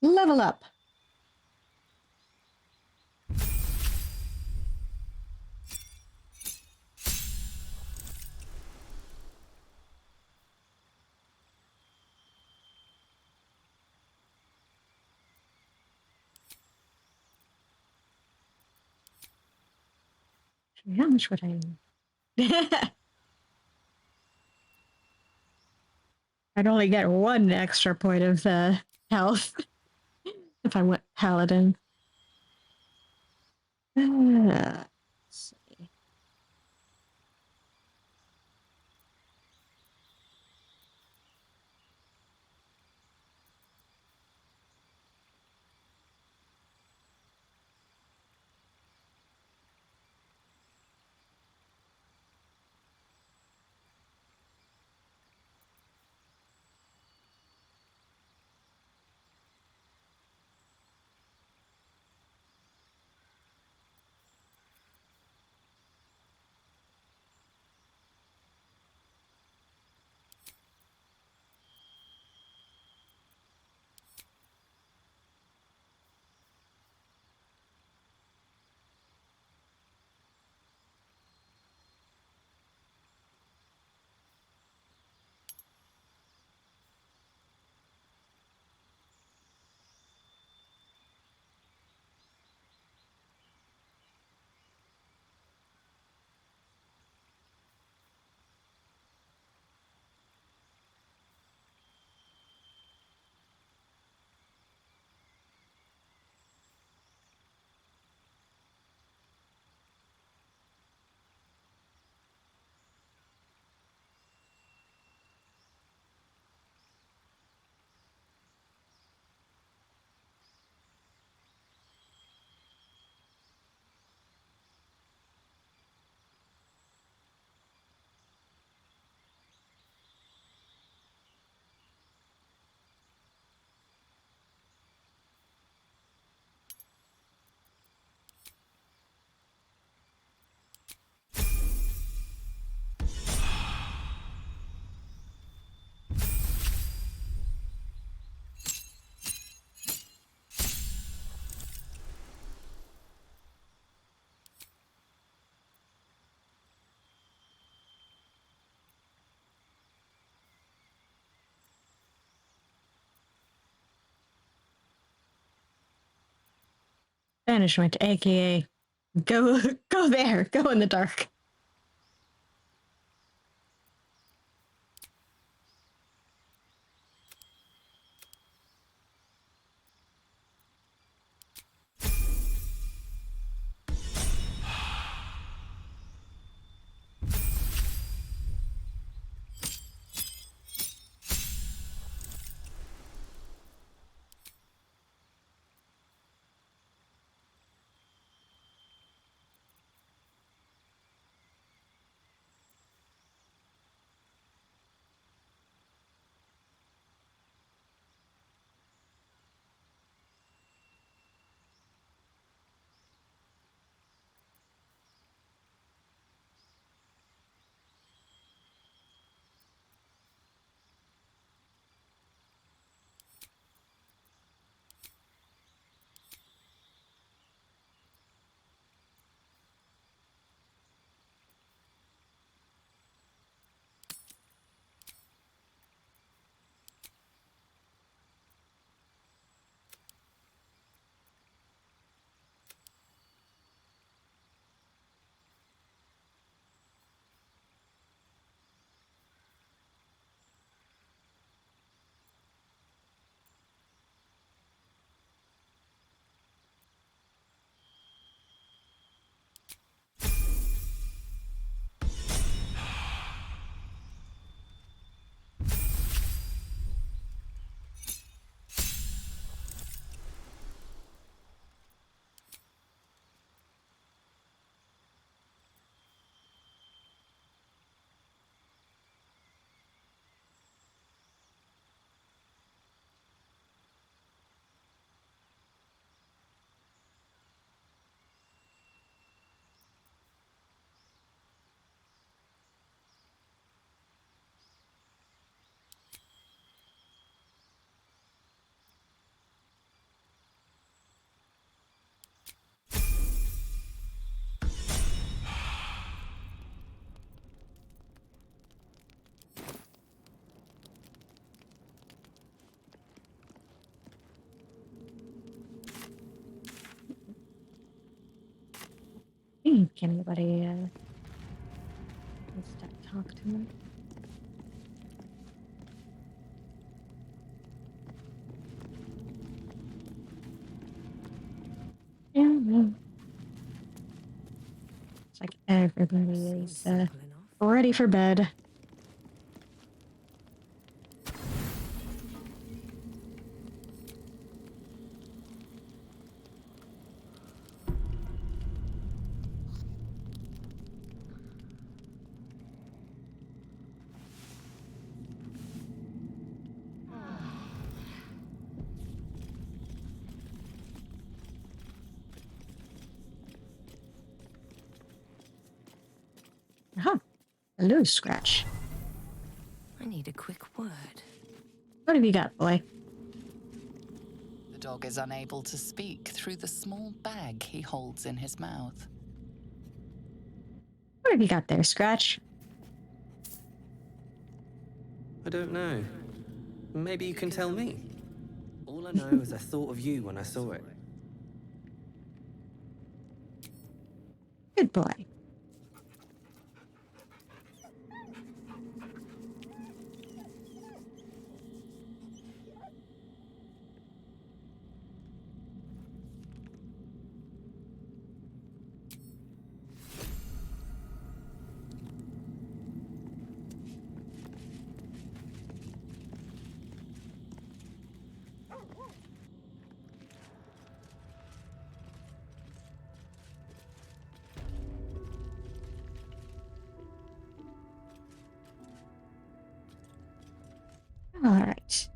Level up. How much would I? I'd only get one extra point of health if I went paladin. Let's see. Banishment, aka go there, go in the dark. Can anybody talk to me? Yeah, no. It's like everybody is ready for bed. Huh. Hello, Scratch. I need a quick word. What have you got, boy? The dog is unable to speak through the small bag he holds in his mouth. What have you got there, Scratch? I don't know. Maybe you can tell me. All I know is I thought of you when I saw it. Good boy. All right.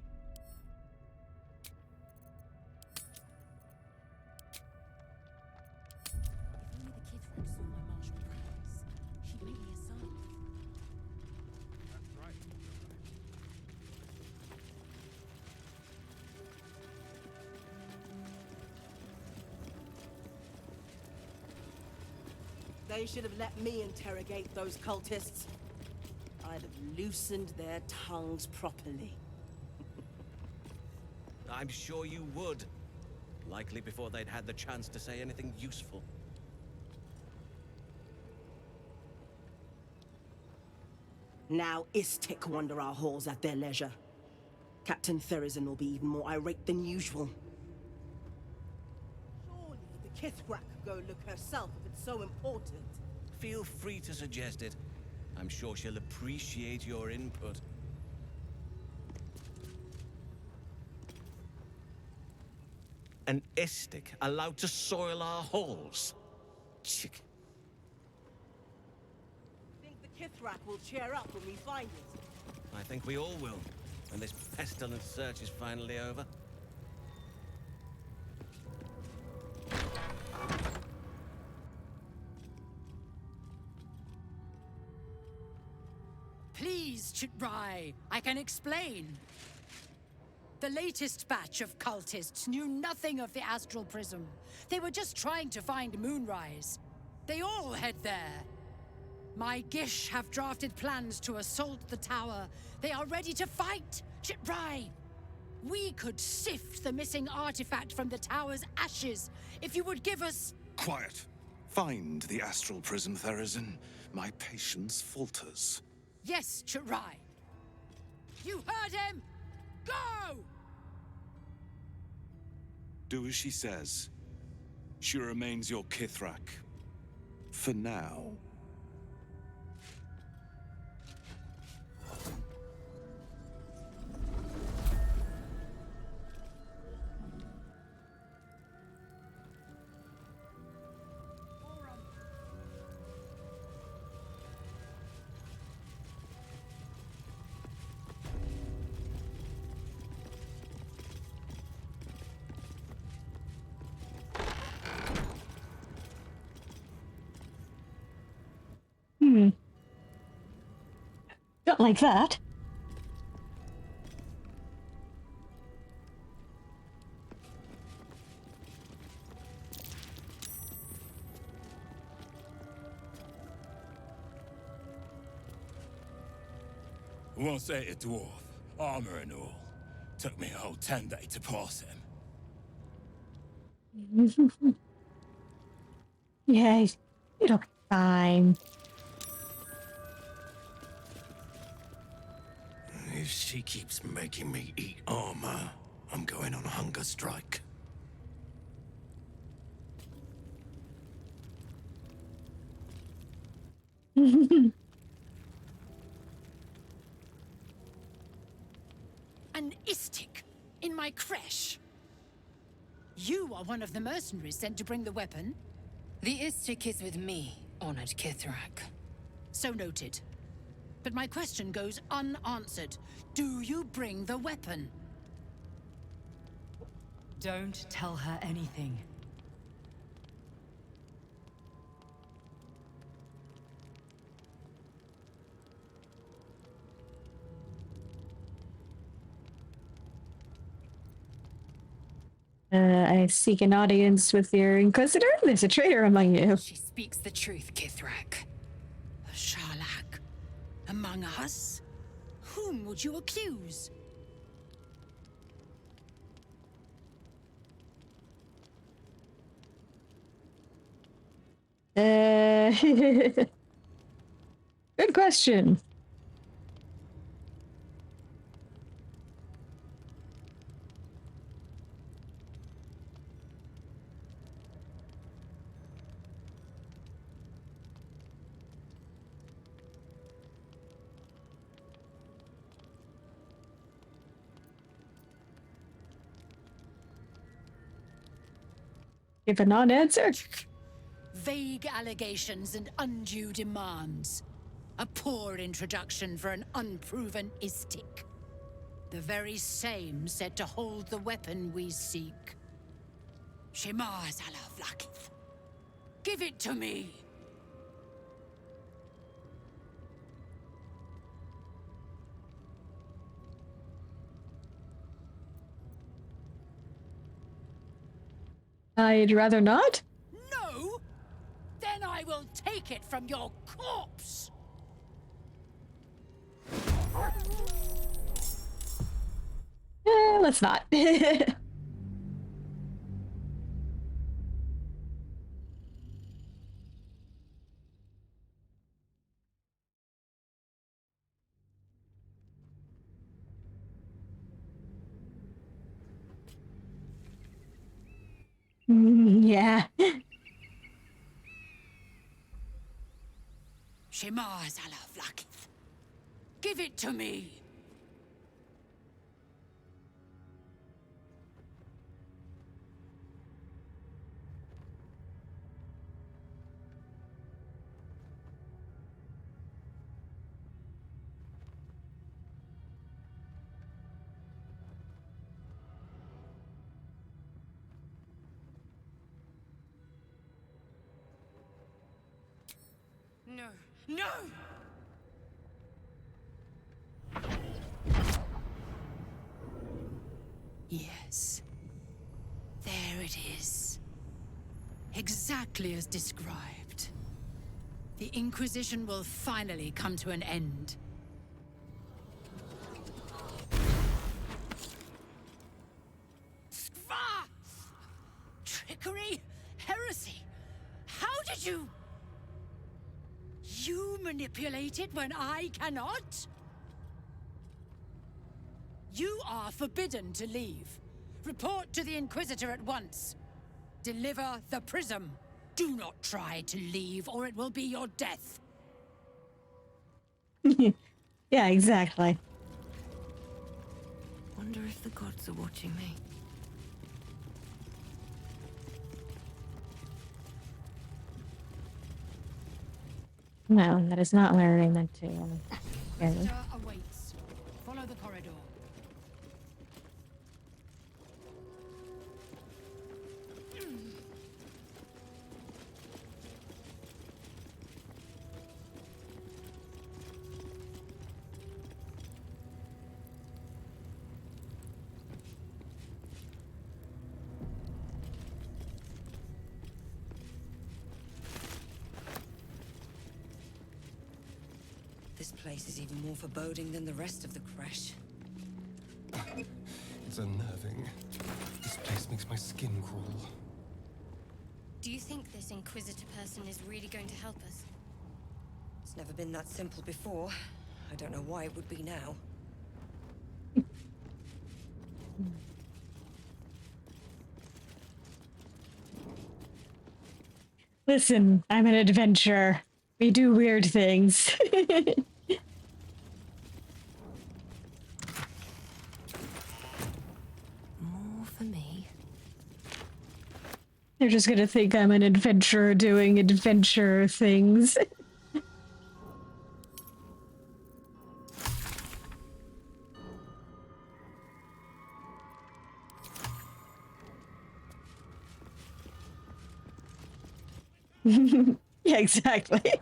They should have let me interrogate those cultists. I'd have loosened their tongues properly. I'm sure you would. Likely before they'd had the chance to say anything useful. Now Istik wander our halls at their leisure. Captain Therizin will be even more irate than usual. Surely the Kithrak could go look herself if it's so important. Feel free to suggest it. I'm sure she'll appreciate your input. An Istik allowed to soil our halls? Chick. Think the Kithrak will cheer up when we find it? I think we all will, when this pestilent search is finally over. Please, Chitrai, I can explain. The latest batch of cultists knew nothing of the Astral Prism. They were just trying to find Moonrise. They all head there. My Gish have drafted plans to assault the tower. They are ready to fight, Chitrai. We could sift the missing artifact from the tower's ashes if you would give us... Quiet. Find the Astral Prism, Therizin. My patience falters. Yes, Chitrai. You heard him! Go! Do as she says. She remains your Kithrak. For now. Don't like that. Once ate a dwarf, armor and all. Took me a whole 10 days to pass him. Yes, it'll be fine. If she keeps making me eat armor, I'm going on a hunger strike. An Istik in my creche. You are one of the mercenaries sent to bring the weapon. The Istik is with me, honored Kithrak. So noted. But my question goes unanswered. Do you bring the weapon? Don't tell her anything. I seek an audience with your Inquisitor. There's a traitor among you. She speaks the truth, Kithrak. A Sharlak? Among us? Whom would you accuse? Good question. Give a non-answer. Vague allegations and undue demands. A poor introduction for an unproven Istik. The very same said to hold the weapon we seek. Shema Zalavlakith. Give it to me! I'd rather not. No? Then I will take it from your corpse! Let's not. Yeah. Shema Zala Vlakith. Give it to me! No, no! Yes. There it is. Exactly as described. The Inquisition will finally come to an end. Skva! Trickery? Heresy? How did you... You manipulate it when I cannot? You are forbidden to leave. Report to the Inquisitor at once. Deliver the prism. Do not try to leave, or it will be your death. Yeah, exactly. Wonder if the gods are watching me. No, that is not where I meant to. Visitor awaits. Follow the corridor. This place is even more foreboding than the rest of the crash. It's unnerving. This place makes my skin crawl. Do you think this Inquisitor person is really going to help us? It's never been that simple before. I don't know why it would be now. Listen, I'm an adventurer. We do weird things. More for me. They're just gonna think I'm an adventurer doing adventure things. Yeah, exactly.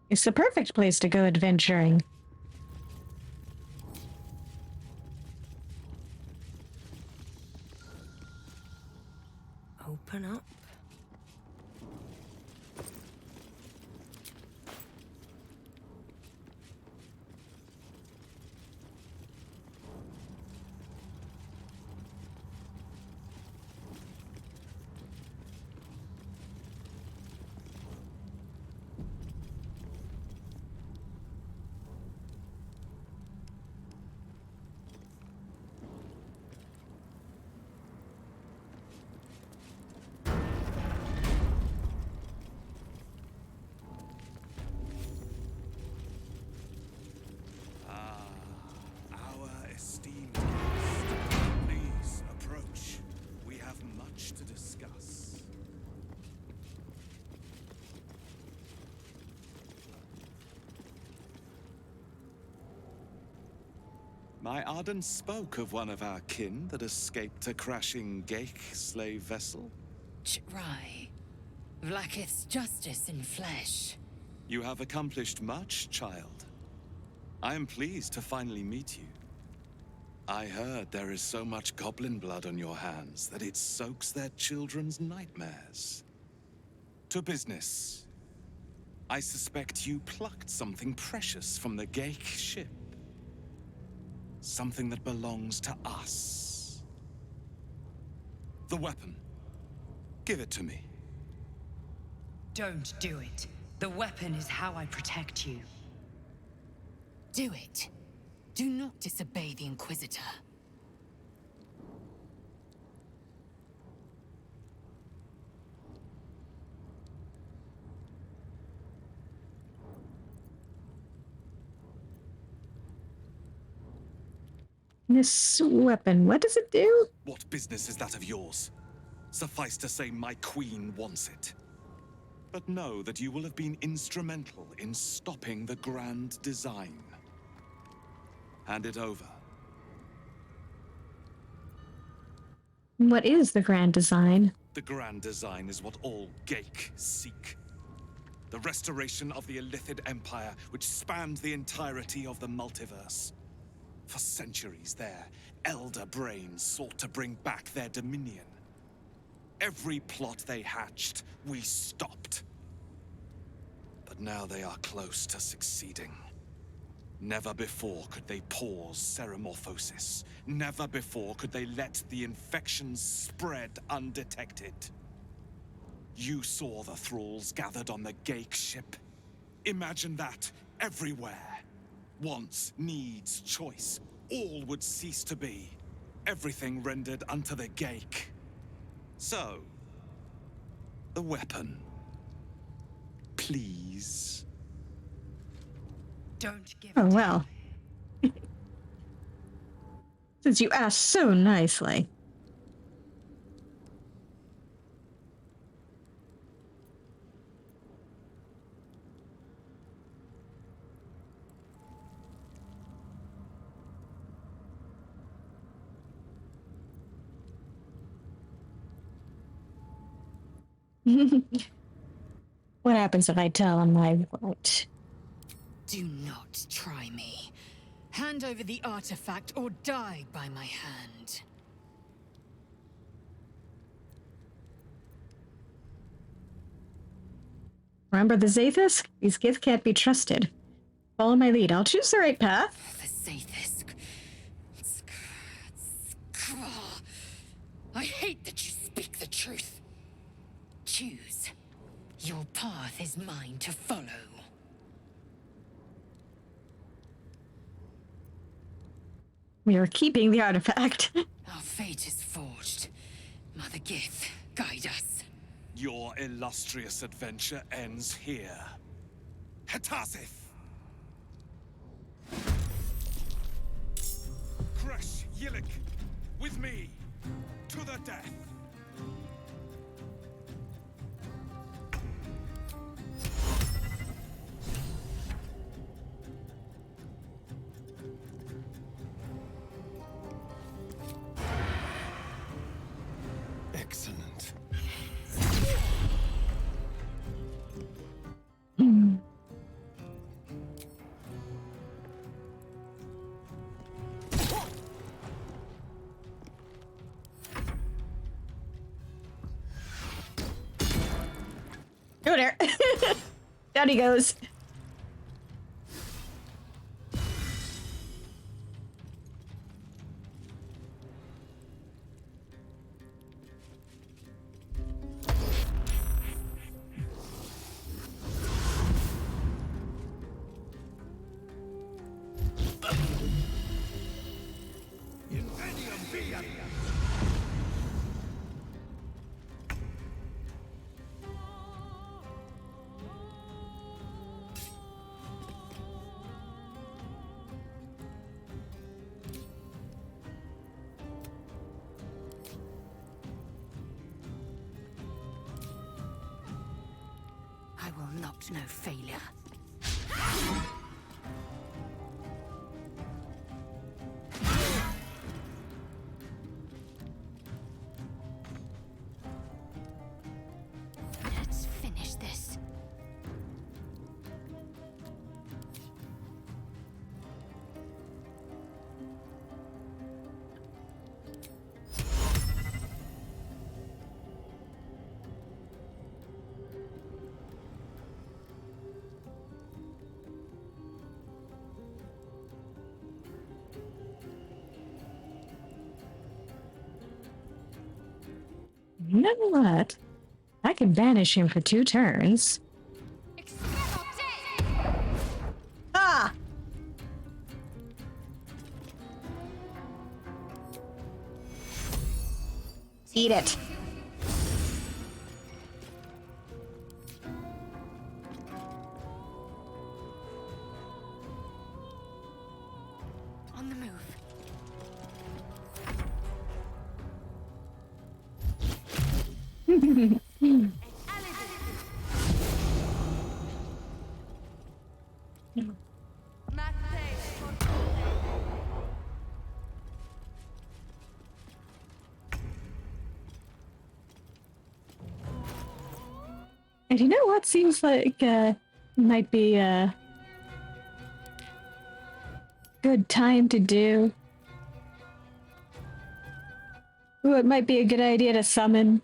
It's the perfect place to go adventuring. Open up. Our esteemed guest. Please approach. We have much to discuss. My Arden spoke of one of our kin that escaped a crashing Geik slave vessel. Ch'rai. Vlakith's justice in flesh. You have accomplished much, child. I am pleased to finally meet you. I heard there is so much goblin blood on your hands that it soaks their children's nightmares. To business. I suspect you plucked something precious from the Geik ship. Something that belongs to us. The weapon. Give it to me. Don't do it. The weapon is how I protect you. Do it. Do not disobey the Inquisitor. This weapon, what does it do? What business is that of yours? Suffice to say, my queen wants it. But know that you will have been instrumental in stopping the grand design. Hand it over. What is the grand design? The grand design is what all Geik seek. The restoration of the Illithid Empire, which spanned the entirety of the multiverse. For centuries, their elder brains sought to bring back their dominion. Every plot they hatched, we stopped. But now they are close to succeeding. Never before could they pause ceremorphosis. Never before could they let the infections spread undetected. You saw the thralls gathered on the Geik ship. Imagine that everywhere. Wants, needs, choice. All would cease to be. Everything rendered unto the Geik. So, the weapon. Please. Don't give Oh, well. Since you asked so nicely. What happens if I tell him I won't? Do not try me. Hand over the artifact or die by my hand. Remember the Zathis? These gifts can't be trusted. Follow my lead. I'll choose the right path. The Zathis. I hate that you speak the truth. Choose. Your path is mine to follow. We are keeping the artifact. Our fate is forged. Mother Gith, guide us. Your illustrious adventure ends here. Hetazith! Kresh Yillik, with me, to the death! Excellent. Go there. Down he goes. I will not know failure. Let's finish this. You know what? I can banish him for 2 turns. Ah! Eat it. On the move. And you know what seems like might be a good time to do? Ooh, it might be a good idea to summon.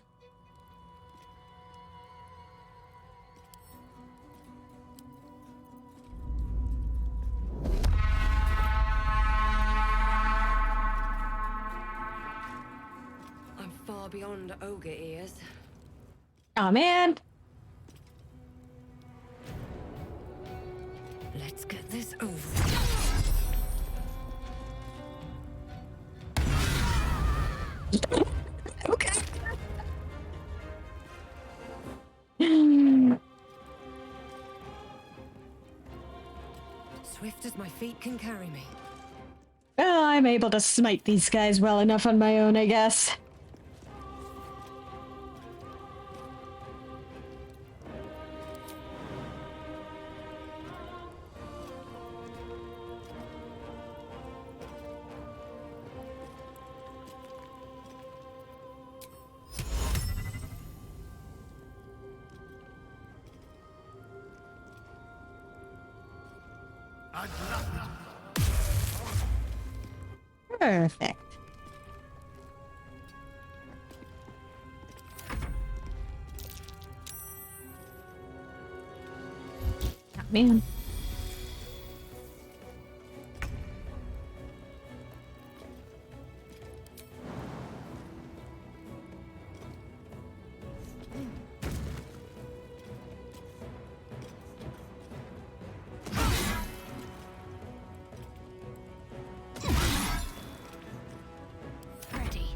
I'm far beyond ogre ears. Aw, man. Let's get this over. Okay. Swift as my feet can carry me. Well, I'm able to smite these guys well enough on my own, I guess. Perfect. Oh, man. Ready.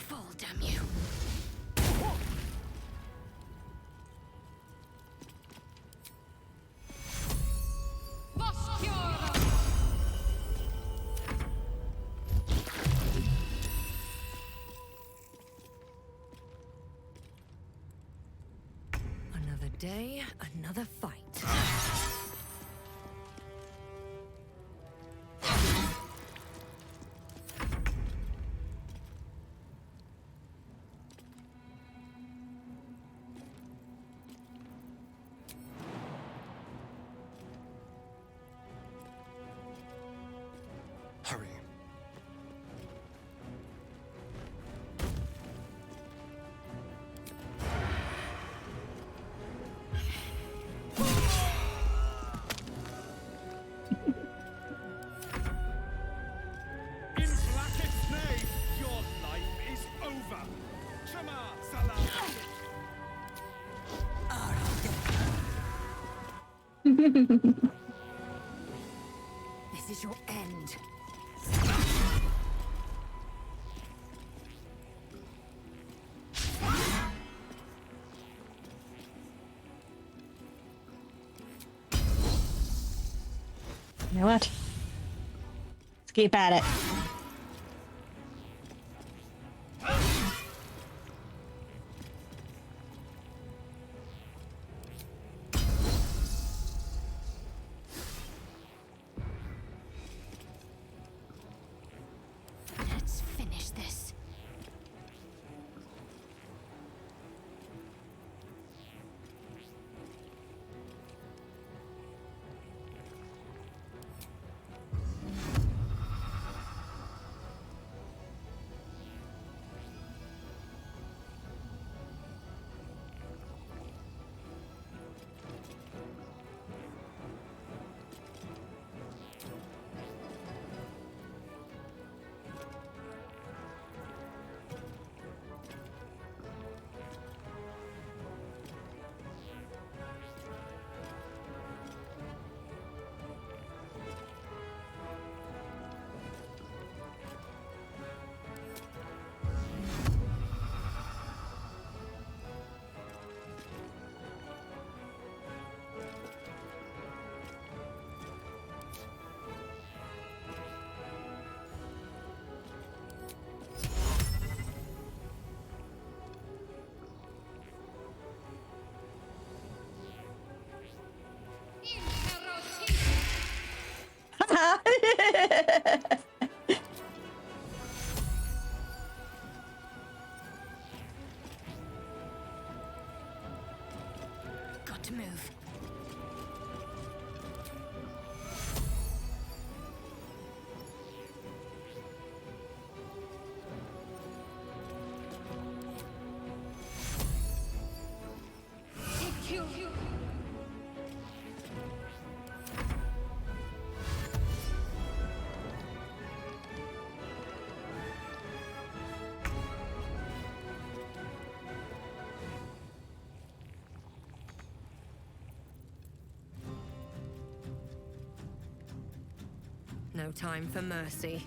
Fall, damn you. Another day, another fight. Hurry. In Blacket's name, your life is over. Shema Salam. This is your end. You know what? Let's keep at it. Let's finish this. to move. No time for mercy.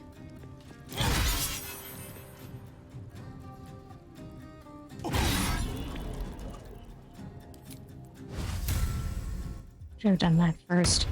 Should have done that first.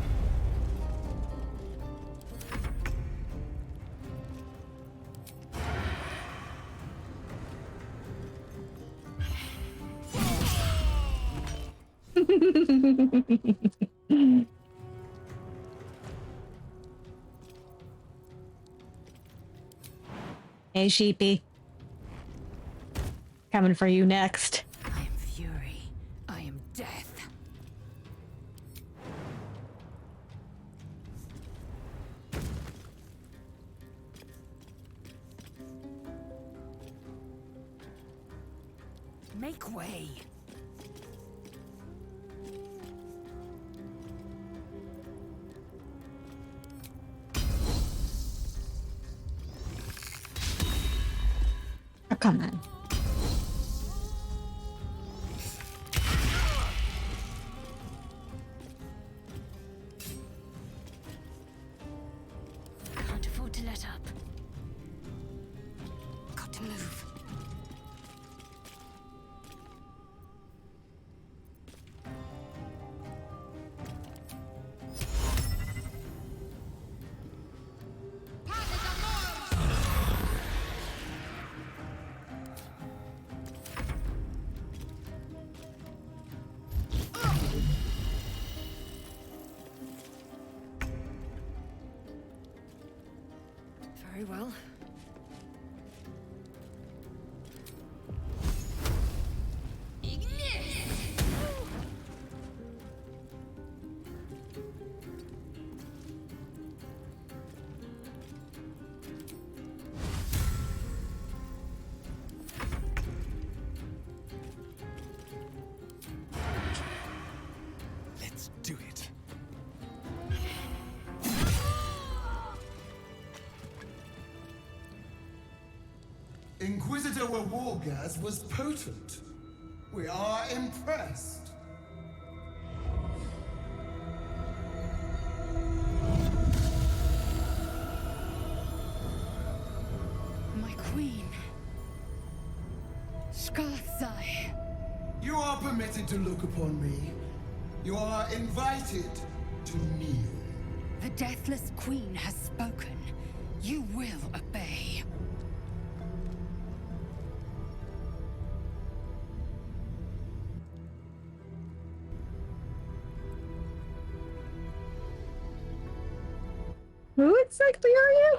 Hey, sheepy. Coming for you next. I am fury. I am death. Make way. Oh, come on. Can't afford to let up. Got to move. Very well. Let's do it. Inquisitor Wargas was potent. We are impressed. My queen. Skathai. You are permitted to look upon me. You are invited to kneel. The Deathless Queen has spoken. You will obey. Who exactly are you?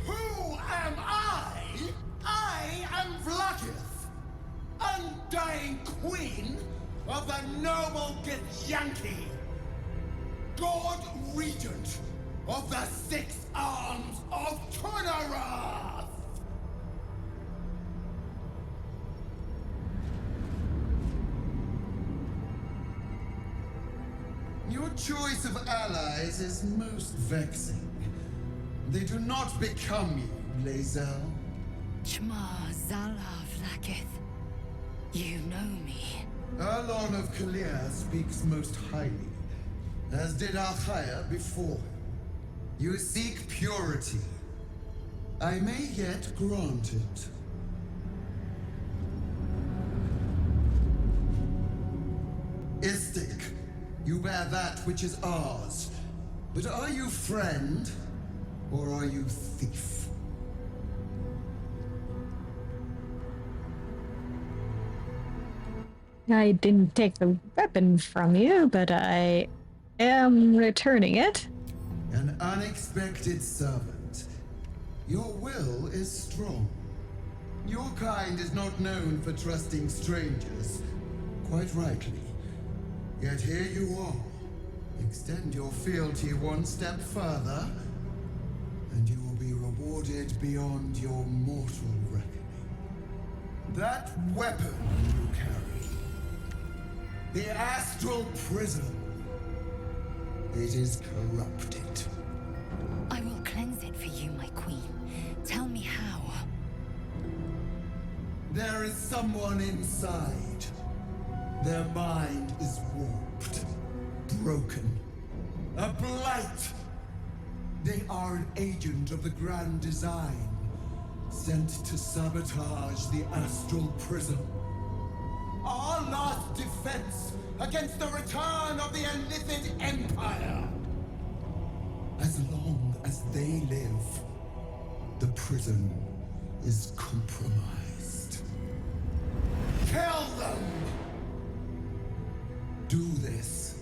Who am I? I am Vlakith, undying queen of the noble Githyanki, God Regent of the Six Arms of Tunnarath! Your choice of allies is most vexing. They do not become you, Lae'zel. Chma Zala Vlakith. You know me. Arlon of Kalir speaks most highly, as did Alchaya before him. You seek purity. I may yet grant it. Istik, you bear that which is ours. But are you friend, or are you thief? I didn't take the weapon from you, but I am returning it. An unexpected servant. Your will is strong. Your kind is not known for trusting strangers. Quite rightly. Yet here you are. Extend your fealty one step further, and you will be rewarded beyond your mortal reckoning. That weapon you carry, the astral prism, it is corrupted. I will cleanse it for you, my queen. Tell me how. There is someone inside. Their mind is warped, broken, a blight. They are an agent of the Grand Design, sent to sabotage the astral prism. Our last defense against the return of the Illithid Empire. As long as they live, the prism is compromised. Kill them! Do this,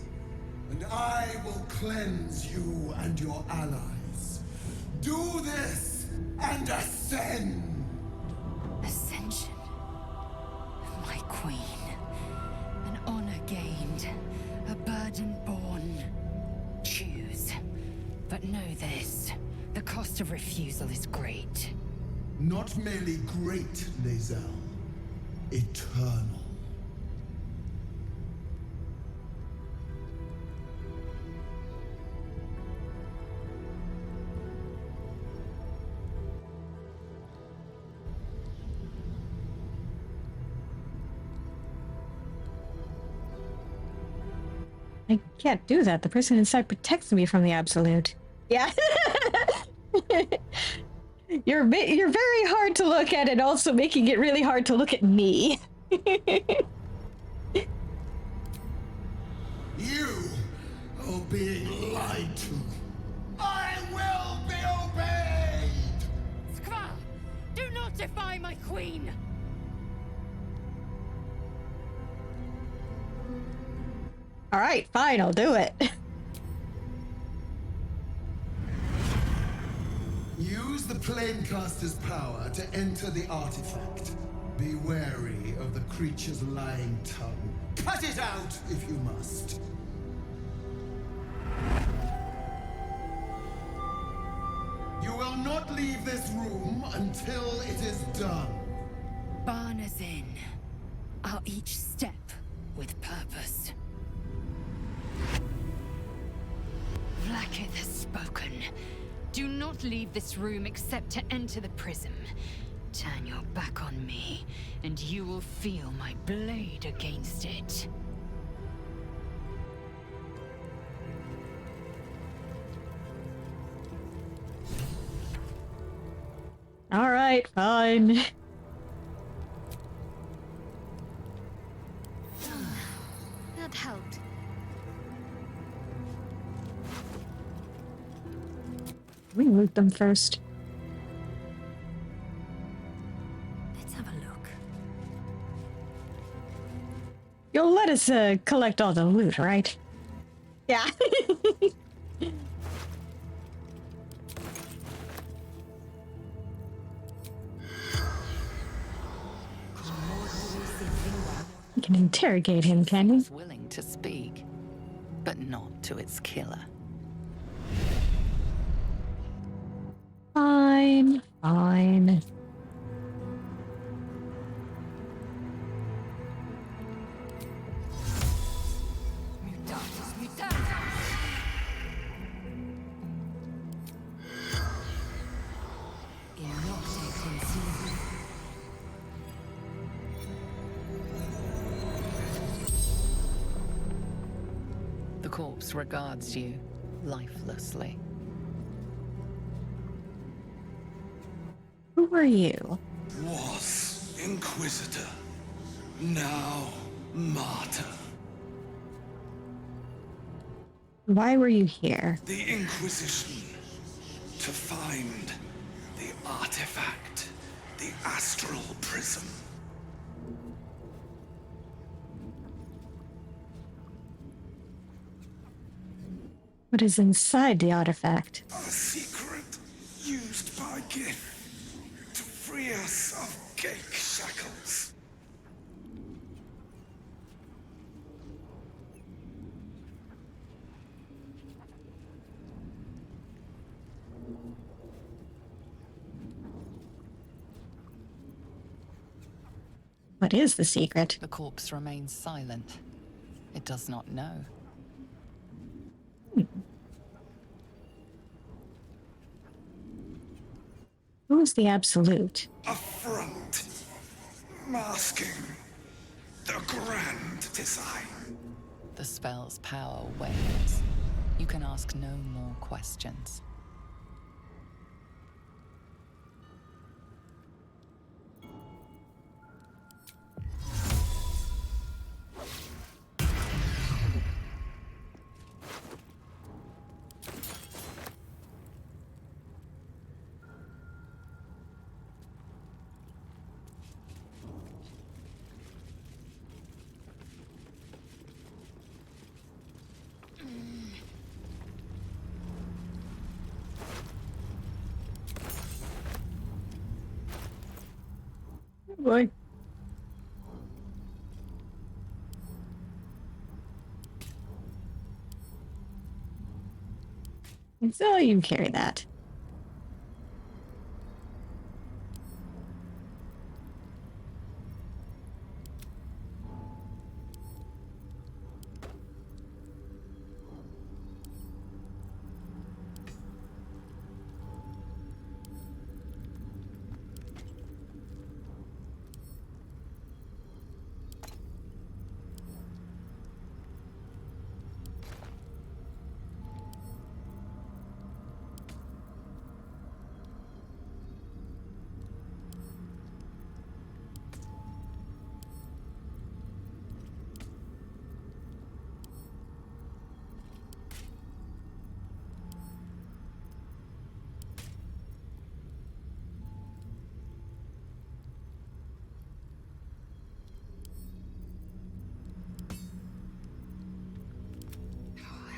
and I will cleanse you and your allies. Do this, and ascend! Ascension. My queen. An honor gained. A burden borne. Choose. But know this. The cost of refusal is great. Not merely great, Lae'zel. Eternal. I can't do that. The person inside protects me from the absolute. Yeah. You're very hard to look at and also making it really hard to look at me. You are being lied to. I will be obeyed! Skvar! Do not defy my queen! All right, fine, I'll do it. Use the Planecaster's power to enter the artifact. Be wary of the creature's lying tongue. Cut it out if you must. You will not leave this room until it is done. Barna's in. Our each step with purpose. Vlaakith has spoken. Do not leave this room except to enter the prism. Turn your back on me, and you will feel my blade against it. All right, fine. That helped. We loot them first. Let's have a look. You'll let us collect all the loot, right? Yeah. You can interrogate him, can you? It's willing to speak, but not to its killer. Fine, fine. The corpse regards you lifelessly. Who are you? Was Inquisitor, now Martyr. Why were you here? The Inquisition. To find the artifact, the astral prism. What is inside the artifact? A secret used by Gith to free us of Ghaik shackles. What is the secret? The corpse remains silent. It does not know. Who is the Absolute? A front, masking the grand design. The spell's power wanes. You can ask no more questions. Boy. So you can carry that.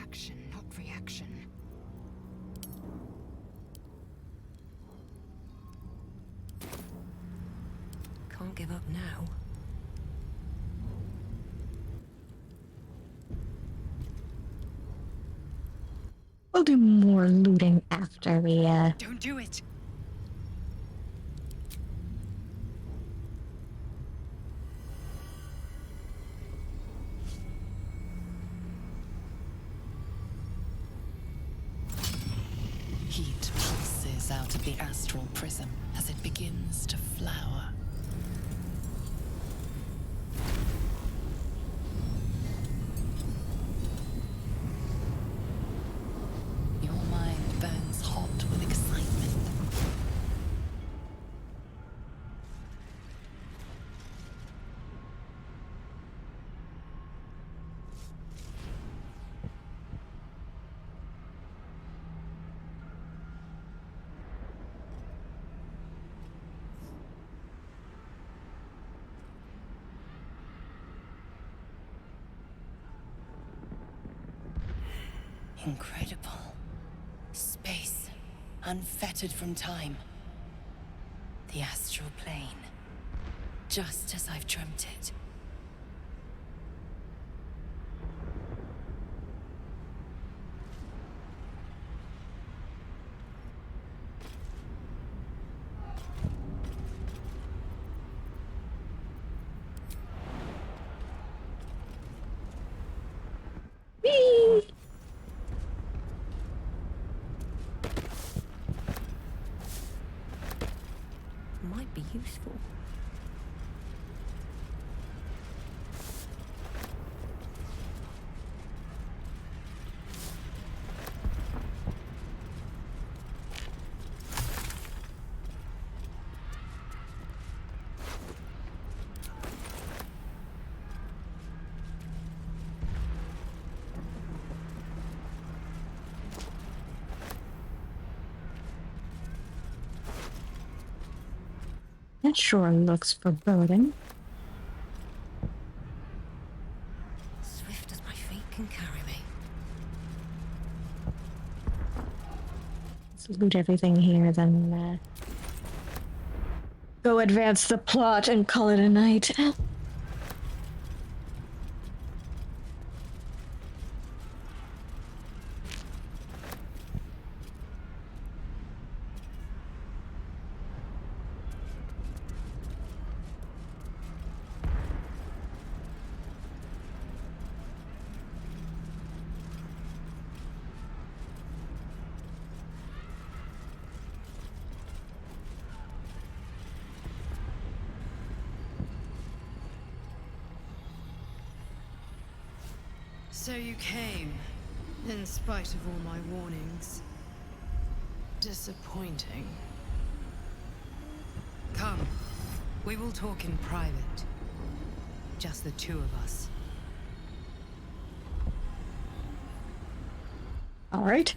Action, not reaction. Can't give up now. We'll do more looting after we, Don't do it! Heat pulses out of the astral prism as it begins to flower. Your mind burns hot with excitement. Incredible. Space, unfettered from time. The astral plane. Just as I've dreamt it. Whee! Might be useful. That sure looks foreboding. Swift as my feet can carry me. Let's loot everything here, then go advance the plot and call it a night. So you came, in spite of all my warnings. Disappointing. Come, we will talk in private. Just the two of us. All right.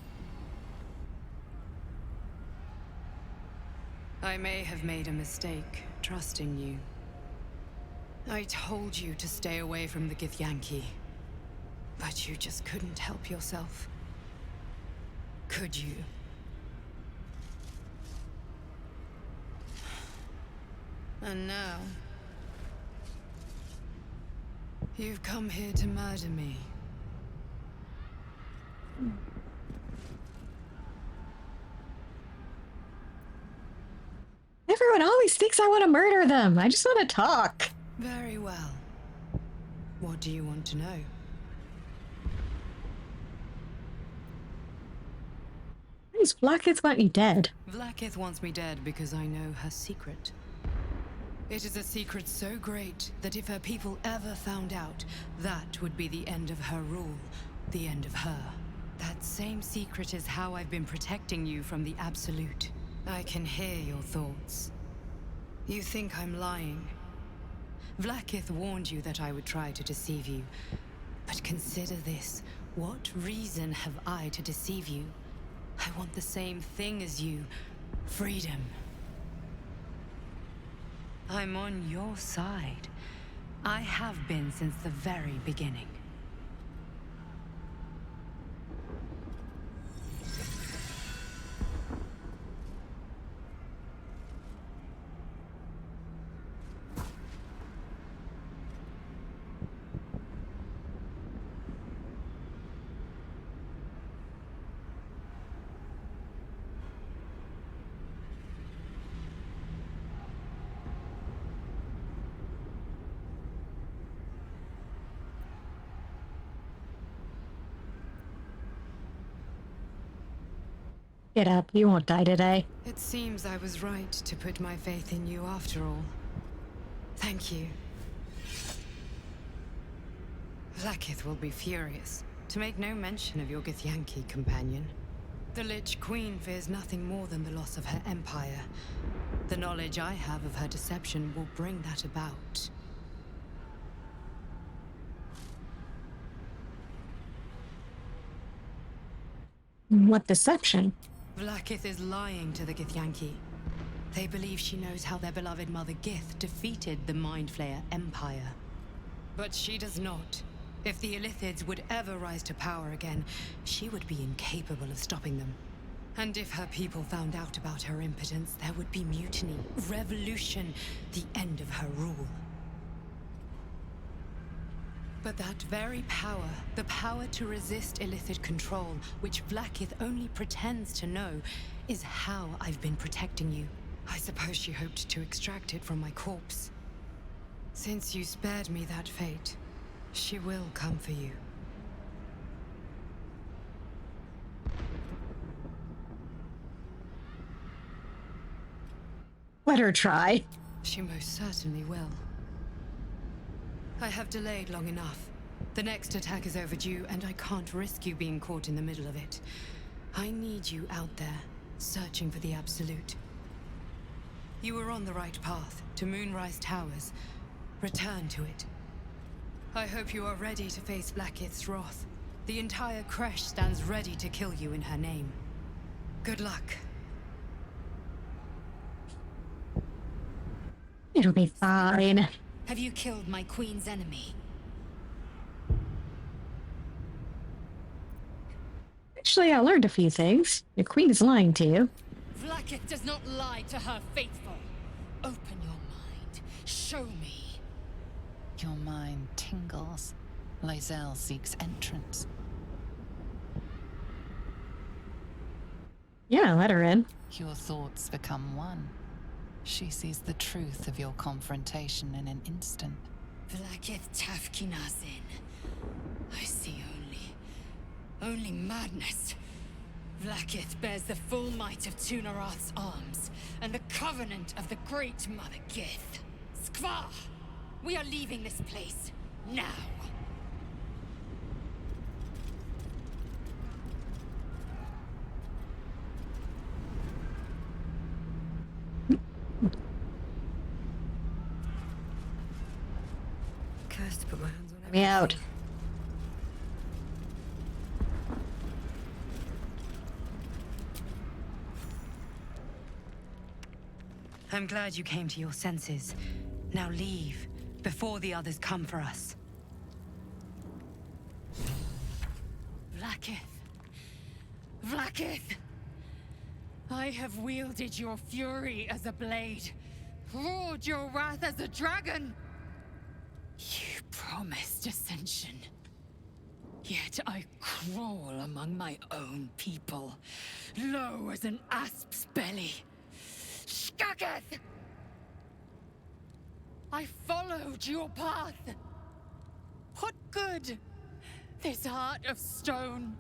I may have made a mistake, trusting you. I told you to stay away from the Githyanki. But you just couldn't help yourself. Could you? And now... you've come here to murder me. Everyone always thinks I want to murder them. I just want to talk. Very well. What do you want to know? These Blackheads want me dead. Vlaakith wants me dead because I know her secret. It is a secret so great that if her people ever found out, that would be the end of her rule, the end of her. That same secret is how I've been protecting you from the Absolute. I can hear your thoughts. You think I'm lying. Vlaakith warned you that I would try to deceive you. But consider this. What reason have I to deceive you? I want the same thing as you. Freedom. I'm on your side. I have been since the very beginning. Get up, you won't die today. It seems I was right to put my faith in you after all. Thank you. Vlaakith will be furious, to make no mention of your Githyanki companion. The Lich Queen fears nothing more than the loss of her empire. The knowledge I have of her deception will bring that about. What deception? Vlaakith is lying to the Githyanki. They believe she knows how their beloved mother Gith defeated the Mind Flayer Empire. But she does not. If the Illithids would ever rise to power again, she would be incapable of stopping them. And if her people found out about her impotence, there would be mutiny, revolution, the end of her rule. But that very power, the power to resist Illithid control, which Vlaakith only pretends to know, is how I've been protecting you. I suppose she hoped to extract it from my corpse. Since you spared me that fate, she will come for you. Let her try. She most certainly will. I have delayed long enough. The next attack is overdue, and I can't risk you being caught in the middle of it. I need you out there, searching for the Absolute. You were on the right path, to Moonrise Towers. Return to it. I hope you are ready to face Blackith's wrath. The entire Kresh stands ready to kill you in her name. Good luck. It'll be fine. Have you killed my queen's enemy? Actually, I learned a few things. Your queen is lying to you. Vlaakith does not lie to her faithful. Open your mind. Show me. Your mind tingles. Loisel seeks entrance. Yeah, let her in. Your thoughts become one. She sees the truth of your confrontation in an instant. Vlaakith Tafkinazin. I see only madness. Vlaakith bears the full might of Tunarath's arms, and the covenant of the Great Mother Gith. Skvar! We are leaving this place, now! Cursed to put my hands on Let me out. I'm glad you came to your senses. Now leave, before the others come for us. Vlaakith. Vlaakith! I have wielded your fury as a blade, roared your wrath as a dragon. You promised ascension. Yet I crawl among my own people, low as an asp's belly. Skaketh! I followed your path. What good? This heart of stone,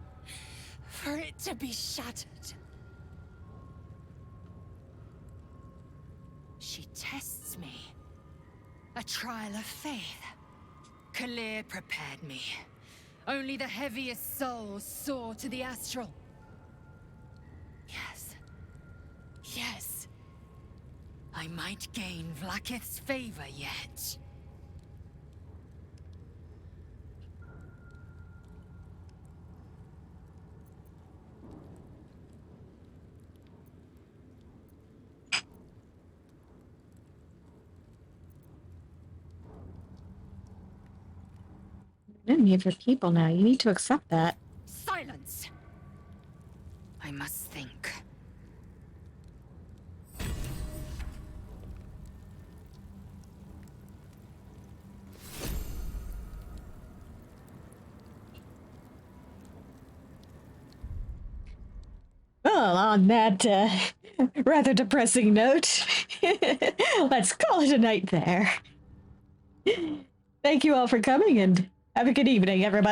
for it to be shattered. She tests me. A trial of faith. Kalir prepared me. Only the heaviest souls soar to the astral. Yes. Yes. I might gain Vlaakith's favor yet. Enemy of your people now. You need to accept that. Silence! I must think. Well, on that rather depressing note, let's call it a night there. Thank you all for coming and have a good evening, everybody.